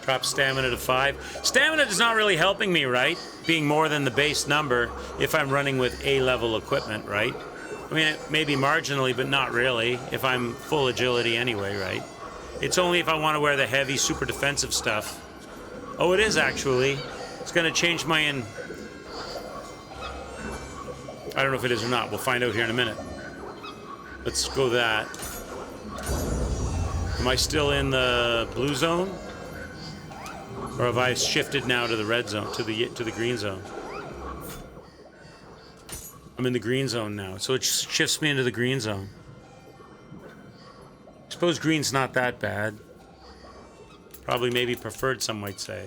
drop stamina to 5. Stamina is not really helping me, right? Being more than the base number if I'm running with A-level equipment, right? I mean, maybe marginally, but not really, if I'm full agility anyway, right? It's only if I want to wear the heavy, super defensive stuff. Oh, it is actually. It's going to change my I don't know if it is or not. We'll find out here in a minute. Let's go that. Am I still in the blue zone? Or have I shifted now to the red zone, to the green zone? I'm in the green zone now, so it shifts me into the green zone. I suppose green's not that bad. Probably maybe preferred, some might say.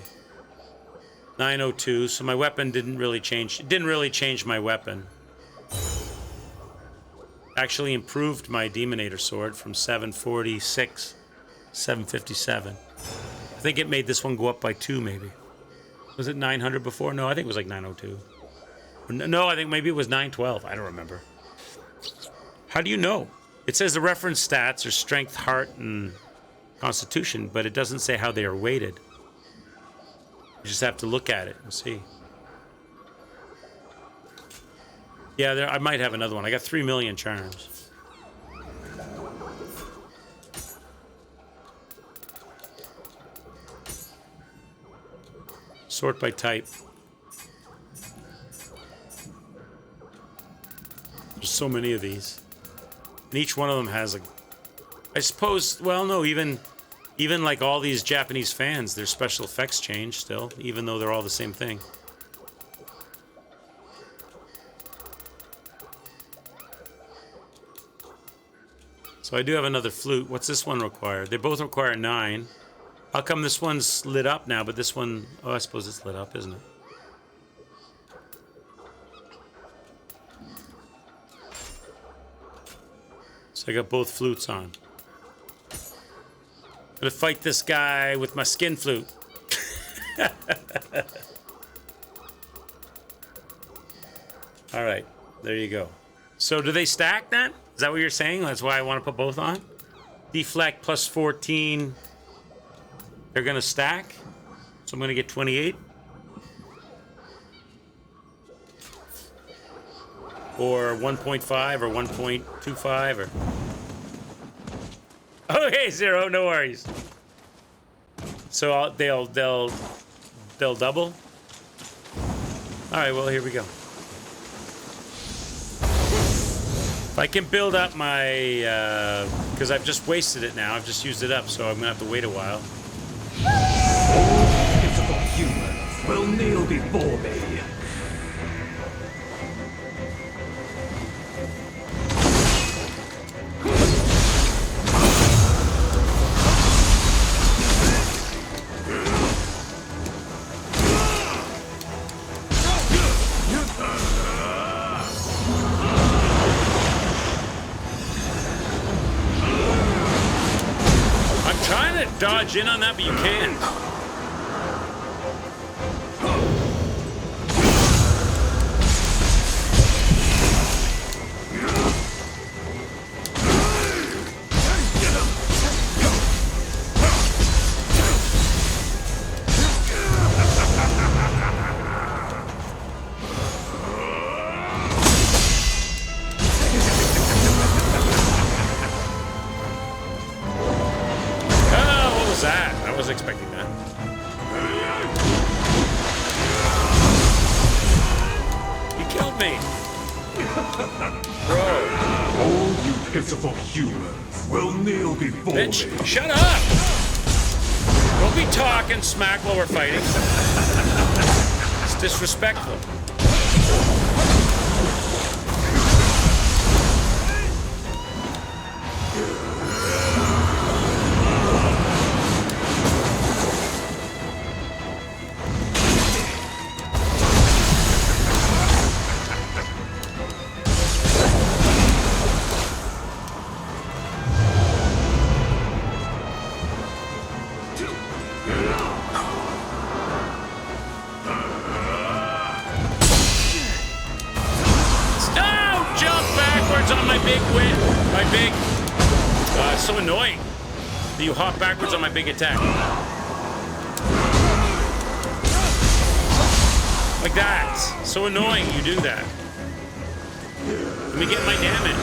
902, so my weapon didn't really change. It didn't really change my weapon. Actually improved my Demonator sword from 746, 757. I think it made this one go up by 2, maybe. Was it 900 before? No, I think it was like 902. No, I think maybe it was 912. I don't remember. How do you know? It says the reference stats are strength, heart, and constitution, but it doesn't say how they are weighted. You just have to look at it and see. Yeah, I might have another one. I got 3 million charms. Sort by type. There's so many of these. And each one of them has a... I suppose... Well, no, even like all these Japanese fans, their special effects change still, even though they're all the same thing. So I do have another flute. What's this one require? They both require 9. How come this one's lit up now, but this one... Oh, I suppose it's lit up, isn't it? So I got both flutes on. I'm gonna fight this guy with my skin flute. All right, there you go. So do they stack then? Is that what you're saying? That's why I want to put both on? Deflect plus 14. They're gonna stack. So I'm gonna get 28. Or 1.5 or 1.25 or... Okay, 0, no worries. So they'll double? Alright, well, here we go. If I can build up my... because I've just wasted it now. I've just used it up, so I'm gonna have to wait a while. Pitiful humans will kneel before me. Dodge in on that, but you can't. Expecting that. You killed me. Bro. All you pitiful humans will kneel before Bitch, me. shut up! Don't be talking smack while we're fighting. It's disrespectful. So annoying that you hop backwards on my big attack. Like that. So annoying you do that. Let me get my damage.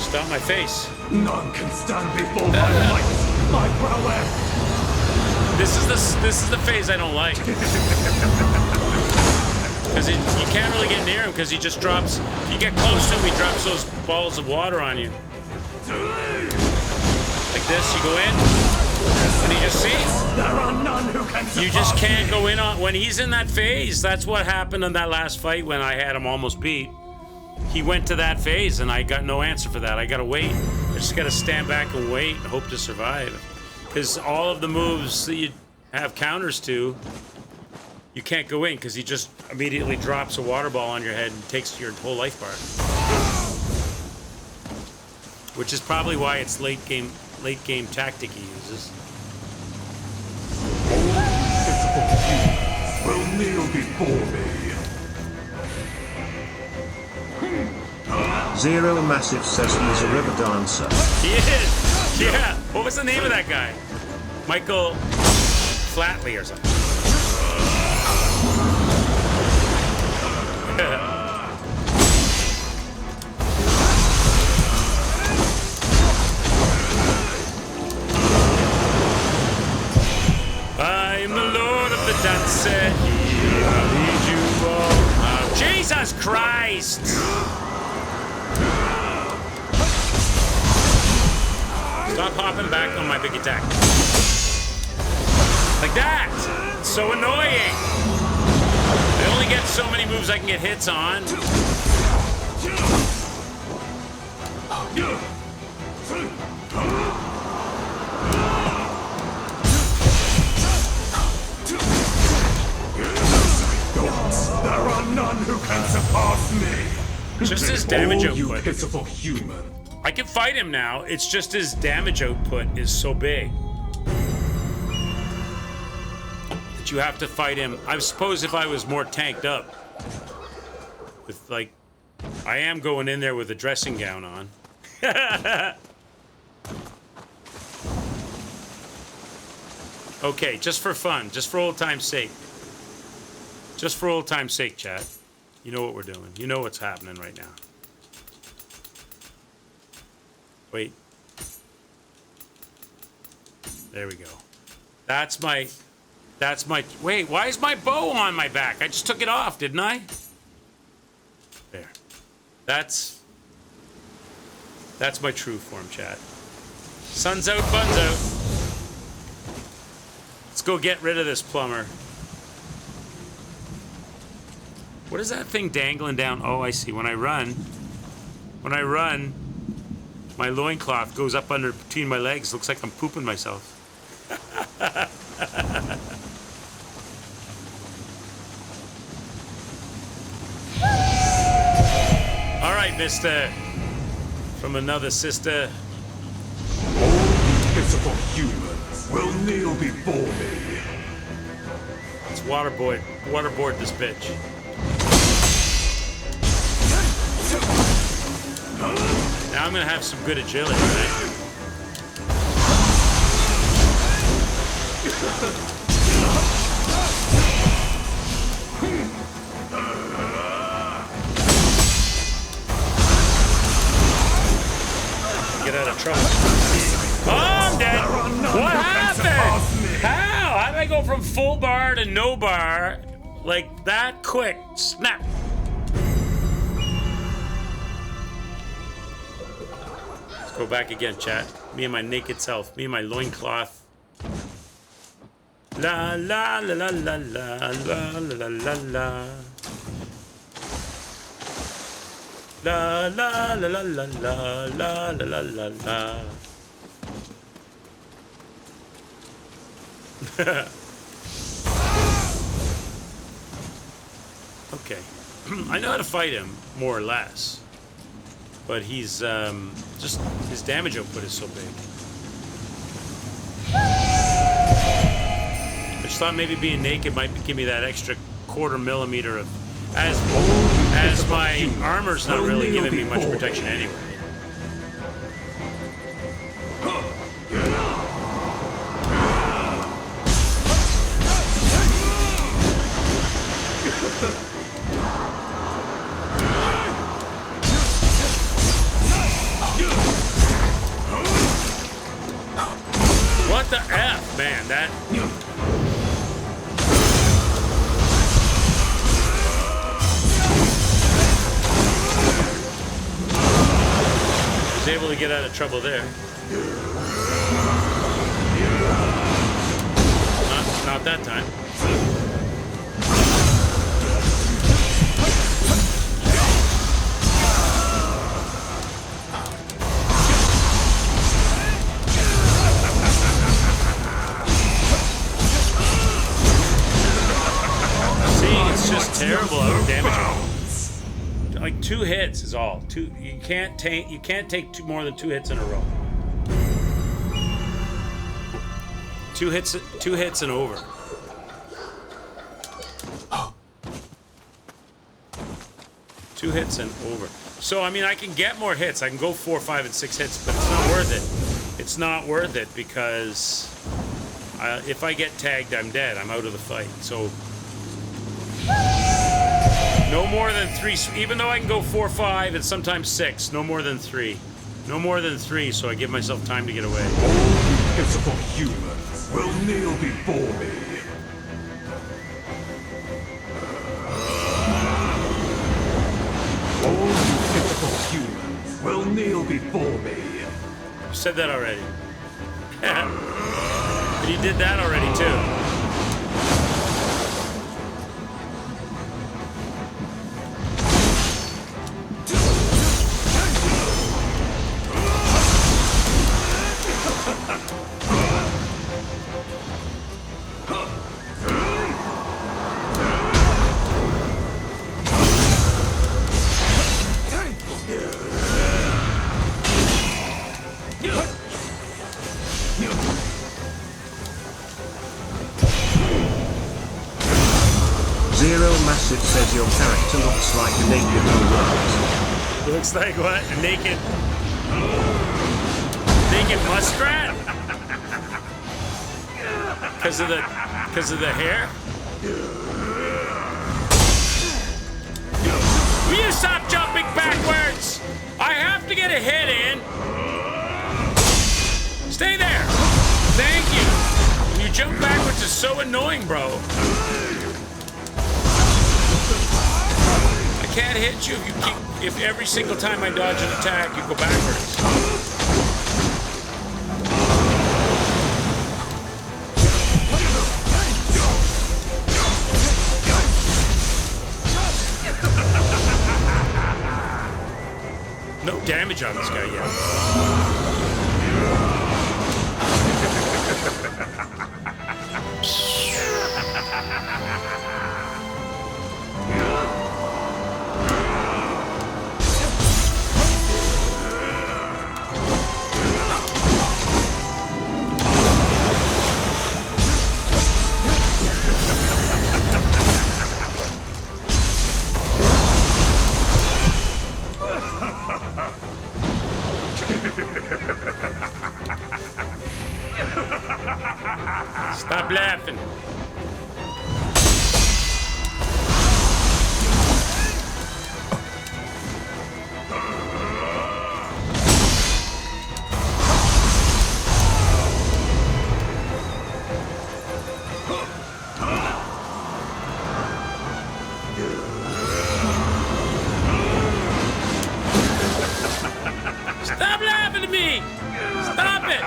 Stop my face. None can stand before my might, my prowess. This is the phase I don't like. Because you can't really get near him because he just drops. If you get close to him, he drops those balls of water on you. Like this, you go in, and you just see. There are none who can surpass You just can't go in on when he's in that phase. That's what happened in that last fight when I had him almost beat. He went to that phase, and I got no answer for that. I gotta wait. I just gotta stand back and wait and hope to survive. Because all of the moves that you have counters to, you can't go in because he just immediately drops a water ball on your head and takes your whole life bar. Which is probably why it's late game tactic he uses. will kneel before me. Zero Massive says he's a river dancer. He is! Yeah! What was the name of that guy? Michael Flatley or something. I'm the Lord of the Dance. Here I lead you all. Oh, Jesus Christ! Stop hopping back on my big attack. Like that! It's so annoying! I only get so many moves I can get hits on. There are none who can surpass me. Just his damage Oh, you output. pitiful human. I can fight him now. It's just his damage output is so big that you have to fight him. I suppose if I was more tanked up, with like, I am going in there with a dressing gown on. Okay, just for fun, just for old time's sake. Just for old time's sake, chat. You know what we're doing. You know what's happening right now. Wait. There we go. That's my, wait, why is my bow on my back? I just took it off, didn't I? There. That's my true form, chat. Sun's out, fun's out. Let's go get rid of this plumber. What is that thing dangling down? Oh, I see. When I run, my loincloth goes up under between my legs. Looks like I'm pooping myself. All right, mister. From another sister. All you pitiful humans will kneel before me. Let's waterboard this bitch. Now I'm gonna have some good agility, right? Get out of trouble. Oh, I'm dead. What happened? How did I go from full bar to no bar like that quick? Snap. Let's go back again, chat. Me and my naked self. Me and my loincloth. La la la la la la la la la la la. La la la la la la la la la la. Okay. I know how to fight him, more or less. But he's, just, his damage output is so big. I just thought maybe being naked might give me that extra quarter millimeter of, as my armor's not really giving me much protection anyway. What the F, man, that... Was able to get out of trouble there. Not that time. Terrible out of damage. Like 2 hits is all. You can't take more than 2 hits in a row. 2 hits and over. Two hits and over. So I mean, I can get more hits. I can go 4, 5, and 6 hits, but it's not worth it. It's not worth it because if I get tagged, I'm dead. I'm out of the fight. So. No more than 3, even though I can go 4, 5, and sometimes 6. No more than 3. No more than 3, so I give myself time to get away. Oh, you pitiful humans will kneel before me. Oh, you pitiful humans will kneel before me. You said that already. But you did that already, too. Massive says your character looks like a naked muskrat. Looks like what? A naked muskrat? Because of the hair? Will you stop jumping backwards? I have to get a hit in. Stay there. Thank you. When you jump backwards is so annoying, bro. I can't hit you if every single time I dodge an attack, you go backwards. No damage on this guy yet. Stop laughing. Stop laughing at me! Stop it!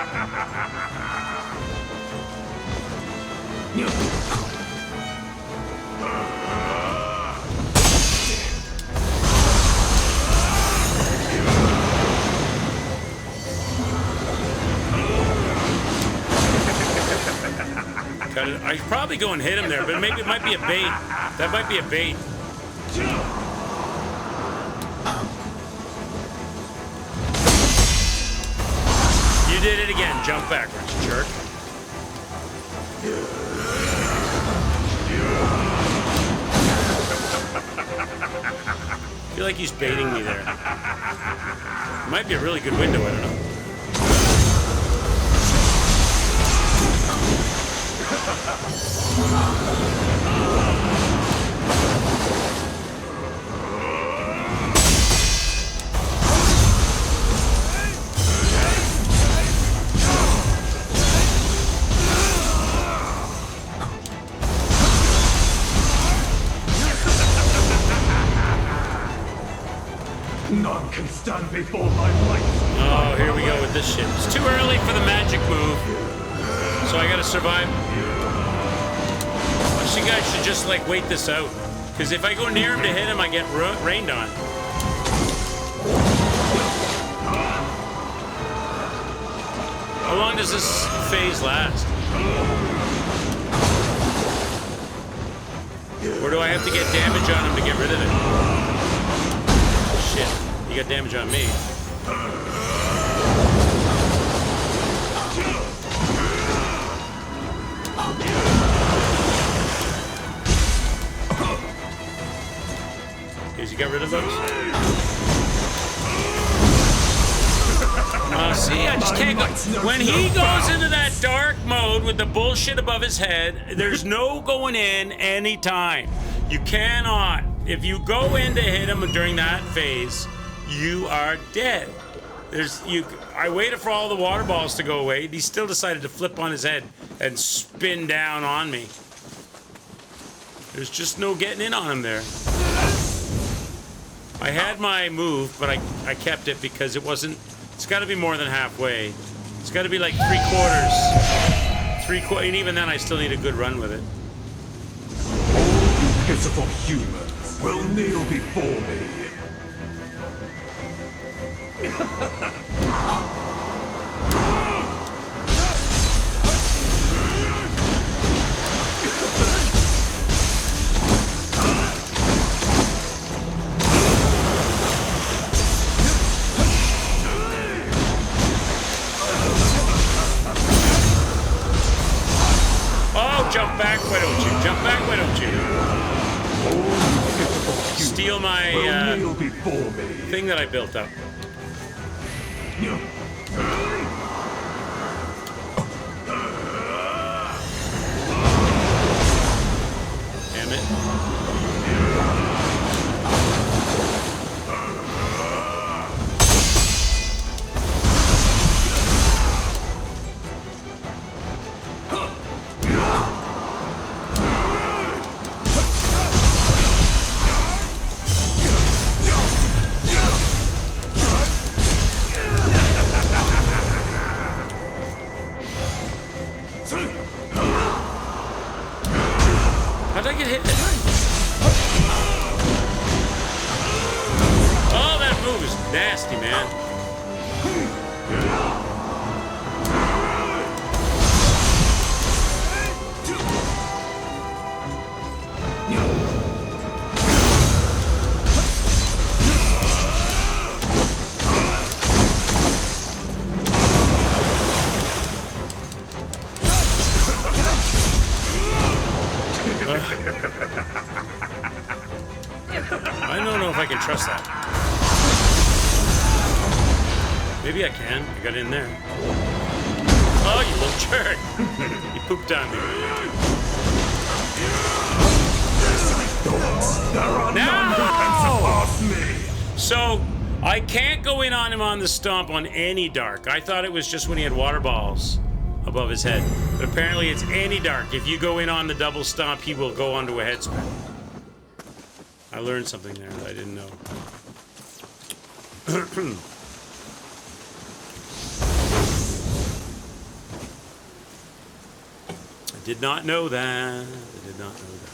Got it. I should probably go and hit him there, but maybe it might be a bait. That might be a bait. You did it again. Jump backwards, jerk. I feel like he's baiting me there. It might be a really good window, I don't know. None can stand before my might. Oh, here we go with this shit. It's too early for the magic move, so I gotta survive. You guys should just like wait this out, because if I go near him to hit him, I get rained on. How long does this phase last? Or do I have to get damage on him to get rid of it? Shit, you got damage on me. You got rid of those? See, I just can't go. When he goes into that dark mode with the bullshit above his head, there's no going in anytime. You cannot. If you go in to hit him during that phase, you are dead. I waited for all the water balls to go away. He still decided to flip on his head and spin down on me. There's just no getting in on him there. I had my move, but I kept it because it wasn't. It's got to be more than halfway. It's got to be like 3/4. And even then, I still need a good run with it. You pitiful humans will kneel before me. Jump back, why don't you? Jump back, why don't you? Steal my thing that I built up. Damn it. How'd I get hit? Oh, that move is nasty, man. I don't know if I can trust that. Maybe I can. I got in there. Oh, you little jerk. You pooped on me. No! So, I can't go in on him on the stomp on any dark. I thought it was just when he had water balls above his head. But apparently it's any dark. If you go in on the double stomp, he will go onto a head spin. I learned something there that I didn't know. I did not know that. I did not know that.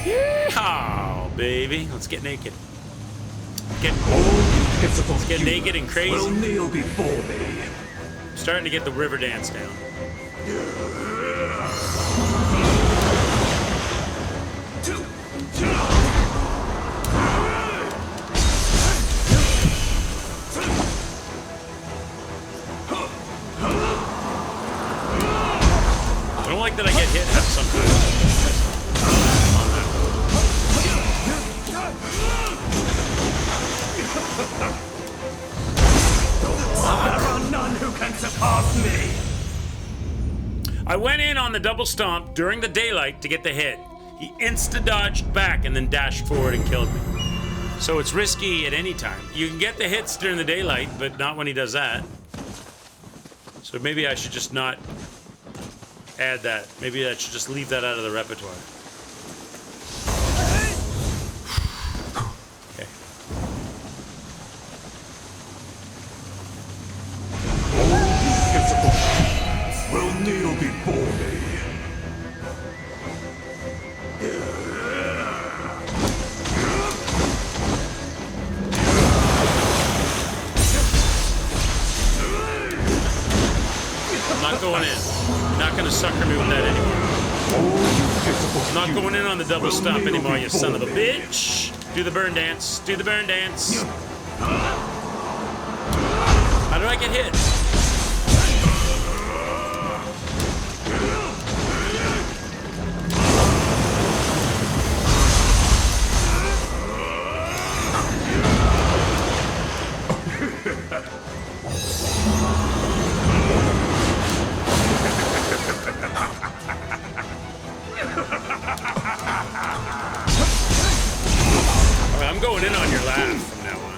Yeehaw, baby. Let's get naked. Get pitiful Get humans naked and crazy. will kneel before me. Starting to get the river dance down. I don't like that I get hit sometimes. There are none who can surpass me. I went in on the double stomp during the daylight to get the hit. He insta-dodged back and then dashed forward and killed me. So it's risky at any time. You can get the hits during the daylight, but not when he does that. So maybe I should just not add that. Maybe I should just leave that out of the repertoire. Okay. Pitiful humans will kneel before me. I'm not going in. You're not going to sucker me with that anymore. I'm not going in on the double stomp anymore, you son of a bitch. Do the burn dance. Do the burn dance. How do I get hit? I'm going in on your laugh from now on.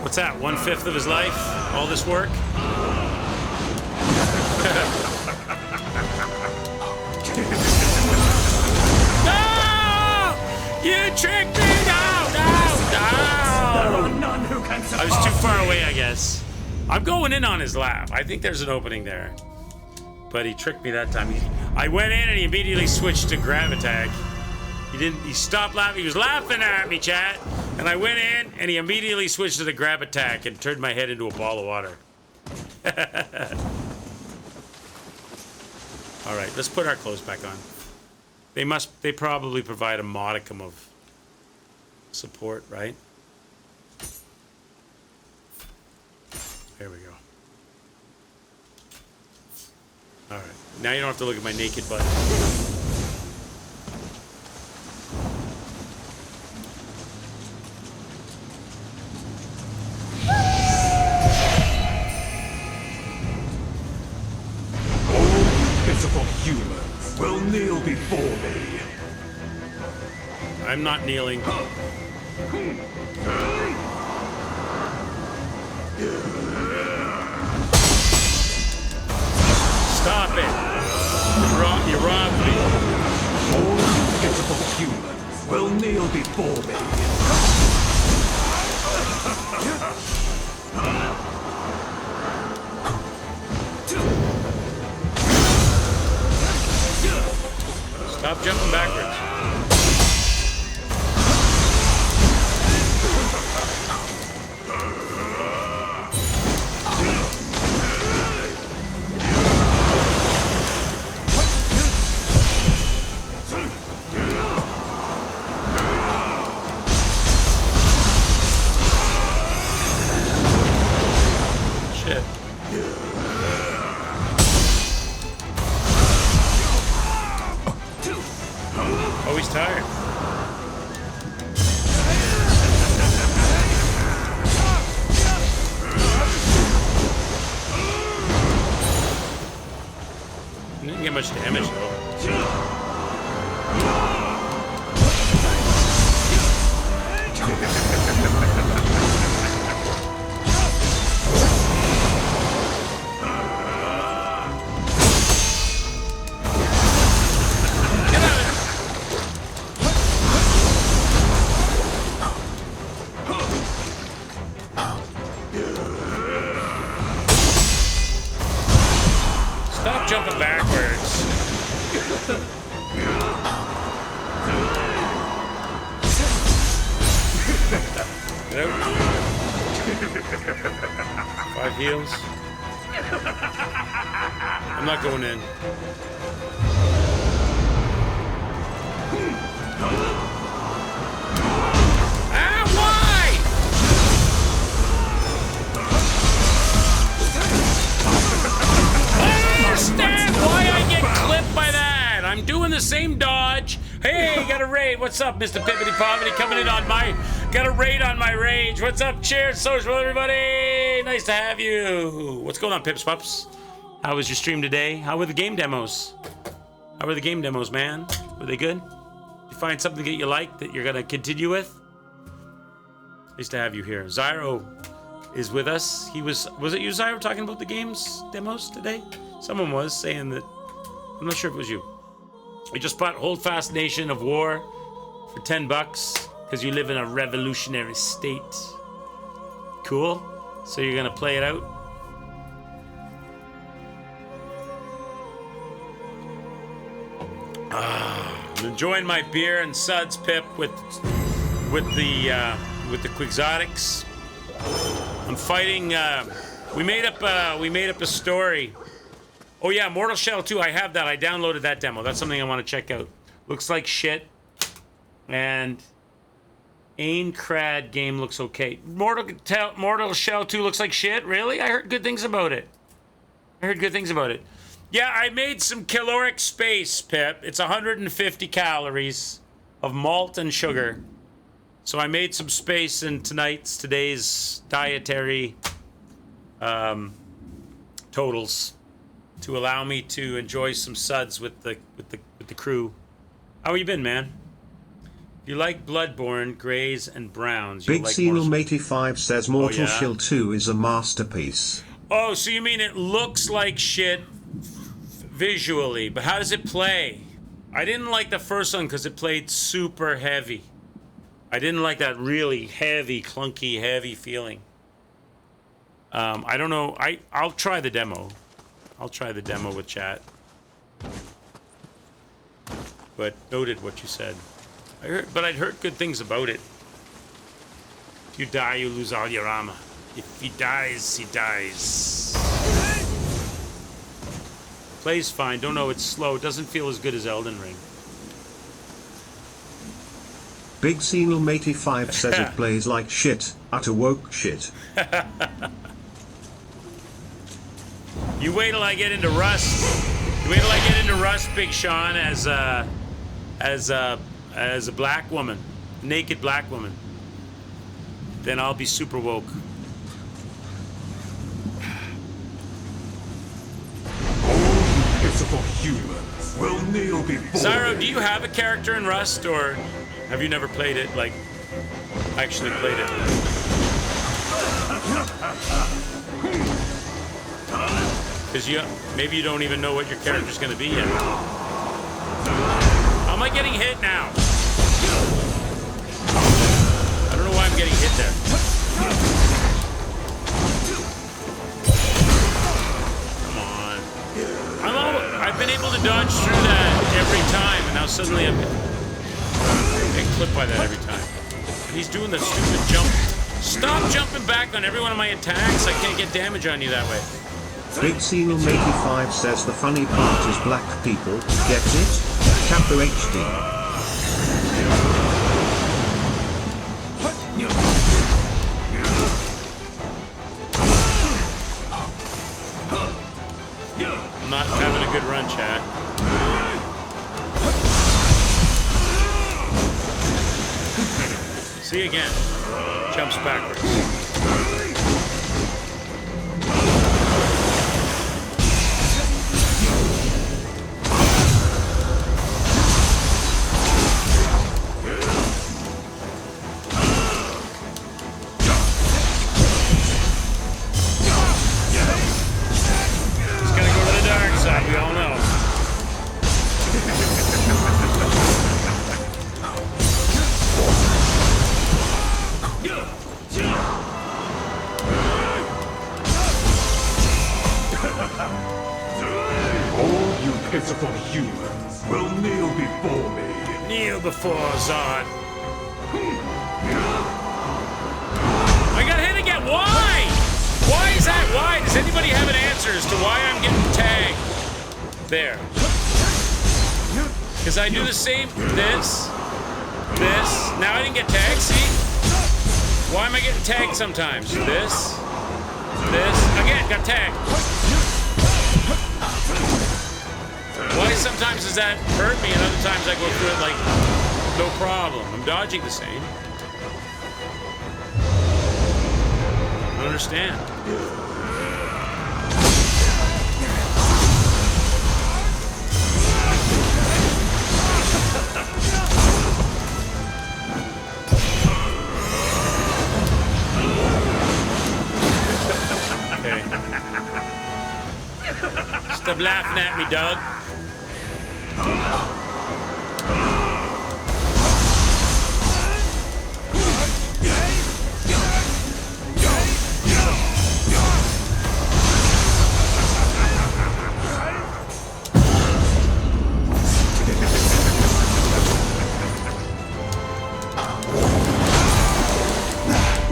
What's that? 1/5 of his life? All this work? No! You tricked me! No! There are none who can surpass I was too far away, I guess. I'm going in on his laugh. I think there's an opening there. But he tricked me that time. I went in and he immediately switched to grab attack. He stopped laughing. He was laughing at me, chat. And I went in and he immediately switched to the grab attack and turned my head into a ball of water. All right, let's put our clothes back on. They probably provide a modicum of support, right? There we go. All right, now you don't have to look at my naked butt. pitiful humans will kneel before me. I'm not kneeling. Stop it! You robbed me. All pitiful humans will kneel before me. Stop jumping backwards. Shit. Oh, he's tired. He didn't get much damage though. jumping backwards. Get out. 5 heals. I'm not going in. Ah, why? I understand why I get clipped by that. I'm doing the same dodge. Hey, got a raid. What's up, Mr. Pippity Poppity? Coming in on my... Got a raid on my rage. What's up? Cheers, social, everybody. Nice to have you. What's going on, Pips Pups? How was your stream today? How were the game demos? How were the game demos, man? Were they good? You find something that you like that you're going to continue with? Nice to have you here. Zyro is with us. He was it you, Zyro, talking about the games demos today? Someone was saying that. I'm not sure if it was you. We just bought Holdfast Nation of War for $10 because you live in a revolutionary state. Cool. So you're gonna play it out. I'm enjoying my beer and suds, Pip, with the Quixotics. I'm fighting. We made up a story. Oh yeah, Mortal Shell 2. I have that. I downloaded that demo. That's something I want to check out. Looks like shit. And Ain Crad game looks okay. Mortal Shell 2 looks like shit. Really? I heard good things about it. Yeah, I made some caloric space, Pip. It's 150 calories of malt and sugar. So I made some space in today's dietary totals to allow me to enjoy some suds with the crew. How you been, man? If you like Bloodborne, Greys, and Browns, Big like Xenome 85 says Mortal yeah? Shell 2 is a masterpiece. Oh, so you mean it looks like shit visually, but how does it play? I didn't like the first one because it played super heavy. I didn't like that really heavy, clunky, heavy feeling. I don't know. I'll try the demo. I'll try the demo with chat. But noted what you said. I'd heard good things about it. If you die, you lose all your armor. If he dies, he dies. Plays fine. Don't know, it's slow. It doesn't feel as good as Elden Ring. Big Xenome 85 says it plays like shit, utter woke shit. You wait till I get into Rust. You wait till I get into Rust, Big Sean, as a black woman, naked black woman. Then I'll be super woke. Pitiful humans. Will Nioh be born? Zyro, do you have a character in Rust, or have you never played it? Like, actually played it? Because maybe you don't even know what your character's going to be yet. How am I getting hit now? I don't know why I'm getting hit there. Come on. I've been able to dodge through that every time, and now suddenly I'm getting clipped by that every time. He's doing the stupid jump. Stop jumping back on every one of my attacks. I can't get damage on you that way. Big Xenome 85 says the funny part is black people, get it? Capo HD. I'm not having a good run, chat. See again. Jumps backwards. We all know. All you pitiful humans will kneel before me. Kneel before Zod. I got hit again. Why? Why is that? Why? Does anybody have an answer as to why I'm getting tagged? There. Because I do the same. This. Now I didn't get tagged. See? Why am I getting tagged sometimes? This. Again, got tagged. Why sometimes does that hurt me and other times I go through it like no problem? I'm dodging the same. I don't understand. Okay. Stop laughing at me, dog.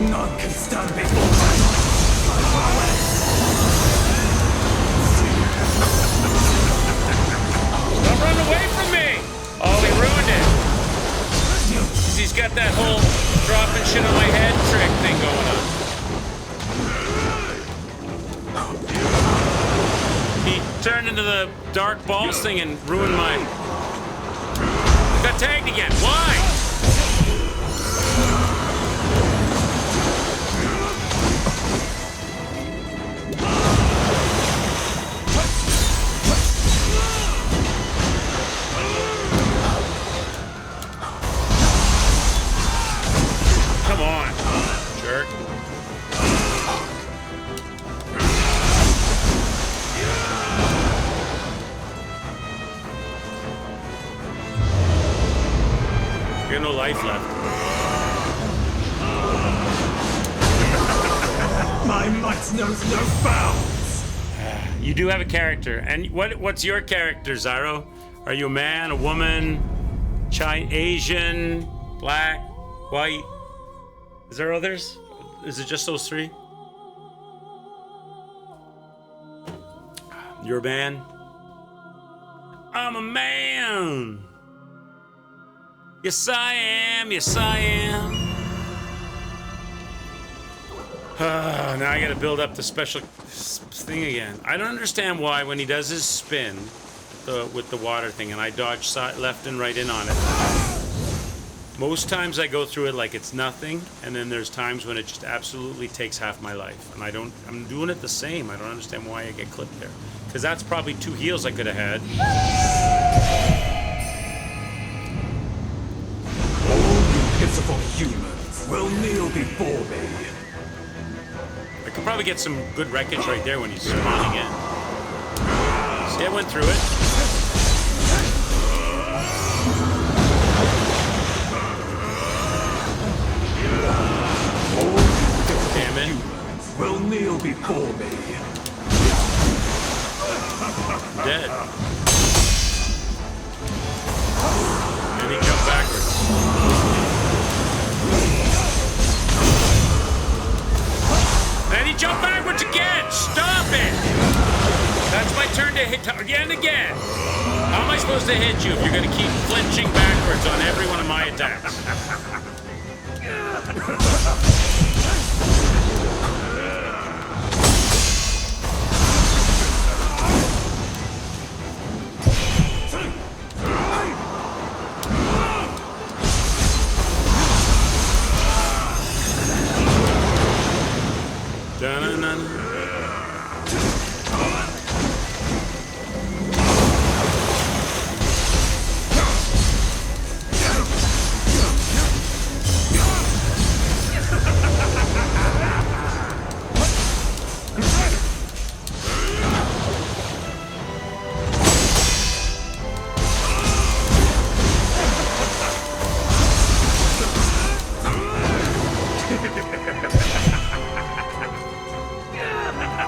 None can stand before my power. Don't run away from me! Oh, he ruined it. 'Cause he's got that whole dropping shit on my head trick thing going on. He turned into the dark balls thing and ruined my... Got tagged again. Why? Come on, jerk. You have no life left. My might knows no bounds. You do have a character. And what's your character, Zyro? Are you a man, a woman, Asian, black, white? Is there others? Is it just those three? You're a man? I'm a man! Yes, I am. Yes, I am. Now I gotta build up the special thing again. I don't understand why when he does his spin with the water thing and I dodge left and right in on it. Most times I go through it like it's nothing, and then there's times when it just absolutely takes half my life. And I'm doing it the same. I don't understand why I get clipped there. Because that's probably 2 heals I could have had. All you pitiful humans will kneel before me. I could probably get some good wreckage right there when he's spawning in. See, I went through it. Damn it. Will kneel before me. I'm dead. And he jumped backwards. And he jumped backwards again! Stop it! That's my turn to hit again and again. How am I supposed to hit you if you're gonna keep flinching backwards on every one of my attacks? Dun-dun-dun.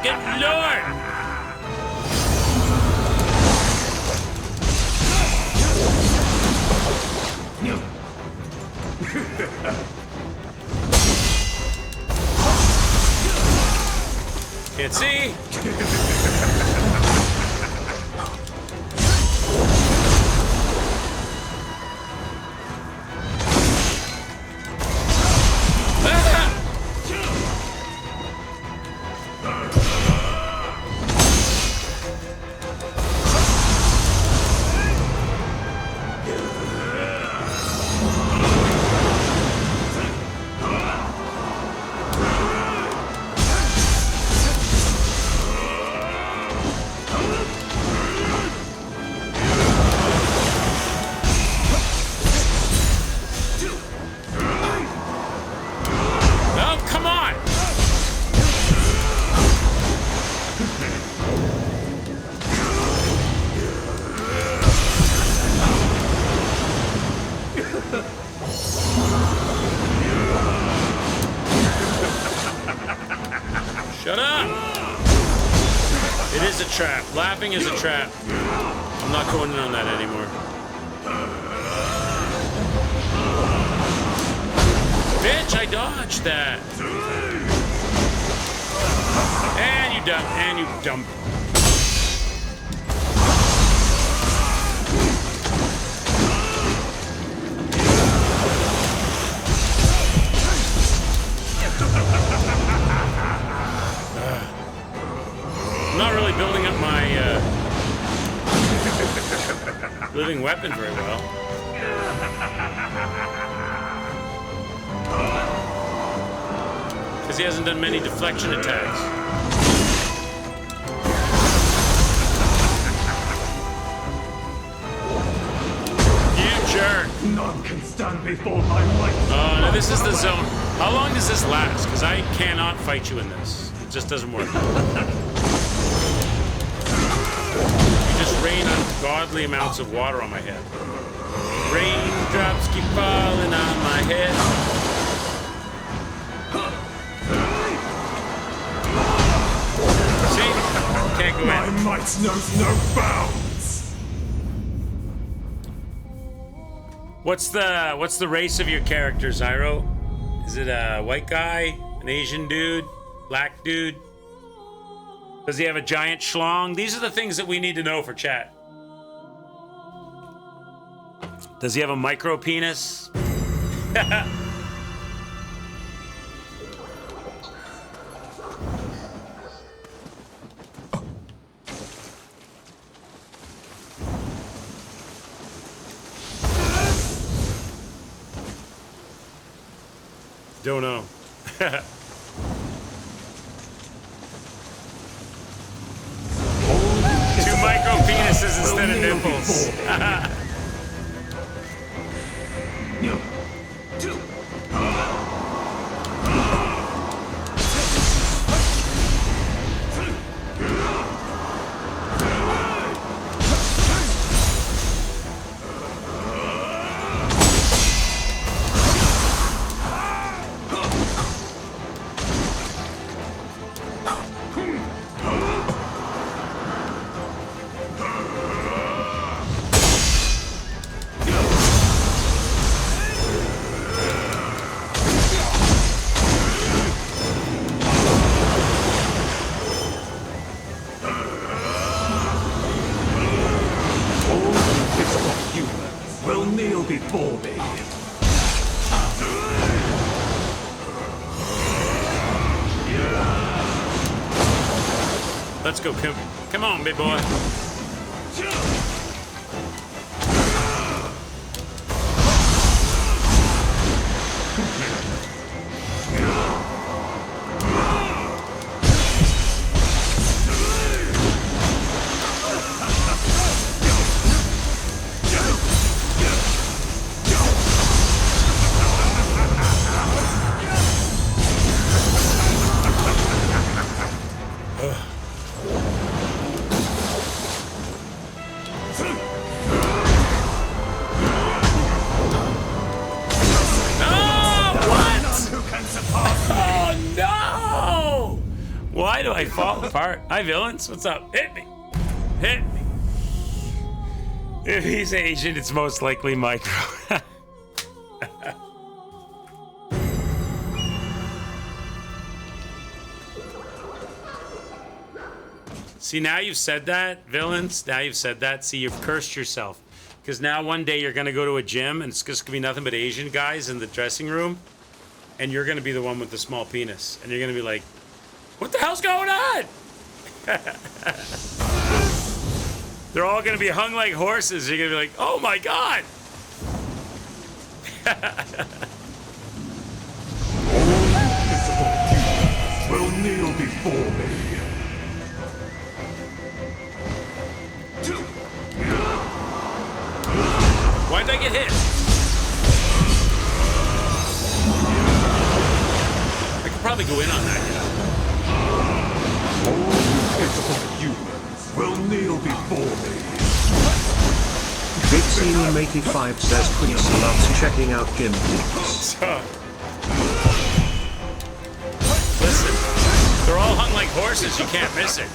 Good lord! Can't see. Oh, come on! Shut up! It is a trap. Laughing is a trap. I'm not going in on that anymore. Bitch, I dodged that. And you dump. And you dump. I'm not really building up my living weapon very well. Because he hasn't done many deflection attacks. You jerk! None can stand before my might. Oh, no, this is the zone. How long does this last? Because I cannot fight you in this. It just doesn't work. You just rain ungodly amounts of water on my head. Raindrops keep falling on my head. See? Can't go My in. might knows no bounds. What's the race of your character, Zyro? Is it a white guy, an Asian dude, black dude? Does he have a giant schlong? These are the things that we need to know for chat. Does he have a micro penis? Don't know. Two micro penises instead of nipples. Will kneel before me. Let's go, come on, big boy. Why do I fall apart? Hi, villains. What's up? Hit me. Hit me. If he's Asian, it's most likely micro. See, now you've said that, villains. Now you've said that. See, you've cursed yourself. Because now one day you're going to go to a gym and it's just going to be nothing but Asian guys in the dressing room. And you're going to be the one with the small penis. And you're going to be like, what the hell's going on? They're all going to be hung like horses. You're going to be like, oh my God. Will kneel before me. Why'd I get hit? I could probably go in on that. Pitiful humans will kneel before me. Big Senior 85 says Quincy loves checking out gimmick. So, listen, they're all hung like horses. You can't miss it.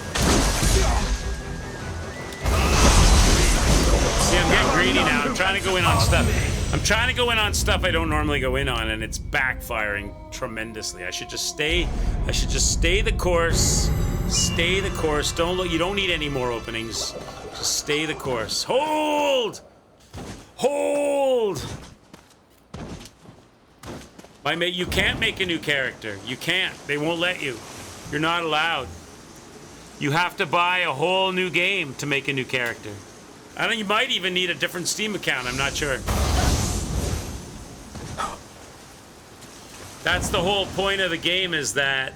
See, I'm getting greedy now. I'm trying to go in on stuff. I'm trying to go in on stuff I don't normally go in on, and it's backfiring tremendously. I should just stay. I should just stay the course. Stay the course. Don't look. You don't need any more openings. Just stay the course. Hold. Hold. You can't make a new character. You can't. They won't let you. You're not allowed. You have to buy a whole new game to make a new character. I don't. You might even need a different Steam account. I'm not sure. That's the whole point of the game, is that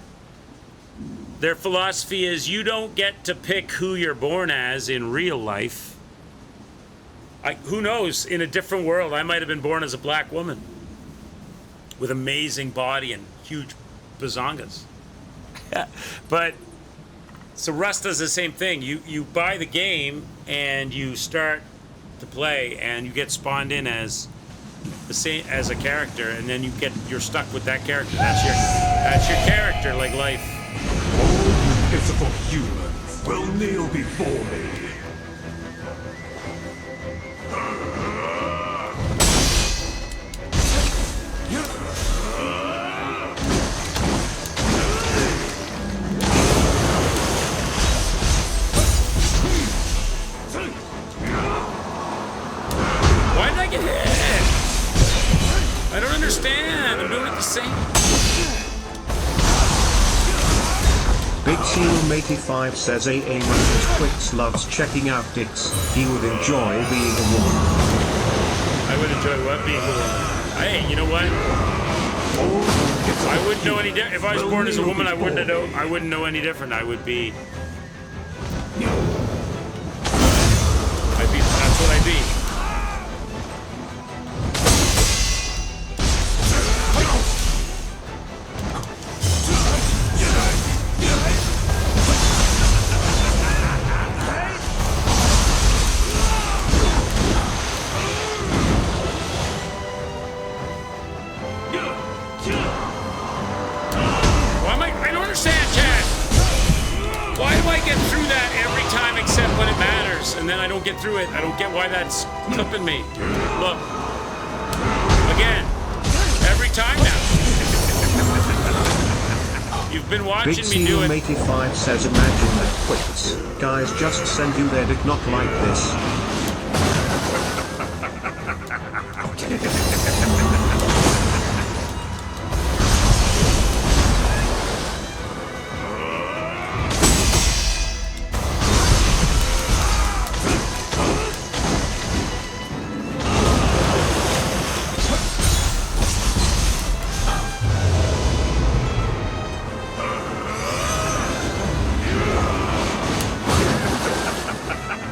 their philosophy is you don't get to pick who you're born as in real life. Who knows? In a different world, I might have been born as a black woman with amazing body and huge bazongas. But so Rust does the same thing. You buy the game and you start to play, and you get spawned in as the same as a character, and then you're stuck with that character. That's your character, like life. Pitiful humans will kneel before me. Why did I get hit? I don't understand. I'm doing it the same. Big Seal 85 says AA Motors Quicks loves checking out dicks. He would enjoy being a woman. I would enjoy what? Being a woman. Hey, you know what? I wouldn't know any different. If I was born as a woman, I wouldn't know any different. I would be. That's what I'd be. I don't understand, Chad. Why do I get through that every time except when it matters? And then I don't get through it. I don't get why that's clipping me. Look. Again. Every time now. You've been watching Big me do Seal it. 85 says imagine that Quicks guys just send you their dick not like this.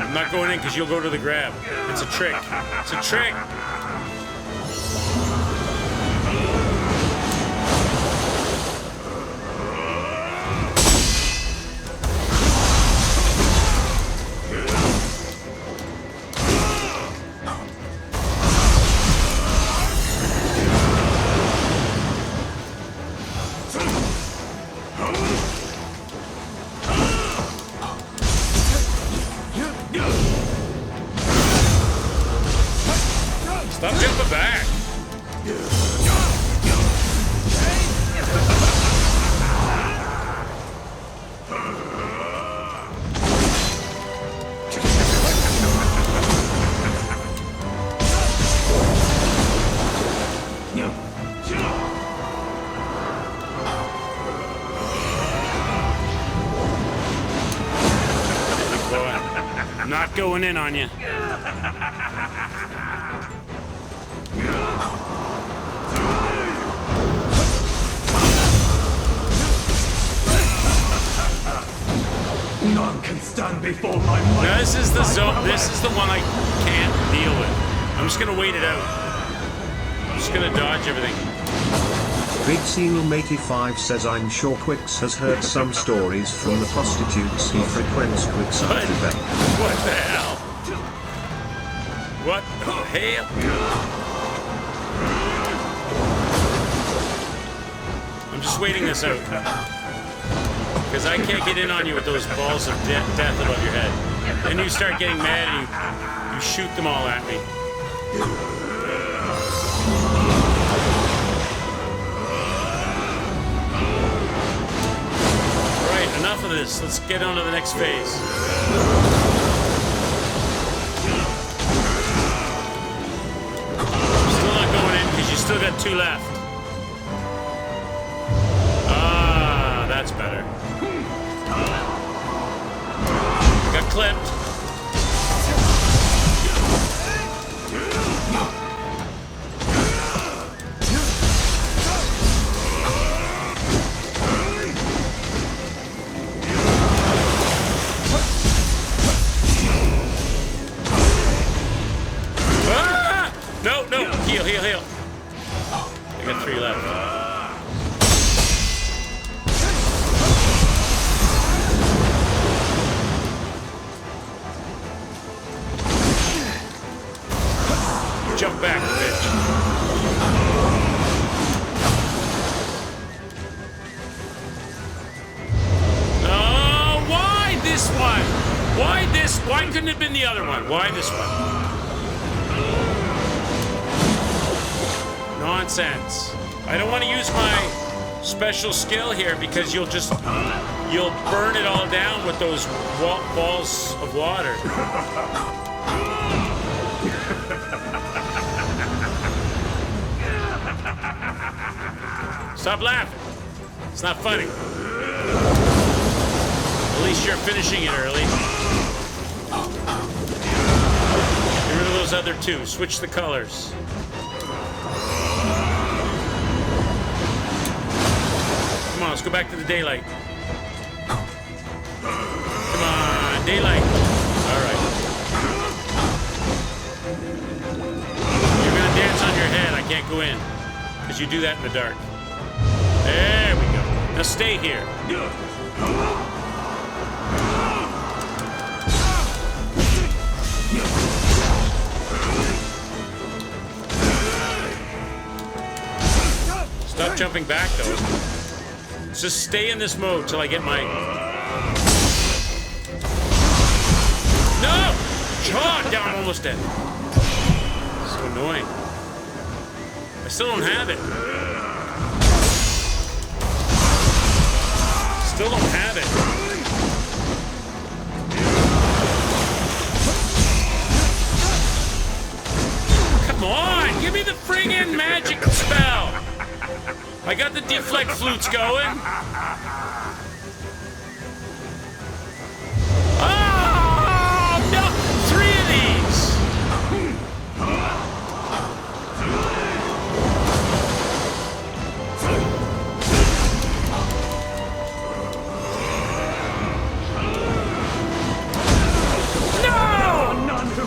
I'm not going in because you'll go to the grab. It's a trick. It's a trick. Not going in on you. None can stand before my might. Now, this is the zone. This is the one I can't deal with. I'm just gonna wait it out. I'm just gonna dodge everything. Big Seal 85 says I'm sure Quicks has heard some stories from the prostitutes he frequents. Quicks What? after them. What the hell? What the hell? I'm just waiting this out. Because I can't get in on you with those balls of death above your head. Then you start getting mad and you shoot them all at me. Alright, enough of this. Let's get on to the next phase. Still not going in because you still got 2 left. Ah, that's better. Got clipped. Ah! No, no, heal, heal, heal. I got 3 left. Jump back, bitch. Oh, why this one? Why this? Why couldn't it have been the other one? Why this one? Nonsense. I don't want to use my special skill here because you'll burn it all down with those balls of water. Stop laughing. It's not funny. At least you're finishing it early. Get rid of those other 2. Switch the colors. Come on, let's go back to the daylight. Come on, daylight. All right. You're gonna dance on your head. I can't go in because you do that in the dark. There we go. Now stay here. Stop jumping back, though. Just stay in this mode till I get my... No! Oh, down, I'm almost dead. So annoying. I still don't have it. Still don't have it. Come on, give me the friggin' magic spell. I got the deflect flutes going. Oh, no, 3 of these.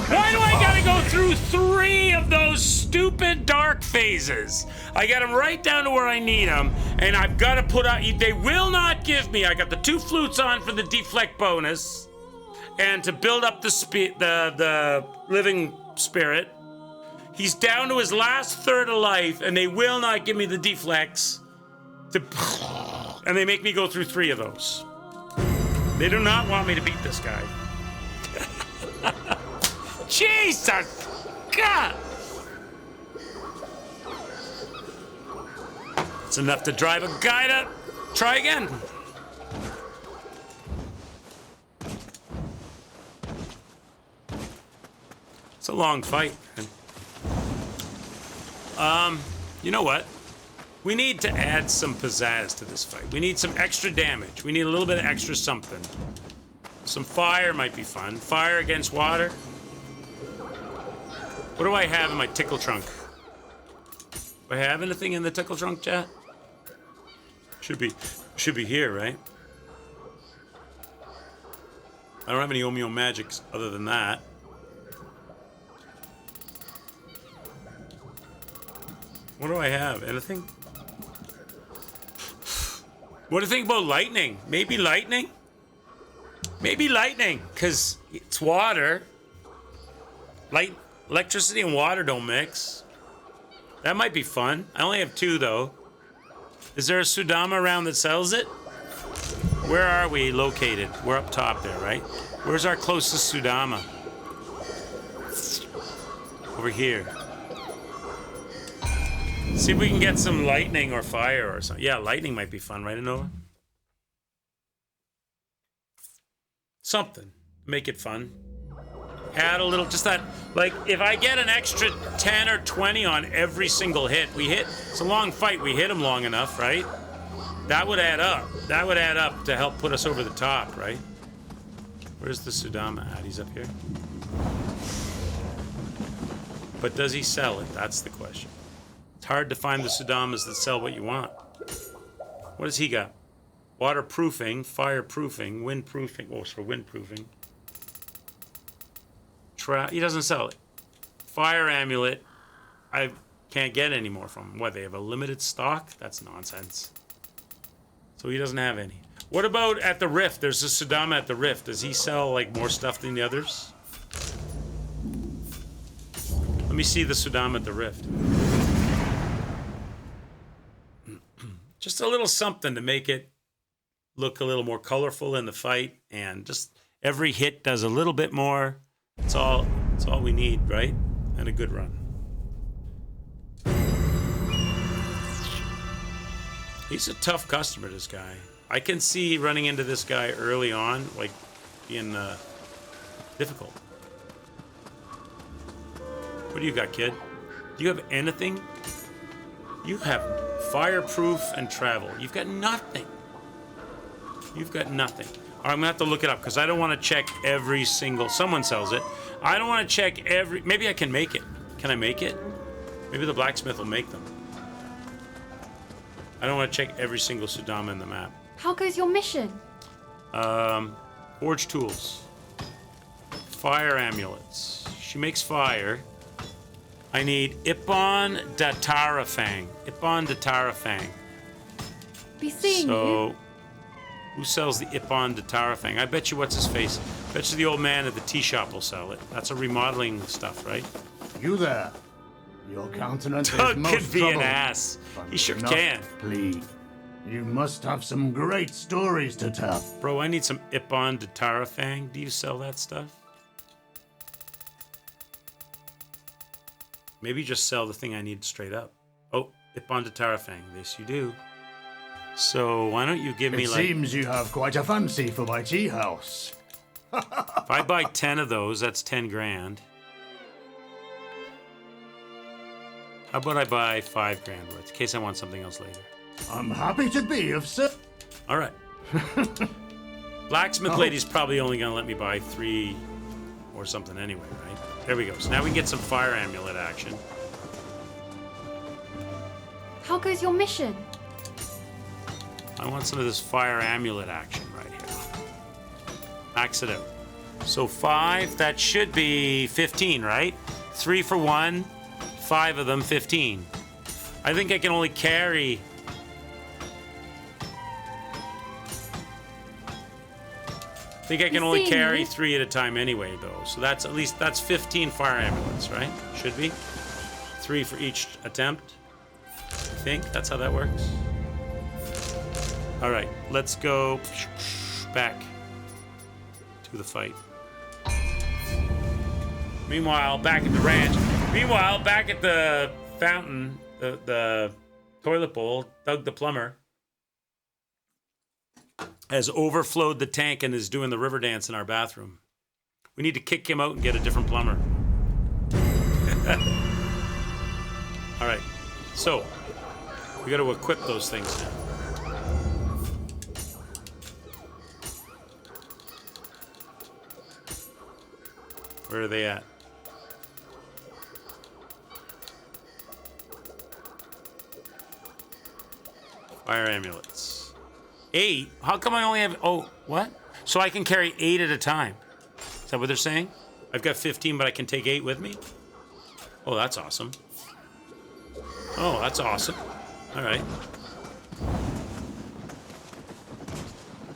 Why do I gotta go through 3 of those stupid dark phases? I got them right down to where I need them, and I've got to put out... They will not give me... I got the 2 flutes on for the deflect bonus, and to build up the living spirit. He's down to his last third of life, and they will not give me the deflects. And they make me go through 3 of those. They do not want me to beat this guy. Jesus! God! It's enough to drive a guy to try again. It's a long fight, man. You know what? We need to add some pizzazz to this fight. We need some extra damage. We need a little bit of extra something. Some fire might be fun. Fire against water. What do I have in my tickle trunk? Do I have anything in the tickle trunk, chat? Should be here, right? I don't have any Omeo magics other than that. What do I have? Anything? What do you think about lightning? Maybe lightning? Maybe lightning, because it's water. Electricity and water don't mix. That might be fun. I only have 2, though. Is there a Sudama around that sells it? Where are we located? We're up top there, right? Where's our closest Sudama? Over here. See if we can get some lightning or fire or something. Yeah, lightning might be fun, right, Nioh? Something. Make it fun. Add a little, just that, like, if I get an extra 10 or 20 on every single hit, it's a long fight, we hit them long enough, right? That would add up. That would add up to help put us over the top, right? Where's the Sudama at? He's up here. But does he sell it? That's the question. It's hard to find the Sudamas that sell what you want. What does he got? Waterproofing, fireproofing, windproofing. Oh, it's for windproofing. He doesn't sell it. Fire amulet. I can't get any more from him. What, they have a limited stock? That's nonsense. So he doesn't have any. What about at the Rift? There's a Sudama at the Rift. Does he sell like more stuff than the others? Let me see the Sudama at the Rift. Just a little something to make it look a little more colorful in the fight, and just every hit does a little bit more. It's all we need, right? And a good run. He's a tough customer, this guy. I can see running into this guy early on, like, being difficult. What do you got, kid? Do you have anything? You have fireproof and travel. You've got nothing. You've got nothing. All right, I'm gonna have to look it up because I don't want to check every single. Someone sells it. I don't want to check every. Maybe I can make it. Can I make it? Maybe the blacksmith will make them. I don't want to check every single Sudama in the map. How goes your mission? Forge tools. Fire amulets. She makes fire. I need Ipon Datarafang. Ipon Datarafang. Be seeing you. Who sells the Ipon Datarafang? I bet you what's his face. Bet you the old man at the tea shop will sell it. That's a remodeling stuff, right? You there. Your countenance Doug is most could be troubled. an ass. He sure Enough, can. Please. You must have some great stories to tell. Bro, I need some Ipon Datarafang. Do you sell that stuff? Maybe just sell the thing I need straight up. Oh, Ipon Datarafang. This you do. So why don't you give me It like... seems you have quite a fancy for my tea house. If I buy 10 of those, that's 10 grand. How about I buy 5 grand worth, in case I want something else later. I'm happy to be of service. All right. Blacksmith lady's probably only going to let me buy 3 or something anyway, right? There we go. So now we can get some fire amulet action. How goes your mission? I want some of this fire amulet action right here. Max it out. So 5, that should be 15, right? 3 for 1, 5 of them, 15. I think I can only carry... I think I can only carry 3 at a time anyway, though. So that's at least, that's 15 fire amulets, right? Should be. 3 for each attempt. I think that's how that works. All right, let's go back to the fight. Meanwhile, back at the ranch. Meanwhile, back at the fountain, the toilet bowl, Doug the plumber has overflowed the tank and is doing the river dance in our bathroom. We need to kick him out and get a different plumber. All right, so we got to equip those things now. Where are they at? Fire amulets. 8? How come I only have... Oh, what? So I can carry 8 at a time. Is that what they're saying? I've got 15, but I can take 8 with me? Oh, that's awesome. Oh, that's awesome. All right.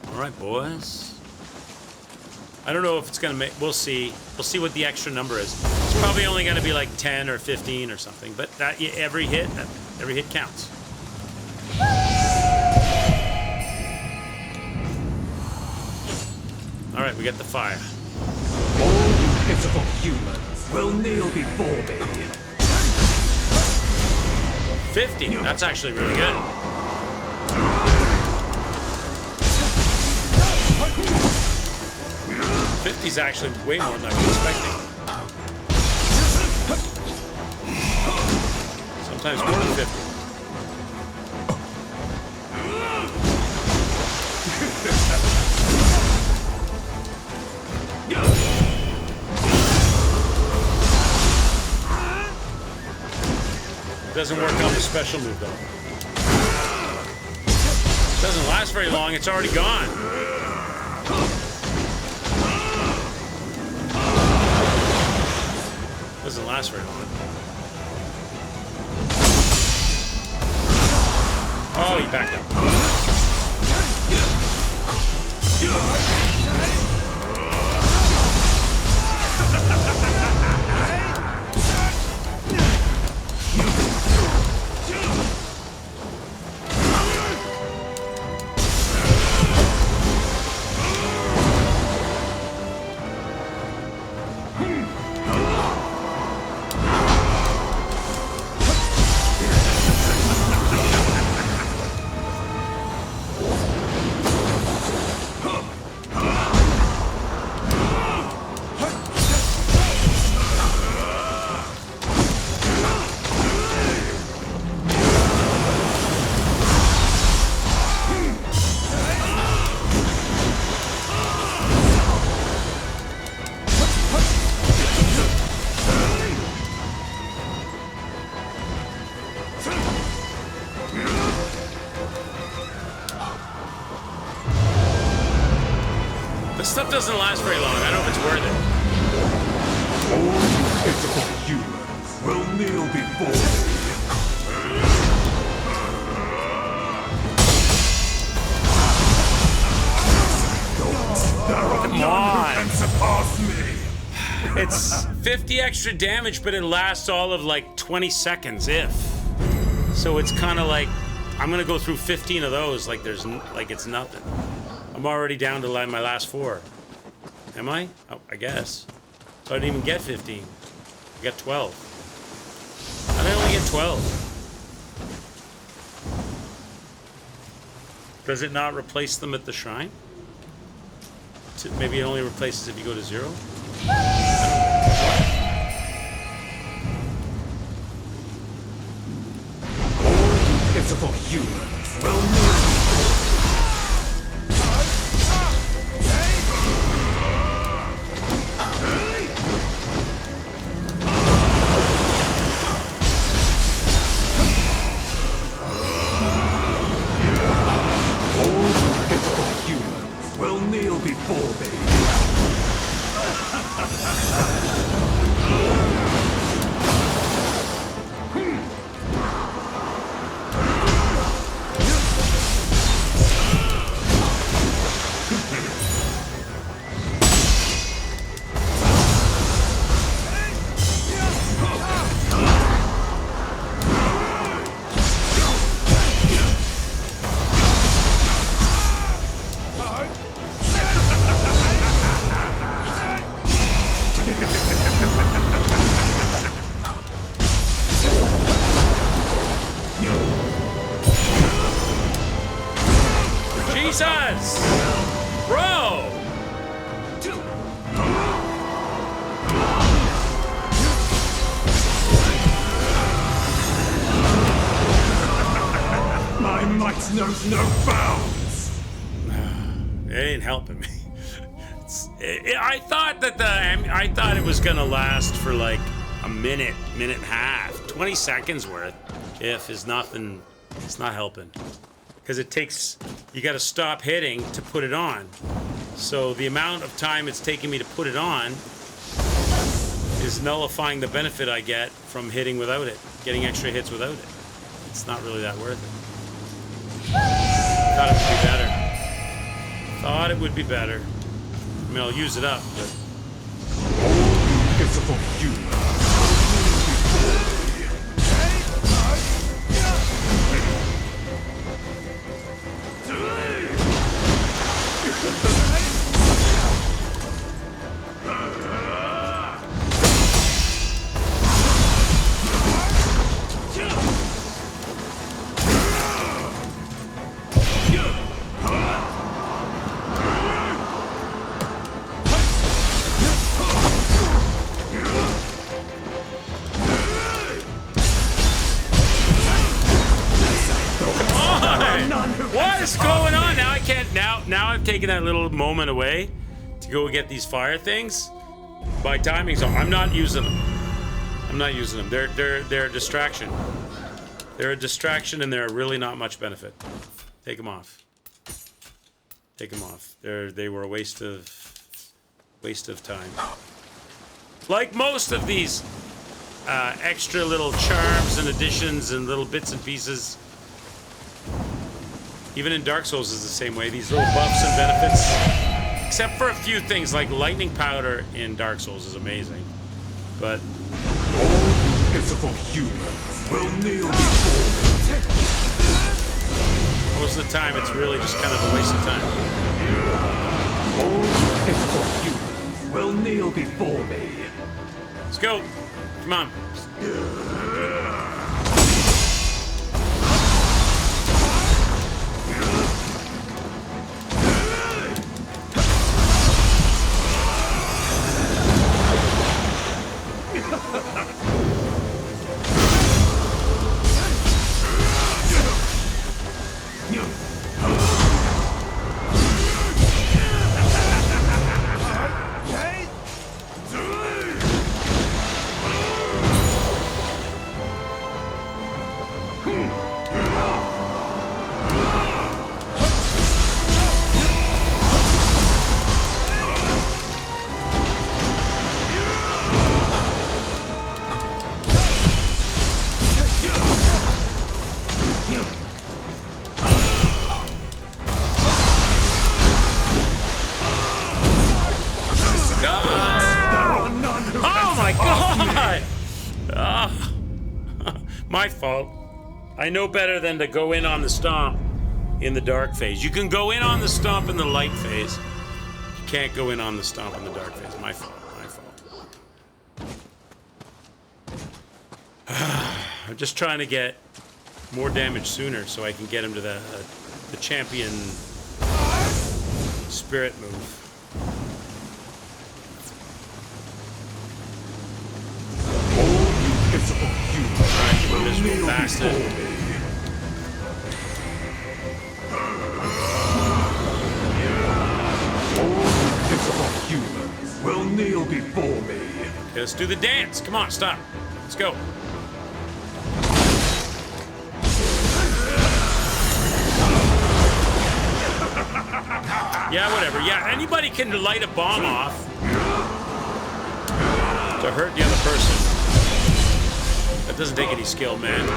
All right, boys. I don't know if it's going to make... We'll see. We'll see what the extra number is. It's probably only going to be like 10 or 15 or something. But that every hit counts. All right, we got the fire. All you pitiful humans will kneel before me. 50. That's actually really good. Fifty's actually way more than I was expecting. Sometimes more than 50. Doesn't work on the special move though. Doesn't last very long, it's already gone. Doesn't last very long. Oh, he backed up. This stuff doesn't last very long. I don't know if it's worth it. All you pitiful humans will kneel before me. Come on. Can surpass me. It's 50 extra damage, but it lasts all of like 20 seconds, if. So it's kind of like, I'm gonna go through 15 of those like it's nothing. I'm already down to like my last 4. Am I? Oh, I guess. So I didn't even get 15. I got 12. How did I only get 12? Does it not replace them at the shrine? Maybe it only replaces if you go to 0? Pitiful humans will kneel. Will kneel before me. Jesus! Bro! My might knows no bounds. It ain't helping me. I thought that I thought it was gonna last for like a minute and a half, 20 seconds worth. If is nothing, it's not helping. Because it takes, you got to stop hitting to put it on. So the amount of time it's taking me to put it on is nullifying the benefit I get from hitting without it, getting extra hits without it. It's not really that worth it. Thought it would be better. Thought it would be better. I mean, I'll use it up, but... Pitiful human. What is going on? Now I can't. Now I've taken that little moment away to go get these fire things. My timing's off. I'm not using them. I'm not using them. They're a distraction. They're a distraction, and they're really not much benefit. Take them off. Take them off. They were a waste of time. Like most of these extra little charms and additions and little bits and pieces. Even in Dark Souls is the same way. These little buffs and benefits. Except for a few things, like lightning powder in Dark Souls is amazing. But... All pitiful humans will kneel before me. most of the time, it's really just kind of a waste of time. All pitiful humans will kneel before me. Let's go. Come on. My fault. I know better than to go in on the stomp in the dark phase. You can go in on the stomp in the light phase. You can't go in on the stomp in the dark phase. My fault. My fault. I'm just trying to get more damage sooner so I can get him to the champion spirit move. You miserable bastard. Pitiful humans will kneel before me. Okay, let's do the dance. Come on, stop. Let's go. Yeah, whatever. Yeah, anybody can light a bomb off to hurt the other person. That doesn't take any skill, man.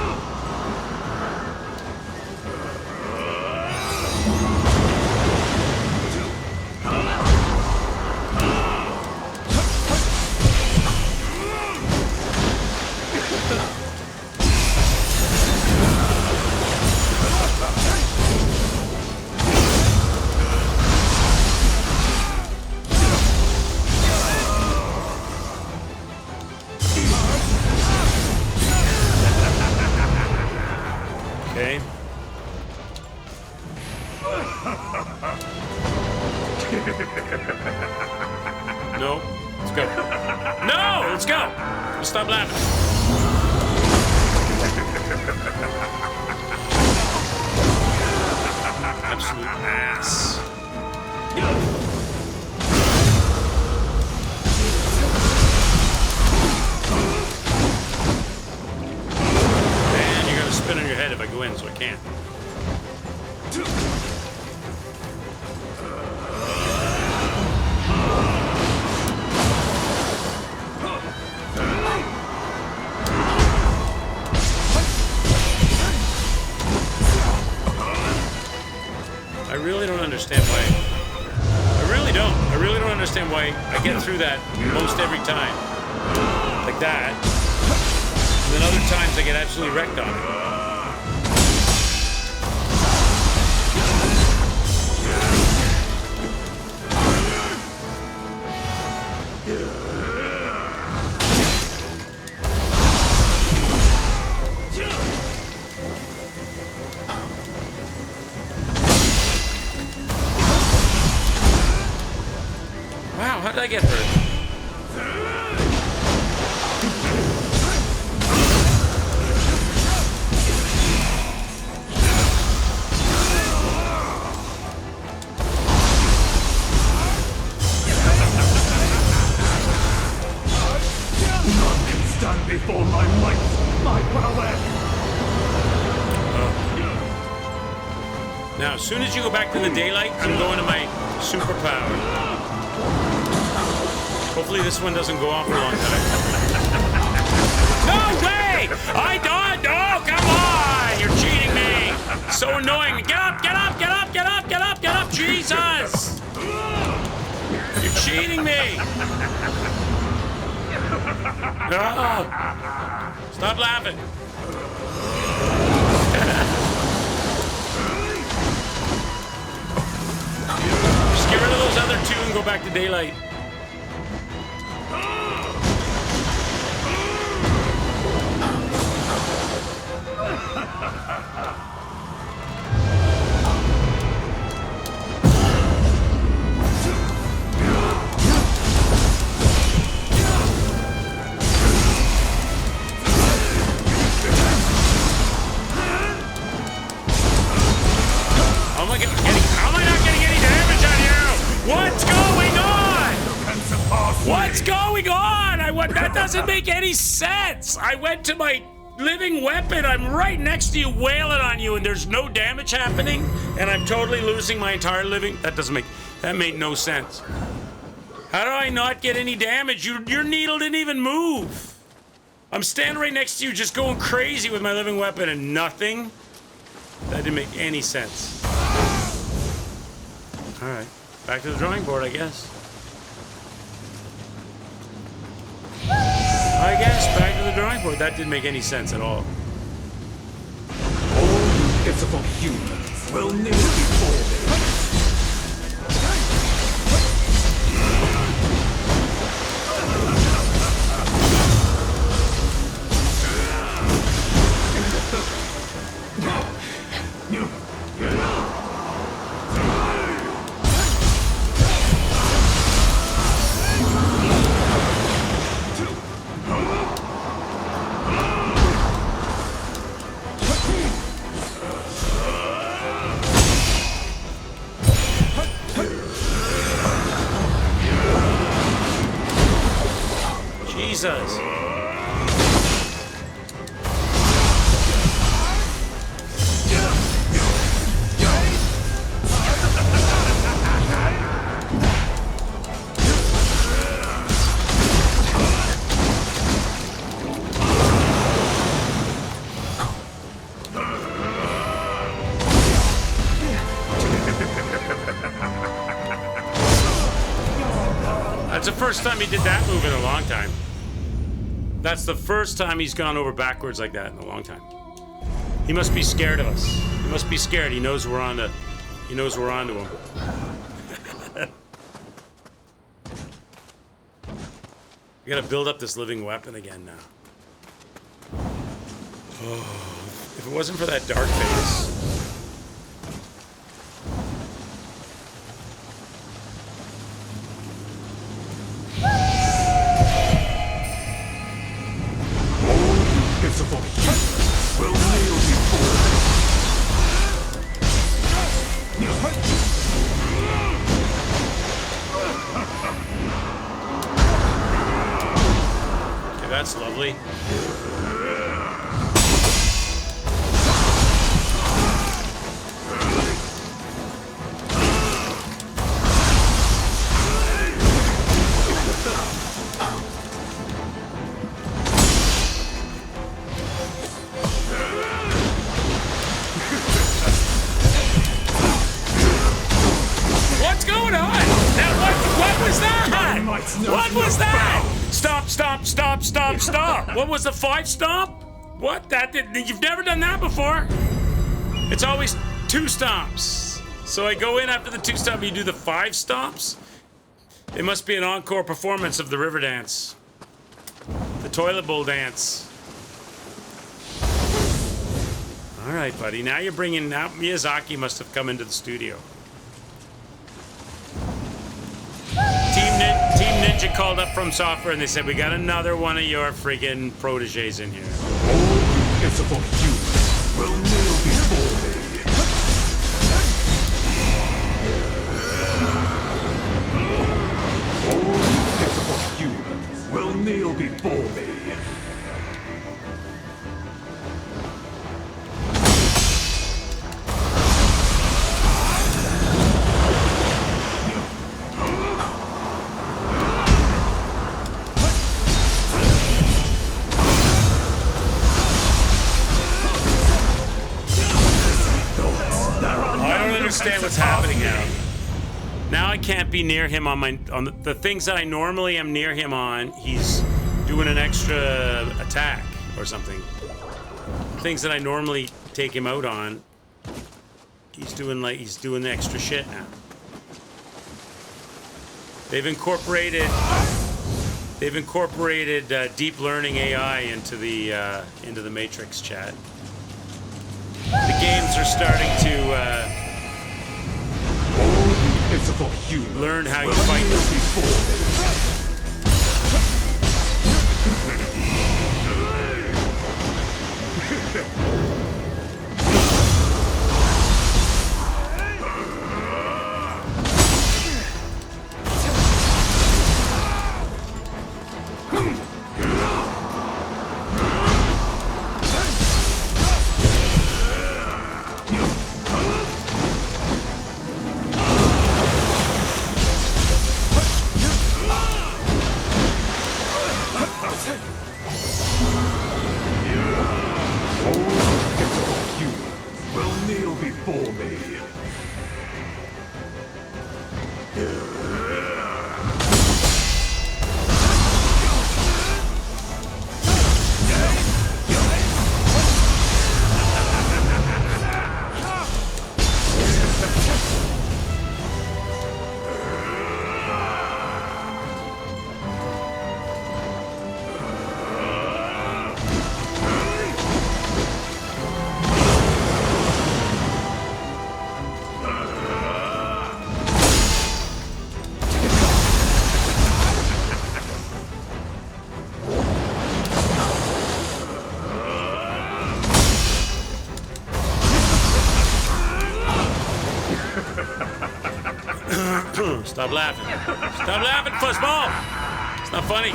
Okay. No. Let's go. No! Let's go! Stop laughing. Absolute ass. can't. I really don't understand why. I really don't. I really don't understand why I get through that most every time. Like that. And then other times I get absolutely wrecked on it. Wow, how did I get hurt? None can stand before my might, my power. Now, as soon as you go back to the daylight, I'm going to my superpower. Hopefully this one doesn't go on for a long time. No way! I died! Oh, come on! You're cheating me! So annoying. Get up, get up, get up, get up, get up, get up! Jesus! You're cheating me! Oh. Stop laughing. Just get rid of those other two and go back to daylight. How am I not getting any damage on you? What's going on? What's going on? That doesn't make any sense. I went to my living weapon. I'm right next to you, wailing on you, and there's no damage happening, and I'm totally losing my entire living. That made no sense. How do I not get any damage? Your needle didn't even move. I'm standing right next to you, just going crazy with my living weapon, and nothing. That didn't make any sense. All right, back to the drawing board, I guess. Back to the drawing board. That didn't make any sense at all. All you pitiful humans will kneel before me. Jesus. That's the first time he did that move in a long time. That's the first time he's gone over backwards like that in a long time. He must be scared of us. He must be scared. He knows we're on to him. We gotta build up this living weapon again now. Oh, if it wasn't for that dark face. Pitiful humans will kneel before me. Okay, that's lovely. What was that? Stop, stop, stop, stop, stop. What was the 5 stomp? What? You've never done that before? It's always 2 stomps. So I go in after the 2 stomp, you do the 5 stomps? It must be an encore performance of the river dance. The toilet bowl dance. All right, buddy. Now you're bringing... Now Miyazaki must have come into the studio. Team Ninja called up from software and they said, we got another one of your friggin' proteges in here. Pitiful humans will kneel before me. All pitiful humans will kneel before me. Understand what's happening now. Now I can't be near him on the things that I normally am near him on. He's doing an extra attack or something. Things that I normally take him out on, he's doing the extra shit now. They've incorporated deep learning AI into the Matrix chat. The games are starting to learn how you fight. Stop laughing. Stop laughing, fuzzball! It's not funny.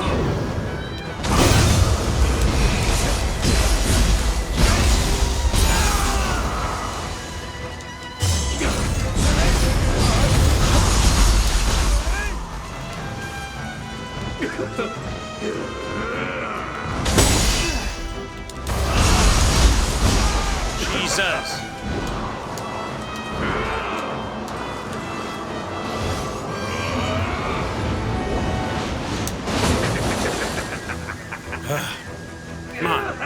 Jesus. Come on.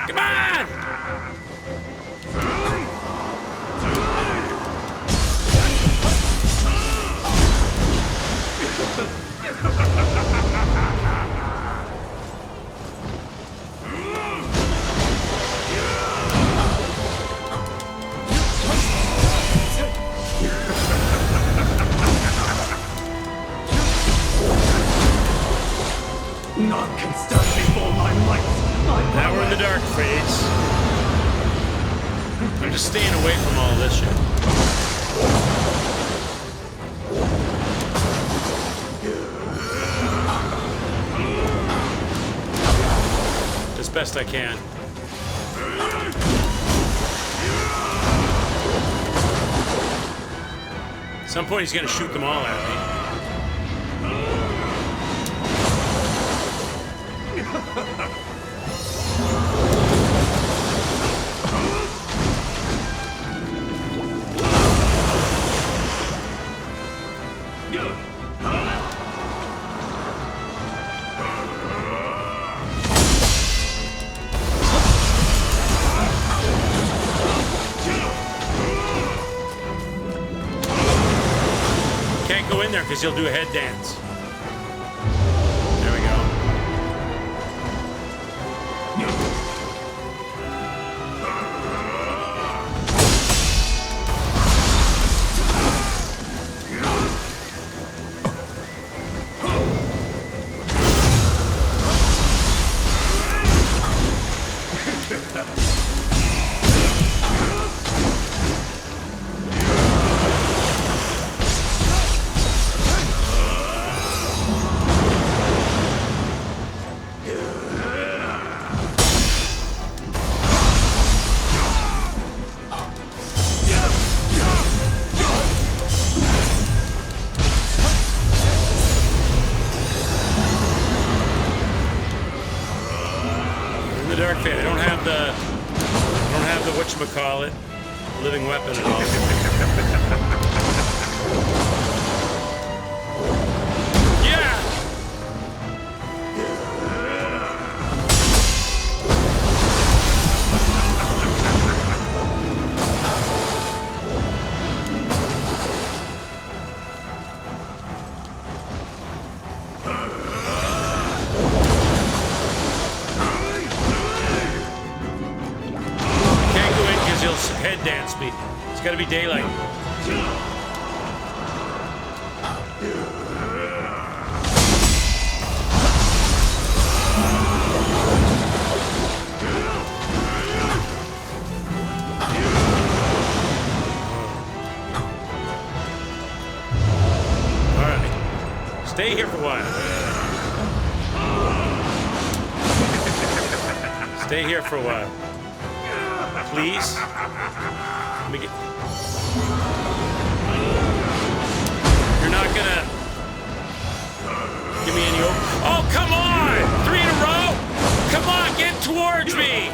Come on! None can stand before my might. Now we're in the dark phase. I'm just staying away from all this shit. As best I can. At some point he's gonna shoot them all at me. because you'll do a head dance. There we go. Dark Fate. I don't have the whatchamacallit living weapon at all. Yeah! Head dance me. It's gotta be daylight. Alright. Stay here for a while. Stay here for a while. Please. Let me get... You're not gonna... Give me any... Oh, come on! 3 in a row! Come on, get towards me!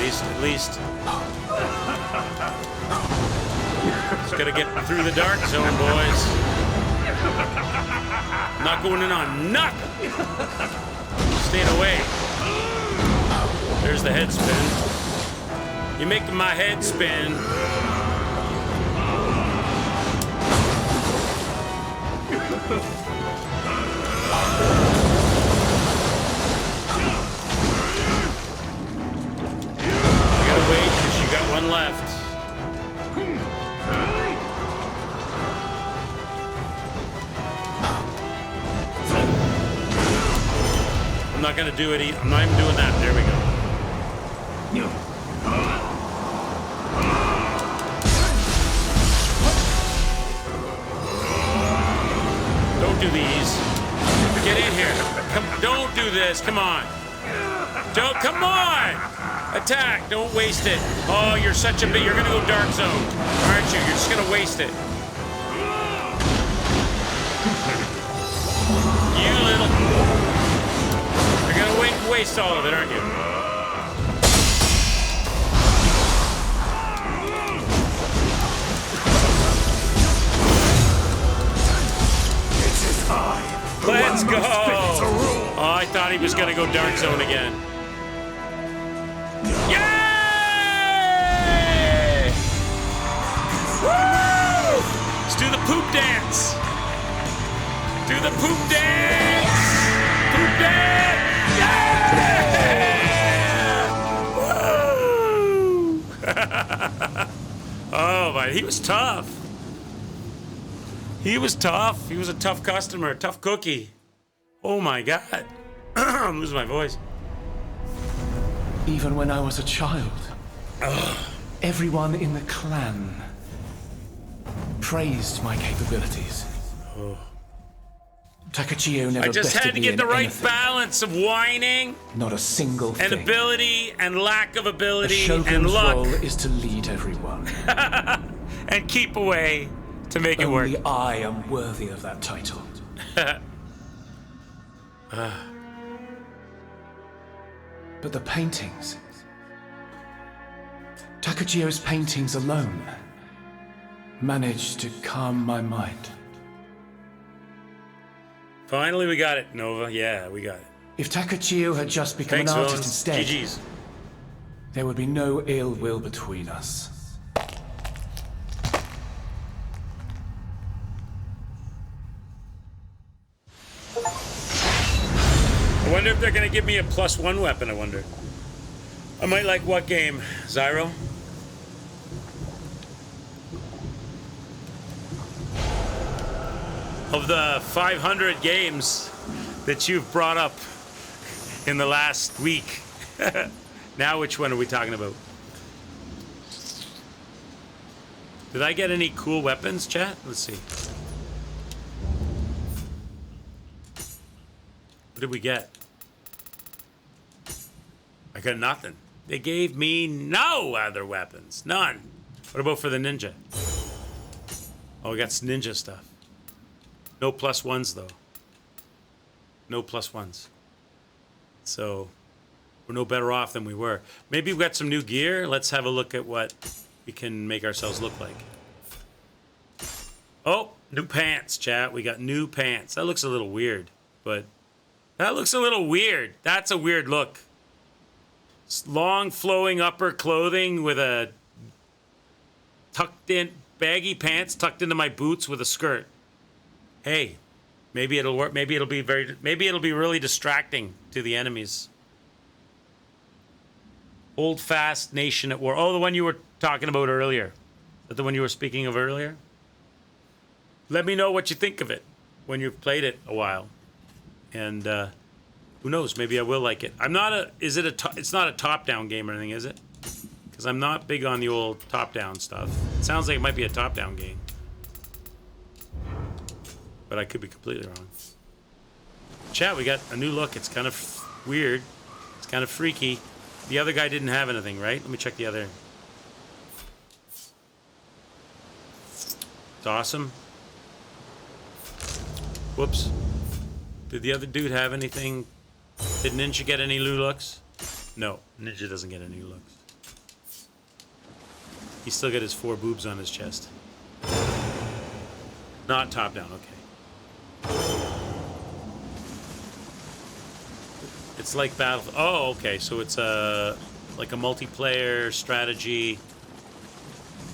At least. Just gotta get through the dark zone, boys. Not going in on nothing. Staying away. There's the head spin. You're making my head spin. Wait, because you got one left. I'm not gonna do it. I'm not even doing that. There we go. Don't do these. Get in here. Don't do this. Come on. Don't. Come on. Attack! Don't waste it. Oh, you're such a bit. You're gonna go dark zone, aren't you? You're just gonna waste it. You little. You're gonna waste all of it, aren't you? Let's go. Oh, I thought he was gonna go dark zone again. Yay! Woo! Let's do the poop dance. Do the poop dance. Poop dance. Yeah! Woo! Oh my, he was tough. He was tough. He was a tough customer, a tough cookie. Oh my God. I'm losing my voice. Even when I was a child, everyone in the clan praised my capabilities. Takachio never I just had to get the right anything. balance of whining Not a single and thing. ability and lack of A ability and shogun's luck role is to lead everyone. and keep away. to make it work. Only I am worthy of that title. But the paintings... Takajio's paintings alone managed to calm my mind. Finally, we got it, Nova. Yeah, we got it. If Takajio had just become Thanks, an artist villains. instead, GG's. there would be no ill will between us. I wonder if they're gonna give me a +1 weapon, I wonder. I might like what game? Zyro? Of the 500 games that you've brought up in the last week, now which one are we talking about? Did I get any cool weapons, chat? Let's see. What did we get? I got nothing. They gave me no other weapons. None. What about for the ninja? Oh, we got ninja stuff. No +1s, though. No +1s. So, we're no better off than we were. Maybe we've got some new gear. Let's have a look at what we can make ourselves look like. Oh, new pants, chat. We got new pants. That looks a little weird, but... That looks a little weird. That's a weird look. Long flowing upper clothing with a tucked in baggy pants tucked into my boots with a skirt. Hey, maybe it'll work. Maybe it'll be really distracting to the enemies. Hold fast, nation at war. Oh, the one you were talking about earlier. Is that the one you were speaking of earlier? Let me know what you think of it when you've played it a while. And who knows? Maybe I will like it. I'm not a. Is it a? It's not a top-down game or anything, is it? Because I'm not big on the old top-down stuff. It sounds like it might be a top-down game, but I could be completely wrong. Chat, we got a new look. It's kind of weird. It's kind of freaky. The other guy didn't have anything, right? Let me check the other. It's awesome. Whoops. Did the other dude have anything? Did Ninja get any new looks? No, Ninja doesn't get any looks. He's still got his 4 boobs on his chest. Not top down, okay. It's like Battle... Oh, okay, so it's like a multiplayer strategy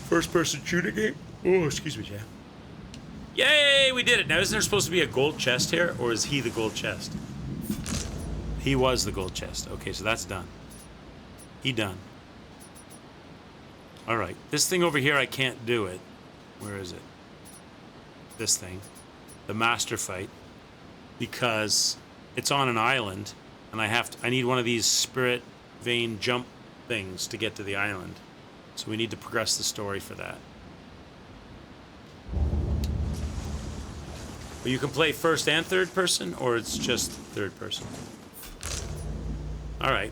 first-person shooter game? Oh, excuse me, Jeff. Yay, we did it. Now, isn't there supposed to be a gold chest here, or is he the gold chest? He was the gold chest. Okay, so that's done. He done. All right. This thing over here, I can't do it. Where is it? This thing. The master fight. Because it's on an island, and I need one of these spirit vein jump things to get to the island. So we need to progress the story for that. But you can play first and third person, or it's just third person. All right.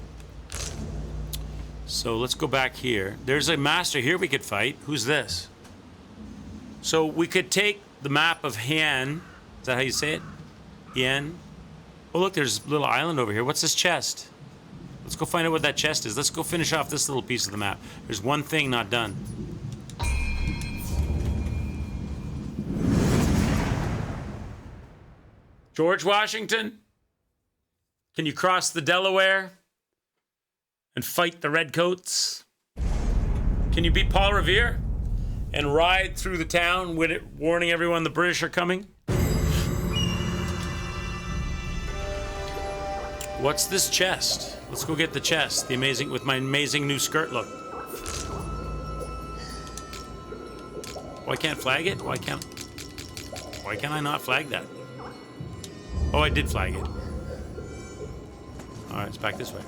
So let's go back here. There's a master here we could fight. Who's this? So we could take the map of Hien. Is that how you say it? Hien. Oh, look, there's a little island over here. What's this chest? Let's go find out what that chest is. Let's go finish off this little piece of the map. There's one thing not done. George Washington, can you cross the Delaware and fight the Redcoats? Can you beat Paul Revere and ride through the town with it, warning everyone the British are coming? What's this chest? Let's go get the chest. With my amazing new skirt look. Oh, I can't flag it? Why can't I not flag that? Oh, I did flag it. All right, it's back this way.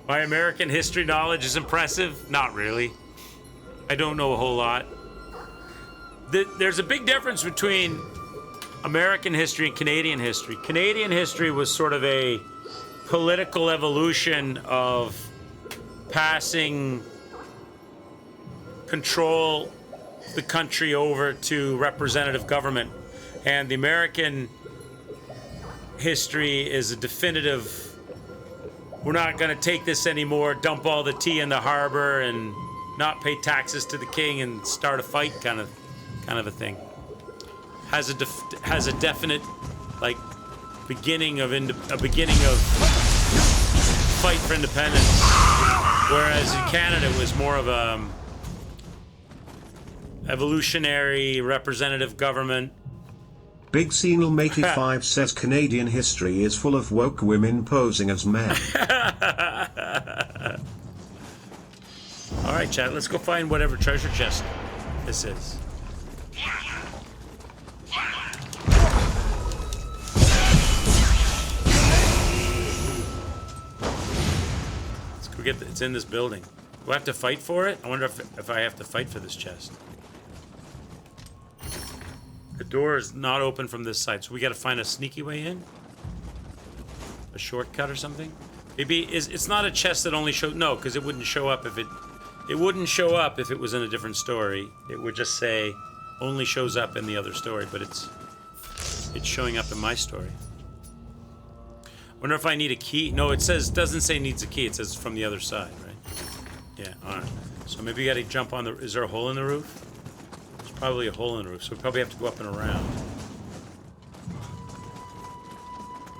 My American history knowledge is impressive? Not really. I don't know a whole lot. There's a big difference between American history and Canadian history. Canadian history was sort of a political evolution of passing control the country over to representative government. And the American history is a definitive, we're not going to take this anymore, dump all the tea in the harbor and not pay taxes to the king and start a fight kind of a thing. Has a definite like beginning of fight for independence, whereas in Canada it was more of a evolutionary representative government. Big Seenal 85 says Canadian history is full of woke women posing as men. Alright, chat, let's go find whatever treasure chest this is. Let's go get it's in this building. Do I have to fight for it? I wonder if I have to fight for this chest. The door is not open from this side, so we gotta find a sneaky way in? A shortcut or something? Maybe it's not a chest that only shows, no, because it wouldn't show up if it wouldn't show up if it was in a different story. It would just say only shows up in the other story, but it's showing up in my story. Wonder if I need a key. No, it doesn't say needs a key, it says from the other side, right? Yeah, alright. So maybe you gotta jump on is there a hole in the roof? There's probably a hole in the roof, so we probably have to go up and around.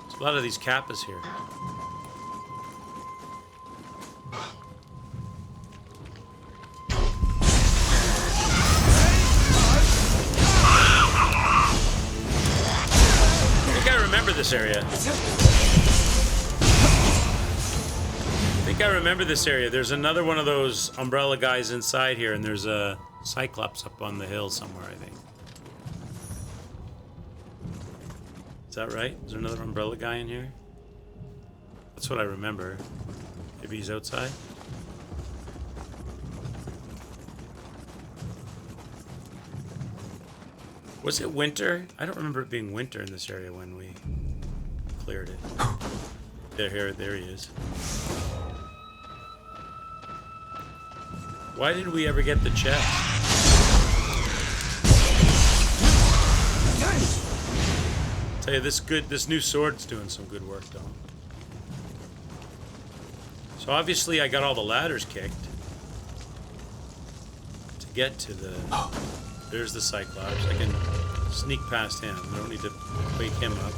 There's a lot of these kappas here. I remember this area. I think I remember this area. There's another one of those umbrella guys inside here, and there's a Cyclops up on the hill somewhere, I think. Is that right? Is there another umbrella guy in here? That's what I remember. Maybe he's outside? Was it winter? I don't remember it being winter in this area when we cleared it. There he is. Why did we ever get the chest? Tell you, this new sword's doing some good work, though. So obviously I got all the ladders kicked to get to the... There's the Cyclops. I can sneak past him. I don't need to wake him up.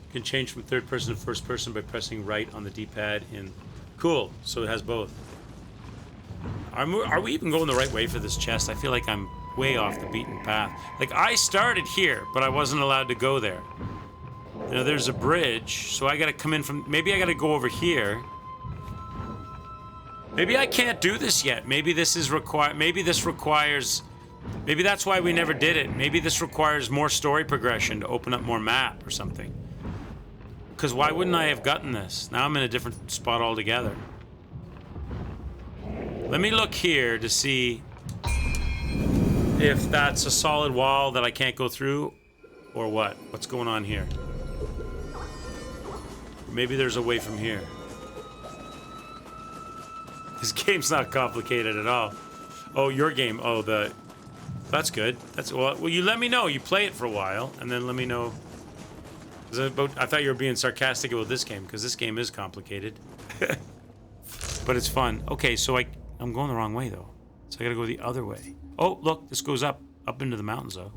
You can change from third person to first person by pressing right on the D-pad in... Cool. So it has both. Are we even going the right way for this chest? I feel like I'm way off the beaten path. Like, I started here, but I wasn't allowed to go there. You know, there's a bridge, so I gotta come in from... Maybe I gotta go over here. Maybe I can't do this yet. Maybe this is maybe this requires... Maybe that's why we never did it. Maybe this requires more story progression to open up more map or something. Because why wouldn't I have gotten this? Now I'm in a different spot altogether. Let me look here to see if that's a solid wall that I can't go through or what. What's going on here? Maybe there's a way from here. This game's not complicated at all. Oh, your game. Oh, that's good. Well, you let me know. You play it for a while, and then let me know. I thought you were being sarcastic about this game, because this game is complicated. But it's fun. Okay, so I'm going the wrong way, though. So I gotta go the other way. Oh, look, this goes up into the mountains, though.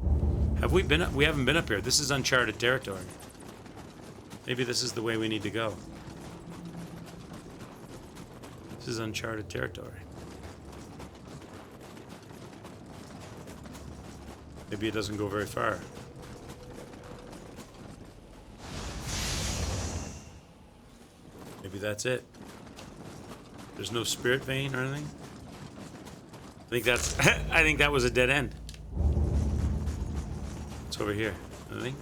Have we been up? We haven't been up here. This is uncharted territory. Maybe this is the way we need to go. This is uncharted territory. Maybe it doesn't go very far. Maybe that's it. There's no spirit vein or anything? I think that's... I think that was a dead end. It's over here. Anything?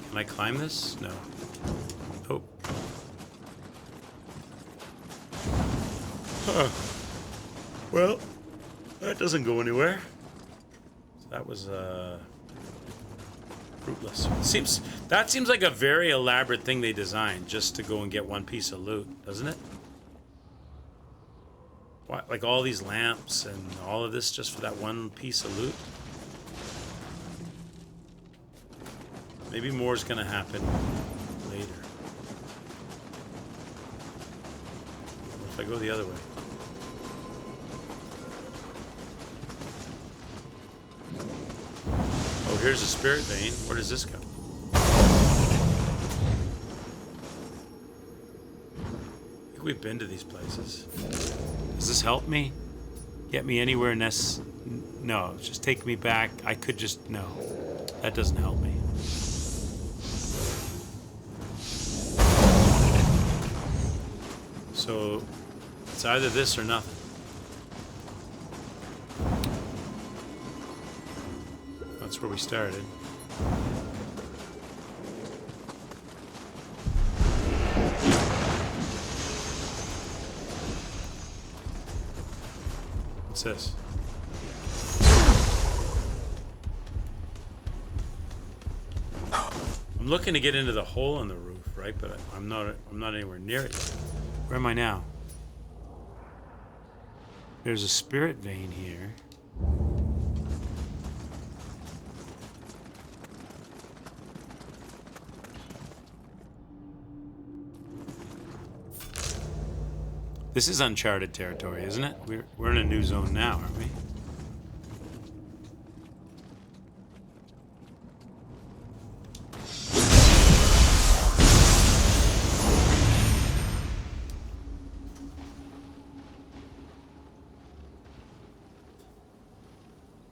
Can I climb this? No. Oh. Huh. Well, that doesn't go anywhere. So that was, Fruitless. That seems like a very elaborate thing they designed just to go and get one piece of loot, doesn't it? What, like all these lamps and all of this just for that one piece of loot? Maybe more's gonna happen later. What if I go the other way? Oh, here's a spirit vein. Where does this go? I think we've been to these places. Does this help me? Get me anywhere in this? No, just take me back. I could just... No. That doesn't help me. So, it's either this or nothing. That's where we started. What's this? I'm looking to get into the hole in the roof, right? But I'm not anywhere near it yet. Where am I now? There's a spirit vein here. This is uncharted territory, isn't it? We're in a new zone now, aren't we?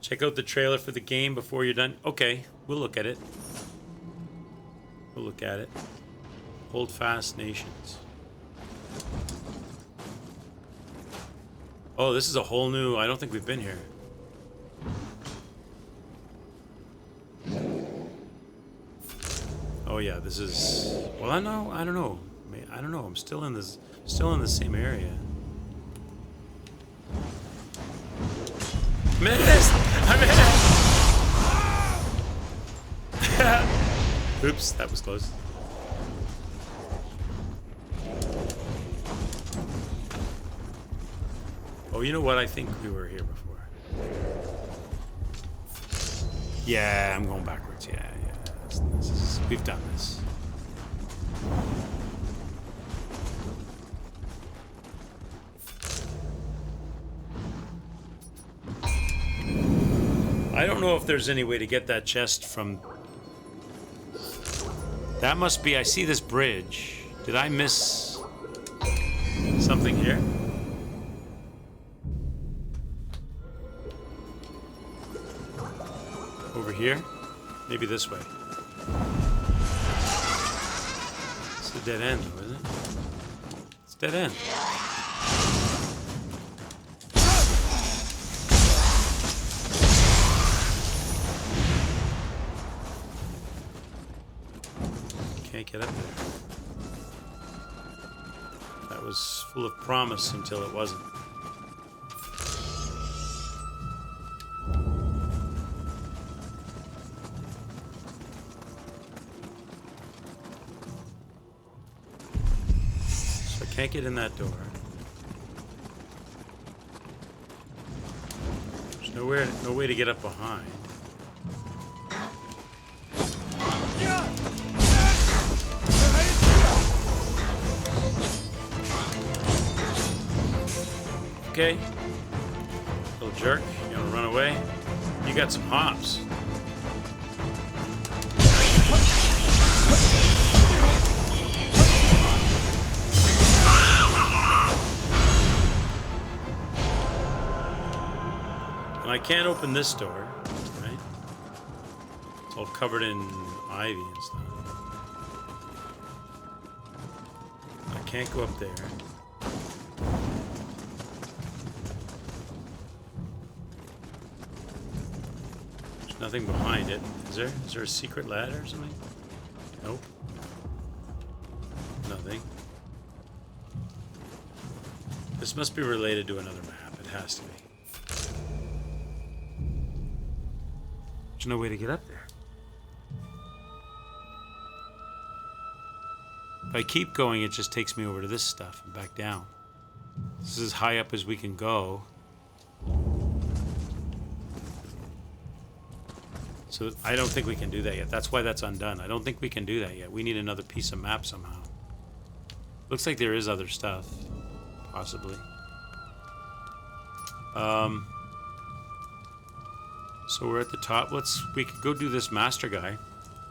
Check out the trailer for the game before you're done. Okay, we'll look at it. We'll look at it. Hold fast, nations. Oh, this is a whole new... I don't think we've been here. Oh yeah, this is... Well, I don't know. I don't know. I'm still in the same area. I'm in this! I'm in it! Oops, that was close. Oh, you know what? I think we were here before. Yeah, I'm going backwards. Yeah. We've done this. I don't know if there's any way to get that chest from... That must be... I see this bridge. Did I miss something here? Over here? Maybe this way. It's a dead end, though, isn't it? It's a dead end. Can't get up there. That was full of promise until it wasn't. Can't get in that door. There's no way to get up behind. Okay. Little jerk, you wanna run away? You got some hops. I can't open this door, right? It's all covered in ivy and stuff. I can't go up there. There's nothing behind it. Is there? Is there a secret ladder or something? Nope. Nothing. This must be related to another map. It has to be. There's no way to get up there. If I keep going, it just takes me over to this stuff and back down. This is as high up as we can go. So I don't think we can do that yet. That's why that's undone. I don't think we can do that yet. We need another piece of map somehow. Looks like there is other stuff. Possibly. So we're at the top. We could go do this master guy.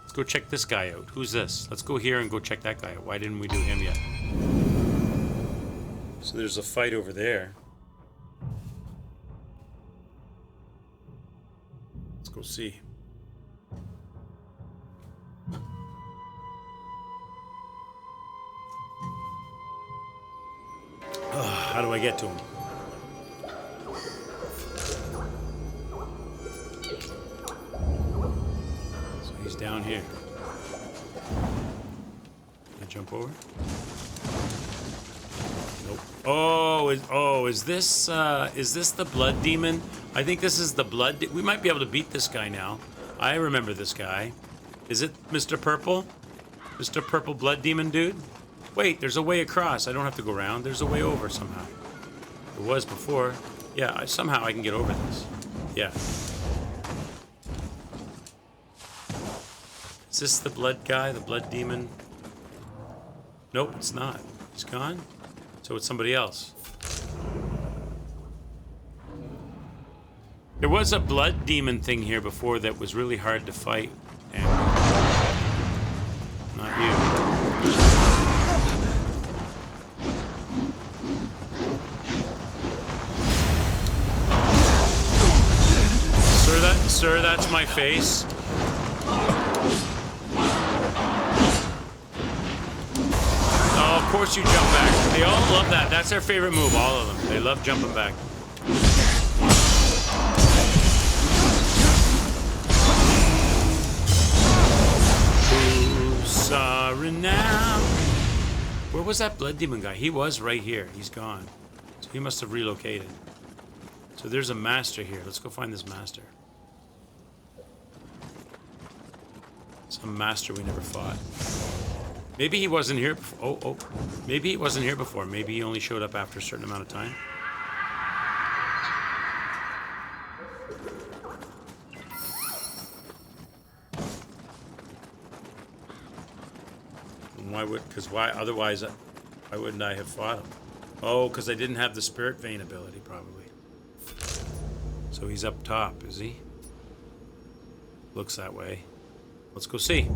Let's go check this guy out. Who's this? Let's go here and go check that guy out. Why didn't we do him yet? So there's a fight over there. Let's go see. How do I get to him? So he's down here. Can I jump over? Nope. Oh, is this the blood demon? I think this is the blood. We might be able to beat this guy now. I remember this guy. Is it Mr. Purple? Mr. Purple blood demon dude? Wait, there's a way across. I don't have to go around. There's a way over somehow. There was before. Yeah, somehow I can get over this. Yeah. Is this the blood guy, the blood demon? Nope, it's not. He's gone. So it's somebody else. There was a blood demon thing here before that was really hard to fight. And not you. Sir, that's my face. Oh, of course you jump back. They all love that. That's their favorite move, all of them. They love jumping back. Ooh, sorry now. Where was that blood demon guy? He was right here. He's gone. So he must have relocated. So there's a master here. Let's go find this master. Some master we never fought. Maybe he wasn't here before. Oh. Maybe he wasn't here before. Maybe he only showed up after a certain amount of time. Otherwise, why wouldn't I have fought him? Oh, because I didn't have the spirit vein ability, probably. So he's up top, is he? Looks that way. Let's go see.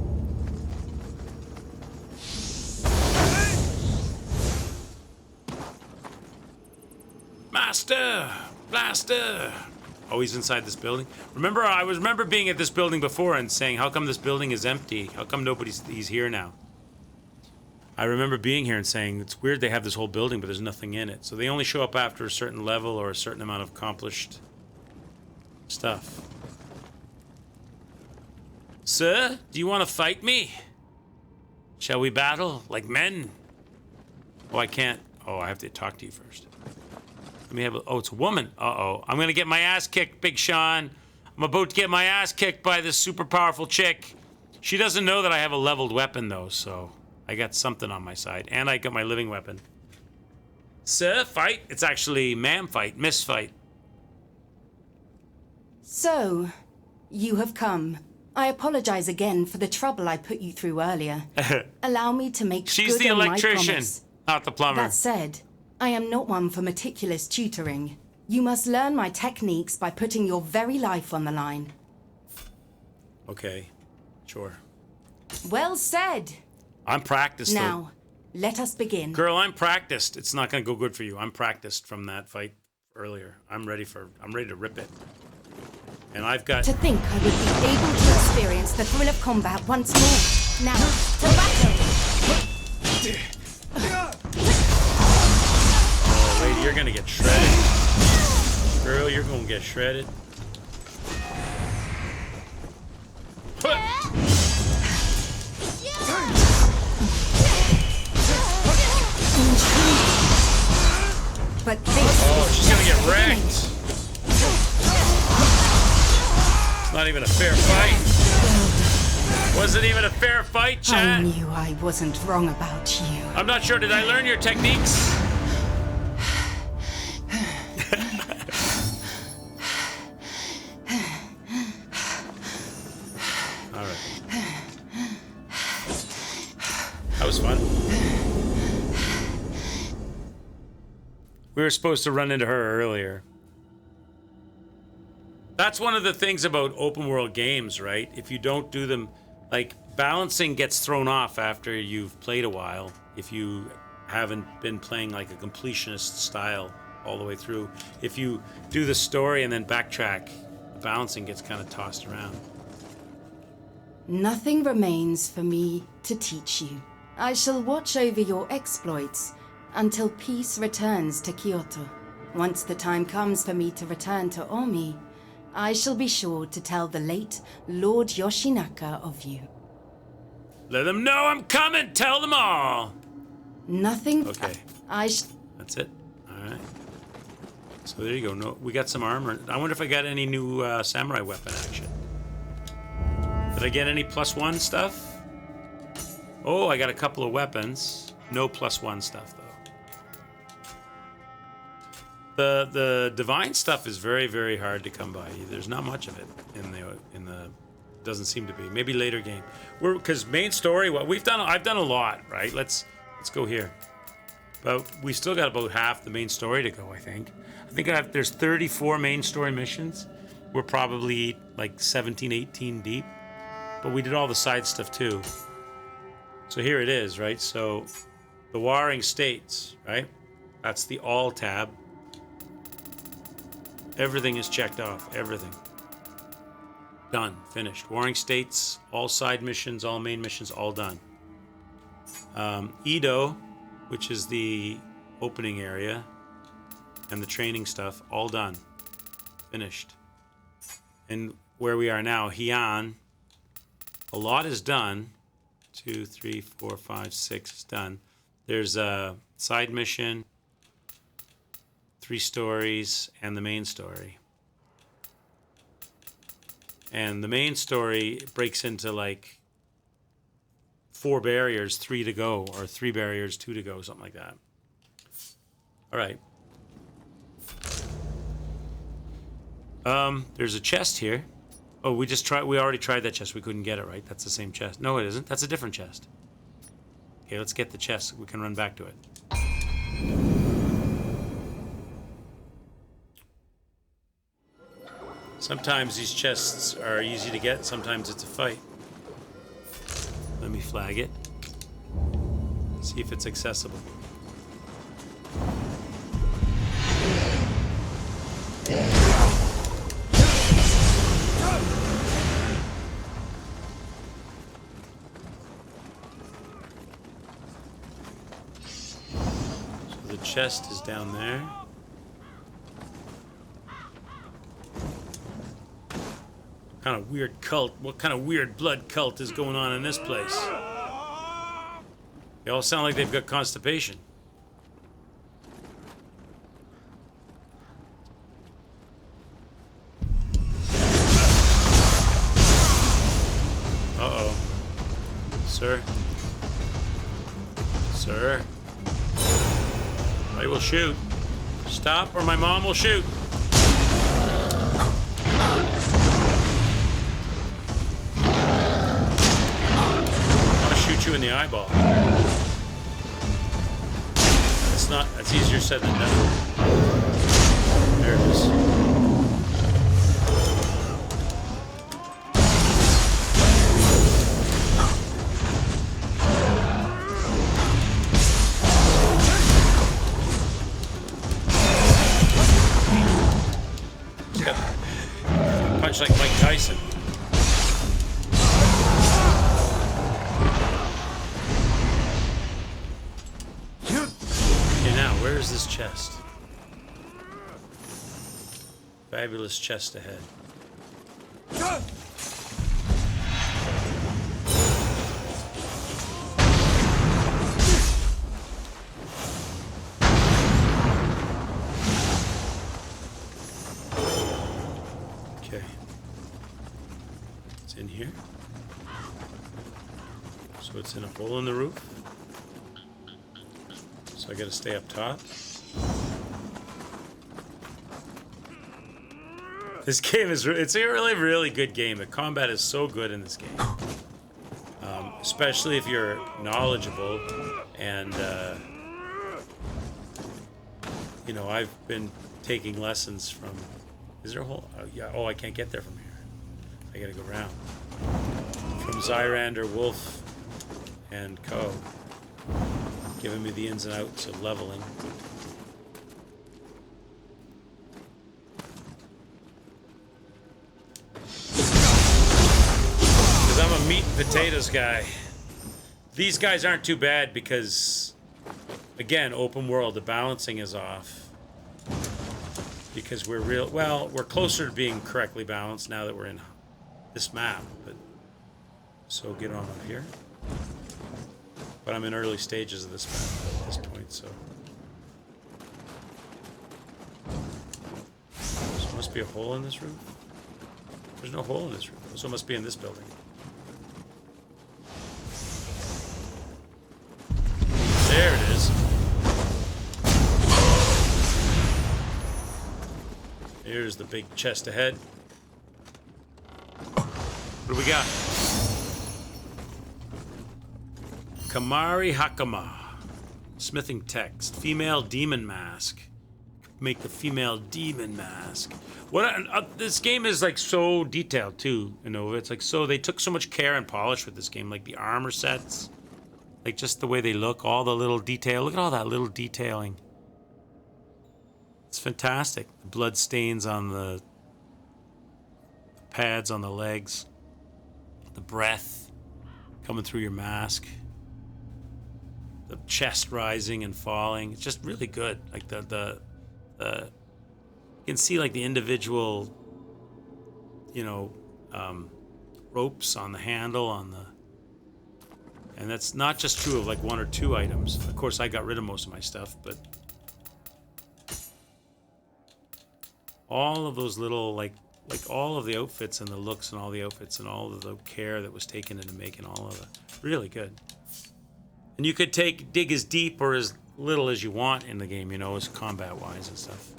Master! Blaster! Oh, he's inside this building? I remember being at this building before and saying, how come this building is empty? How come he's here now? I remember being here and saying, it's weird they have this whole building, but there's nothing in it. So they only show up after a certain level or a certain amount of accomplished stuff. Sir, do you want to fight me? Shall we battle like men? Oh, I can't. Oh, I have to talk to you first. Let me have a... Oh, it's a woman. Uh-oh. I'm going to get my ass kicked, Big Sean. I'm about to get my ass kicked by this super powerful chick. She doesn't know that I have a leveled weapon, though, so I got something on my side. And I got my living weapon. Sir, fight? It's actually ma'am fight, miss fight. So, you have come. I apologize again for the trouble I put you through earlier. Allow me to make She's good the on my electrician, promise. not the plumber. That said, I am not one for meticulous tutoring. You must learn my techniques by putting your very life on the line. Okay, sure. Well said. I'm practiced, though. Now, let us begin. Girl, I'm practiced. It's not going to go good for you. I'm practiced from that fight earlier. I'm ready to rip it. And I've got... To think I would be able to experience the thrill of combat once more. Now, to battle! Oh, lady, you're gonna get shredded. Girl, you're gonna get shredded. But this... Oh, she's gonna get wrecked. It's not even a fair fight. Wasn't even a fair fight, I chat. knew I wasn't wrong about you. I'm not sure. Did I learn your techniques? All right. That was fun. We were supposed to run into her earlier. That's one of the things about open world games, right? If you don't do them, like, balancing gets thrown off after you've played a while. If you haven't been playing like a completionist style all the way through. If you do the story and then backtrack, the balancing gets kind of tossed around. Nothing remains for me to teach you. I shall watch over your exploits until peace returns to Kyoto. Once the time comes for me to return to Omi, I shall be sure to tell the late Lord Yoshinaka of you. Let them know I'm coming. Tell them all. Nothing. Okay. That's it. All right. So there you go. No, we got some armor. I wonder if I got any new samurai weapon action. Did I get any +1 stuff? Oh, I got a couple of weapons. No +1 stuff though. The divine stuff is very, very hard to come by. There's not much of it in the doesn't seem to be. Maybe later game. Because main story, what we've done, I've done a lot, right? Let's go here. But we still got about half the main story to go, I think. There's 34 main story missions. We're probably like 17, 18 deep. But we did all the side stuff too. So here it is, right? So the Warring States, right? That's the all tab. Everything is checked off. Everything. Done. Finished. Warring States, all side missions, all main missions, all done. Edo, which is the opening area, and the training stuff, all done. Finished. And where we are now, Heian, a lot is done. 2, 3, 4, 5, 6 is done. There's a side mission, 3 stories, and the main story. And the main story breaks into like 4 barriers, 3 to go, or 3 barriers, 2 to go, something like that. All right. There's a chest here. Oh, we already tried that chest. We couldn't get it, right? That's the same chest. No, it isn't. That's a different chest. Okay, let's get the chest. We can run back to it. Sometimes these chests are easy to get. Sometimes it's a fight. Let me flag it. See if it's accessible. So the chest is down there. What kind of weird cult? What kind of weird blood cult is going on in this place? They all sound like they've got constipation. Uh-oh. Sir. Sir. I will shoot. Stop or my mom will shoot. You in the eyeball. That's easier said than done. There it is. He's got a punch like Mike Tyson. Where's this chest? Fabulous chest ahead. Okay. It's in here. So it's in a hole in the roof. So I gotta stay up top. This game is it's a really, really good game. The combat is so good in this game. Especially if you're knowledgeable and you know, I've been taking lessons from... Is there a hole? Oh, yeah. Oh, I can't get there from here. I gotta go around. From Zyrander, Wolf, and Co. Giving me the ins and outs of leveling. Because I'm a meat and potatoes guy. These guys aren't too bad because, again, open world, the balancing is off. Because we're we're closer to being correctly balanced now that we're in this map. But so get on up here. But I'm in early stages of this map at this point, so. So must be a hole in this roof? There's no hole in this roof. So it must be in this building. There it is. Here's the big chest ahead. What do we got? Kamari Hakama. Smithing text. Female demon mask. Make the female demon mask. What? This game is like so detailed too, Nioh. It's like so they took so much care and polish with this game, like the armor sets, like just the way they look, all the little detail. Look at all that little detailing. It's fantastic. The blood stains on the pads on the legs, the breath coming through your mask, the chest rising and falling. It's just really good. Like the you can see like the individual, you know, ropes on the handle on the, and that's not just true of like one or two items. Of course, I got rid of most of my stuff, but all of those little like all of the outfits and the looks and all the outfits and all of the care that was taken into making all of it really good. And you could dig as deep or as little as you want in the game, you know, as combat wise and stuff.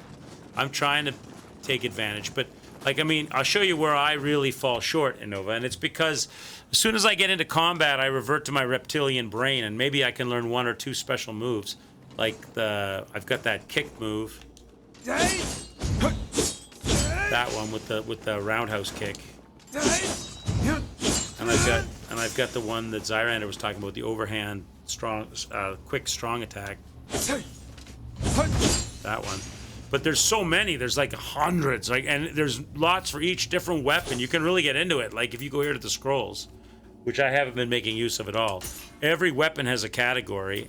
I'm trying to take advantage, but like, I mean, I'll show you where I really fall short in Nova, and it's because as soon as I get into combat, I revert to my reptilian brain, and maybe I can learn one or two special moves, like I've got that kick move. That one with the roundhouse kick. And I've got the one that Zyrander was talking about, the overhand strong quick strong attack. That one. But there's so many, there's like hundreds, like, and there's lots for each different weapon. You can really get into it. Like if you go here to the scrolls, which I haven't been making use of at all. Every weapon has a category,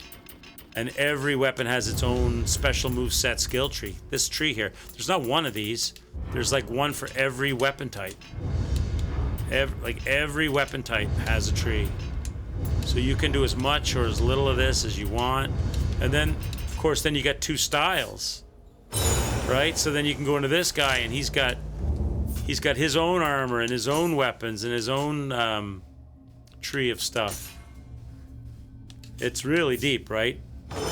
and every weapon has its own special move set skill tree. This tree here, there's not one of these. There's like one for every weapon type. Every weapon type has a tree. So you can do as much or as little of this as you want. And then, of course, then you got two styles, right? So then you can go into this guy, and he's got his own armor and his own weapons and his own tree of stuff. It's really deep, right?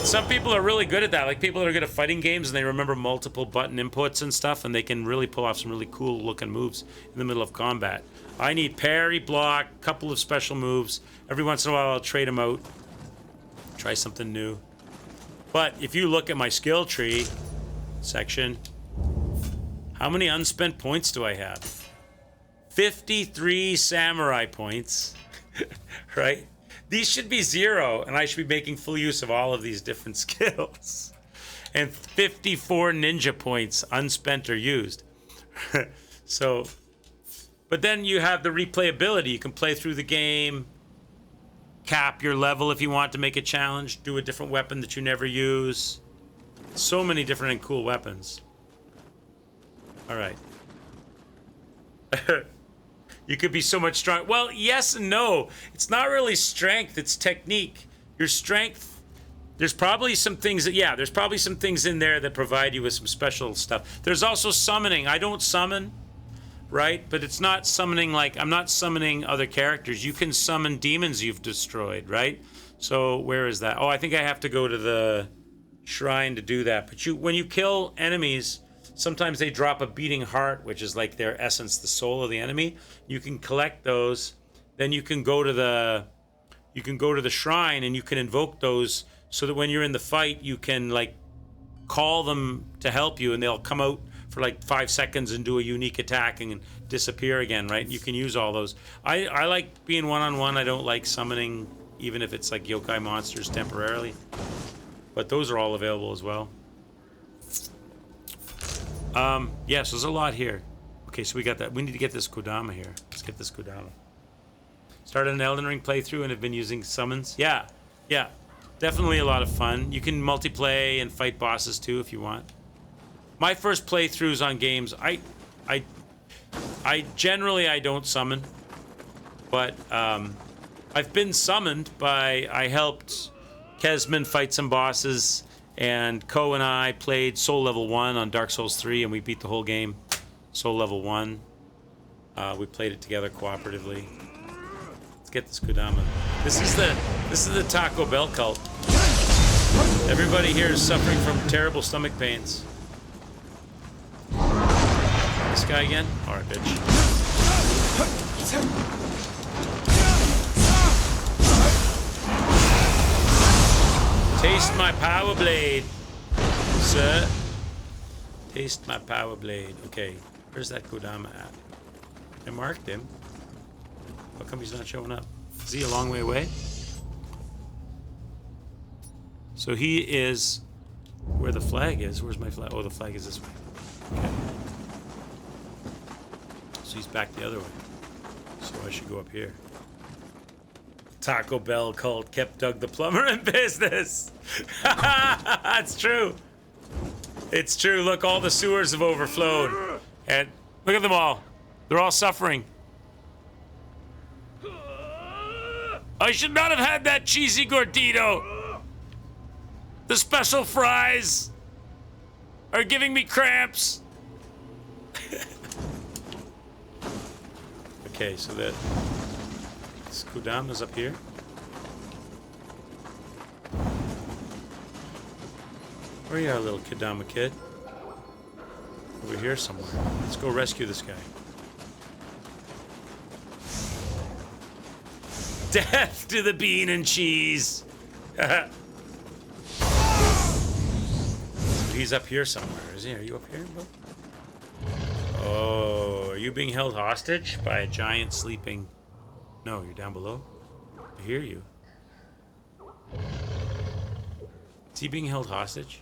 Some people are really good at that, like people that are good at fighting games and they remember multiple button inputs and stuff, and they can really pull off some really cool looking moves in the middle of combat. I need parry, block, couple of special moves. Every once in a while I'll trade them out, try something new. But if you look at my skill tree section, how many unspent points do I have? 53 samurai points, right? These should be 0, and I should be making full use of all of these different skills. And 54 ninja points unspent or used. So, but then you have the replayability. You can play through the game, cap your level if you want to make a challenge, do a different weapon that you never use. So many different and cool weapons. All right. You could be so much strong. Well, yes and no. It's not really strength, it's technique. Your strength, there's probably some things that, yeah, there's probably some things in there that provide you with some special stuff. There's also summoning. I don't summon. right? But it's not summoning like, I'm not summoning other characters. You can summon demons you've destroyed, right? So where is that? Oh, I think I have to go to the shrine to do that. But when you kill enemies, sometimes they drop a beating heart, which is like their essence, the soul of the enemy. You can collect those. Then you can go to the shrine and you can invoke those so that when you're in the fight, you can like call them to help you and they'll come out for like 5 seconds and do a unique attack and disappear again, right? You can use all those. I like being one-on-one. I don't like summoning, even if it's like yokai monsters temporarily. But those are all available as well. Yes, there's a lot here. Okay, so we got that. We need to get this Kodama here. Let's get this Kodama. Started an Elden Ring playthrough and have been using summons. Yeah. Definitely a lot of fun. You can multiplay and fight bosses too if you want. My first playthroughs on games, I generally I don't summon, but I've been summoned by, I helped Kesman fight some bosses, and Ko and I played Soul Level 1 on Dark Souls 3, and we beat the whole game, Soul Level 1. We played it together cooperatively. Let's get this Kodama. This is the Taco Bell cult. Everybody here is suffering from terrible stomach pains. This guy again? Alright, bitch. Taste my power blade, sir. Taste my power blade. Okay, where's that Kodama at? I marked him. How come he's not showing up? Is he a long way away? So he is where the flag is. Where's my flag? Oh, the flag is this way. Okay. So he's back the other way. So I should go up here. Taco Bell cult kept Doug the plumber in business. That's true. It's true. Look, all the sewers have overflowed. And look at them all. They're all suffering. I should not have had that cheesy gordito. The special fries are giving me cramps. Okay, so this Kodama's up here. Where you are, little Kodama kid? Over here somewhere. Let's go rescue this guy. Death to the bean and cheese. He's up here somewhere, is he? Are you up here, bro? Oh, are you being held hostage by a giant sleeping? No, you're down below. I hear you. Is he being held hostage?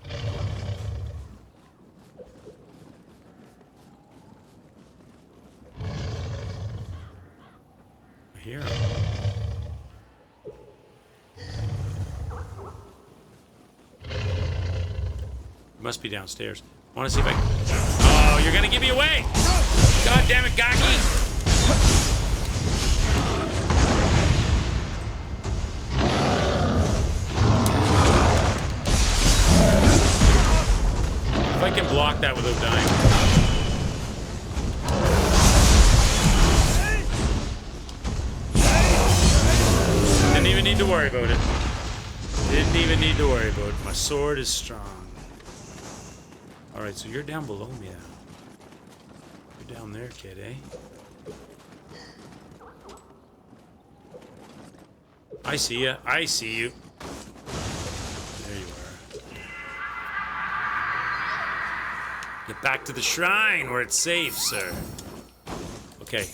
I hear him. He must be downstairs. I want to see if I can... Oh, you're gonna give me away! God damn it, Gaki! If I can block that without dying. Didn't even need to worry about it. Didn't even need to worry about it. My sword is strong. Alright, so you're down below me now. You're down there, kid, eh? I see ya. I see you. There you are. Get back to the shrine where it's safe, sir. Okay.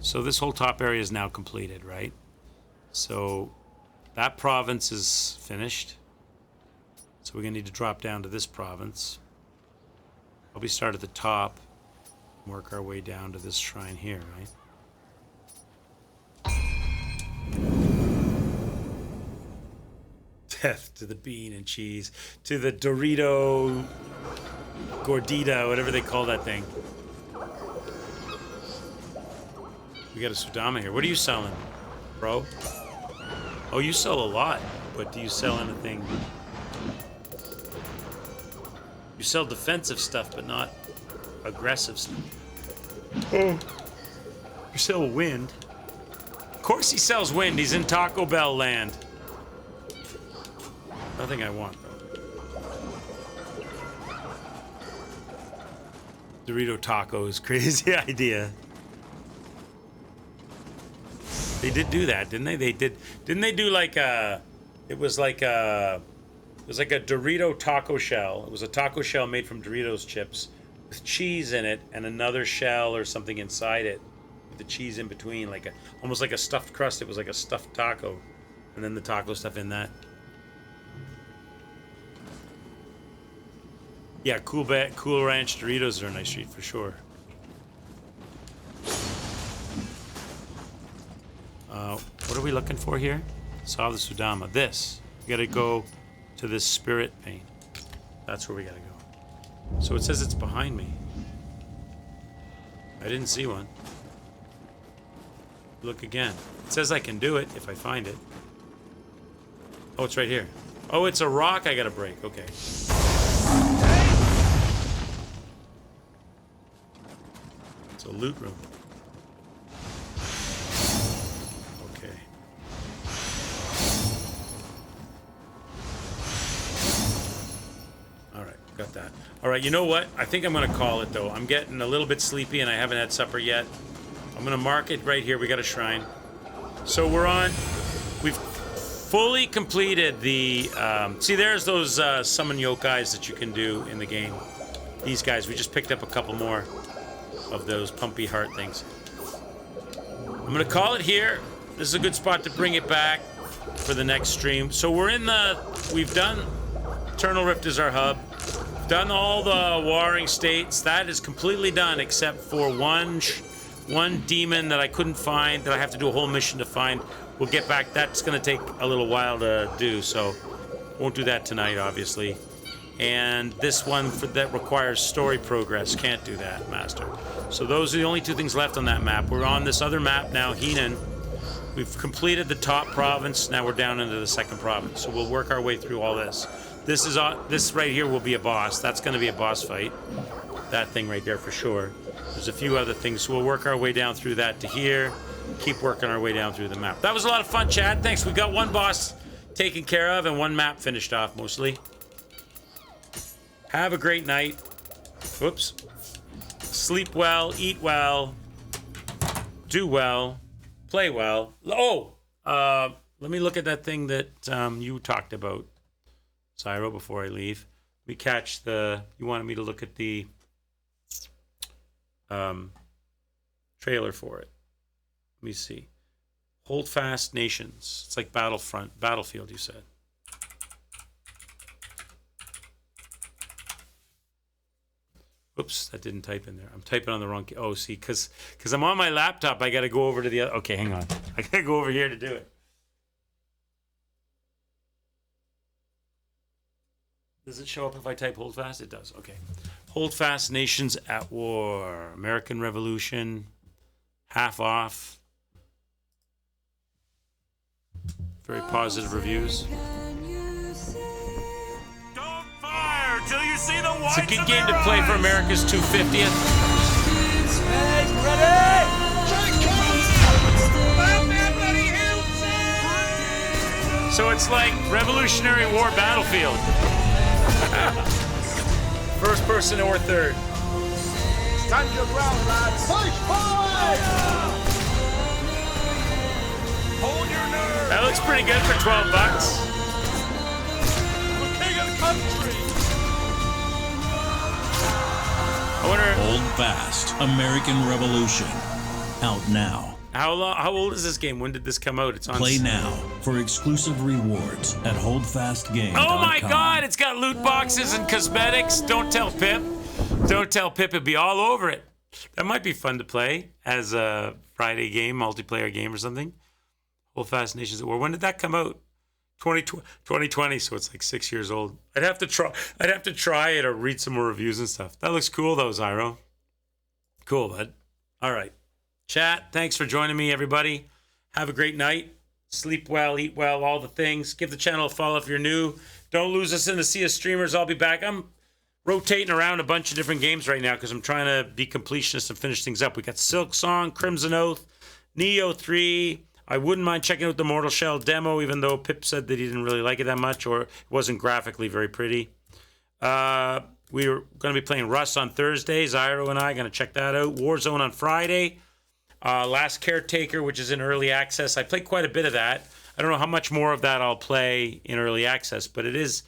So this whole top area is now completed, right? So that province is finished. So we're gonna need to drop down to this province. Probably start at the top, work our way down to this shrine here, right? Death to the bean and cheese, to the Dorito Gordita, whatever they call that thing. We got a Sudama here. What are you selling, bro? Oh, you sell a lot, but do you sell anything? You sell defensive stuff, but not aggressive stuff. Oh. You sell wind? Of course he sells wind. He's in Taco Bell land. Nothing I want, though. Dorito tacos. Crazy idea. They did do that, didn't they? Didn't they do like a... It was like a Dorito taco shell. It was a taco shell made from Doritos chips with cheese in it and another shell or something inside it with the cheese in between, like almost like a stuffed crust. It was like a stuffed taco, and then the taco stuff in that. Yeah, Cool Ranch Doritos are a nice treat for sure. What are we looking for here? Saw the Sudama. This. We gotta go to this spirit pane. That's where we gotta go. So it says it's behind me. I didn't see one. Look again. It says I can do it if I find it. Oh, it's right here. Oh, it's a rock I gotta break. Okay. It's a loot room. Okay. Alright, got that. Alright, you know what? I think I'm gonna call it though. I'm getting a little bit sleepy and I haven't had supper yet. I'm gonna mark it right here. We got a shrine. So we've fully completed the, see there's those summon yokais that you can do in the game. These guys, we just picked up a couple more of those pumpy heart things. I'm gonna call it here. This is a good spot to bring it back for the next stream. So we've done, Eternal Rift is our hub. We've done all the warring states. That is completely done except for one demon that I couldn't find, that I have to do a whole mission to find. We'll get back. That's gonna take a little while to do, so won't do that tonight, obviously. And this one that requires story progress, can't do that, Master. So those are the only two things left on that map. We're on this other map now, Heenan. We've completed the top province. Now we're down into the second province. So we'll work our way through all this. This right here will be a boss. That's going to be a boss fight. That thing right there for sure. There's a few other things. So we'll work our way down through that to here. Keep working our way down through the map. That was a lot of fun, Chad. Thanks. We got one boss taken care of and one map finished off mostly. Have a great night. Whoops. Sleep well, eat well, do well, play well. Oh, let me look at that thing that you talked about, Zyro, before I leave. We catch you wanted me to look at the trailer for it. Let me see. Hold Fast Nations. It's like Battlefield, you said. Oops, that didn't type in there. I'm typing on the wrong key. Oh, see, because I'm on my laptop, I got to go over to the other. Okay, hang on. I got to go over here to do it. Does it show up if I type Hold Fast? It does. Okay. Hold Fast Nations at War. American Revolution. Half off. Very positive reviews. Till you see the It's a good game to play for America's 250th. So it's like Revolutionary War Battlefield. First person or third. Stand your ground, lads. Push forward! Hold your nerve. That looks pretty good for $12. The king of the country. Hold Fast, American Revolution. Out now. How old is this game? When did this come out? It's on. Play now for exclusive rewards at holdfastgame.com. Oh my God! It's got loot boxes and cosmetics. Don't tell Pip. Don't tell Pip. It'd be all over it. That might be fun to play as a Friday game, multiplayer game or something. Hold Fast Nations at War. When did that come out? 2020, so it's like 6 years old. I'd have to try it or read some more reviews and stuff. That looks cool though, Zyro. Cool, bud. All right. Chat, thanks for joining me, everybody. Have a great night. Sleep well, eat well, all the things. Give the channel a follow if you're new. Don't lose us in the sea of streamers. I'll be back. rotating around a bunch of different games right now because I'm trying to be completionist and finish things up. We got Silk Song, Crimson Oath, Nioh 3. I wouldn't mind checking out the Mortal Shell demo, even though Pip said that he didn't really like it that much or it wasn't graphically very pretty. We're going to be playing Rust on Thursday. Zyro and I are going to check that out. Warzone on Friday. Last Caretaker, which is in early access. I played quite a bit of that. I don't know how much more of that I'll play in early access, but it is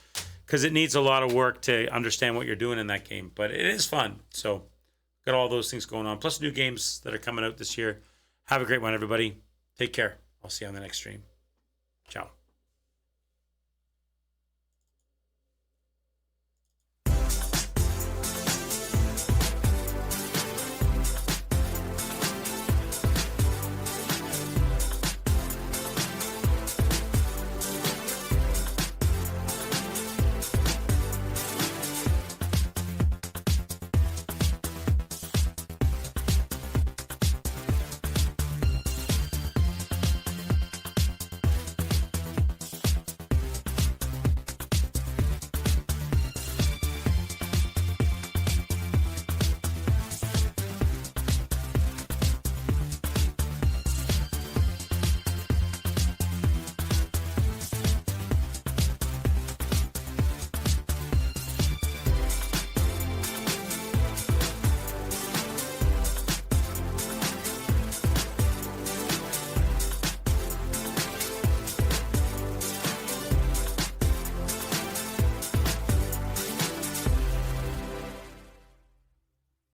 because it needs a lot of work to understand what you're doing in that game. But it is fun. So got all those things going on. Plus new games that are coming out this year. Have a great one, everybody. Take care. I'll see you on the next stream. Ciao.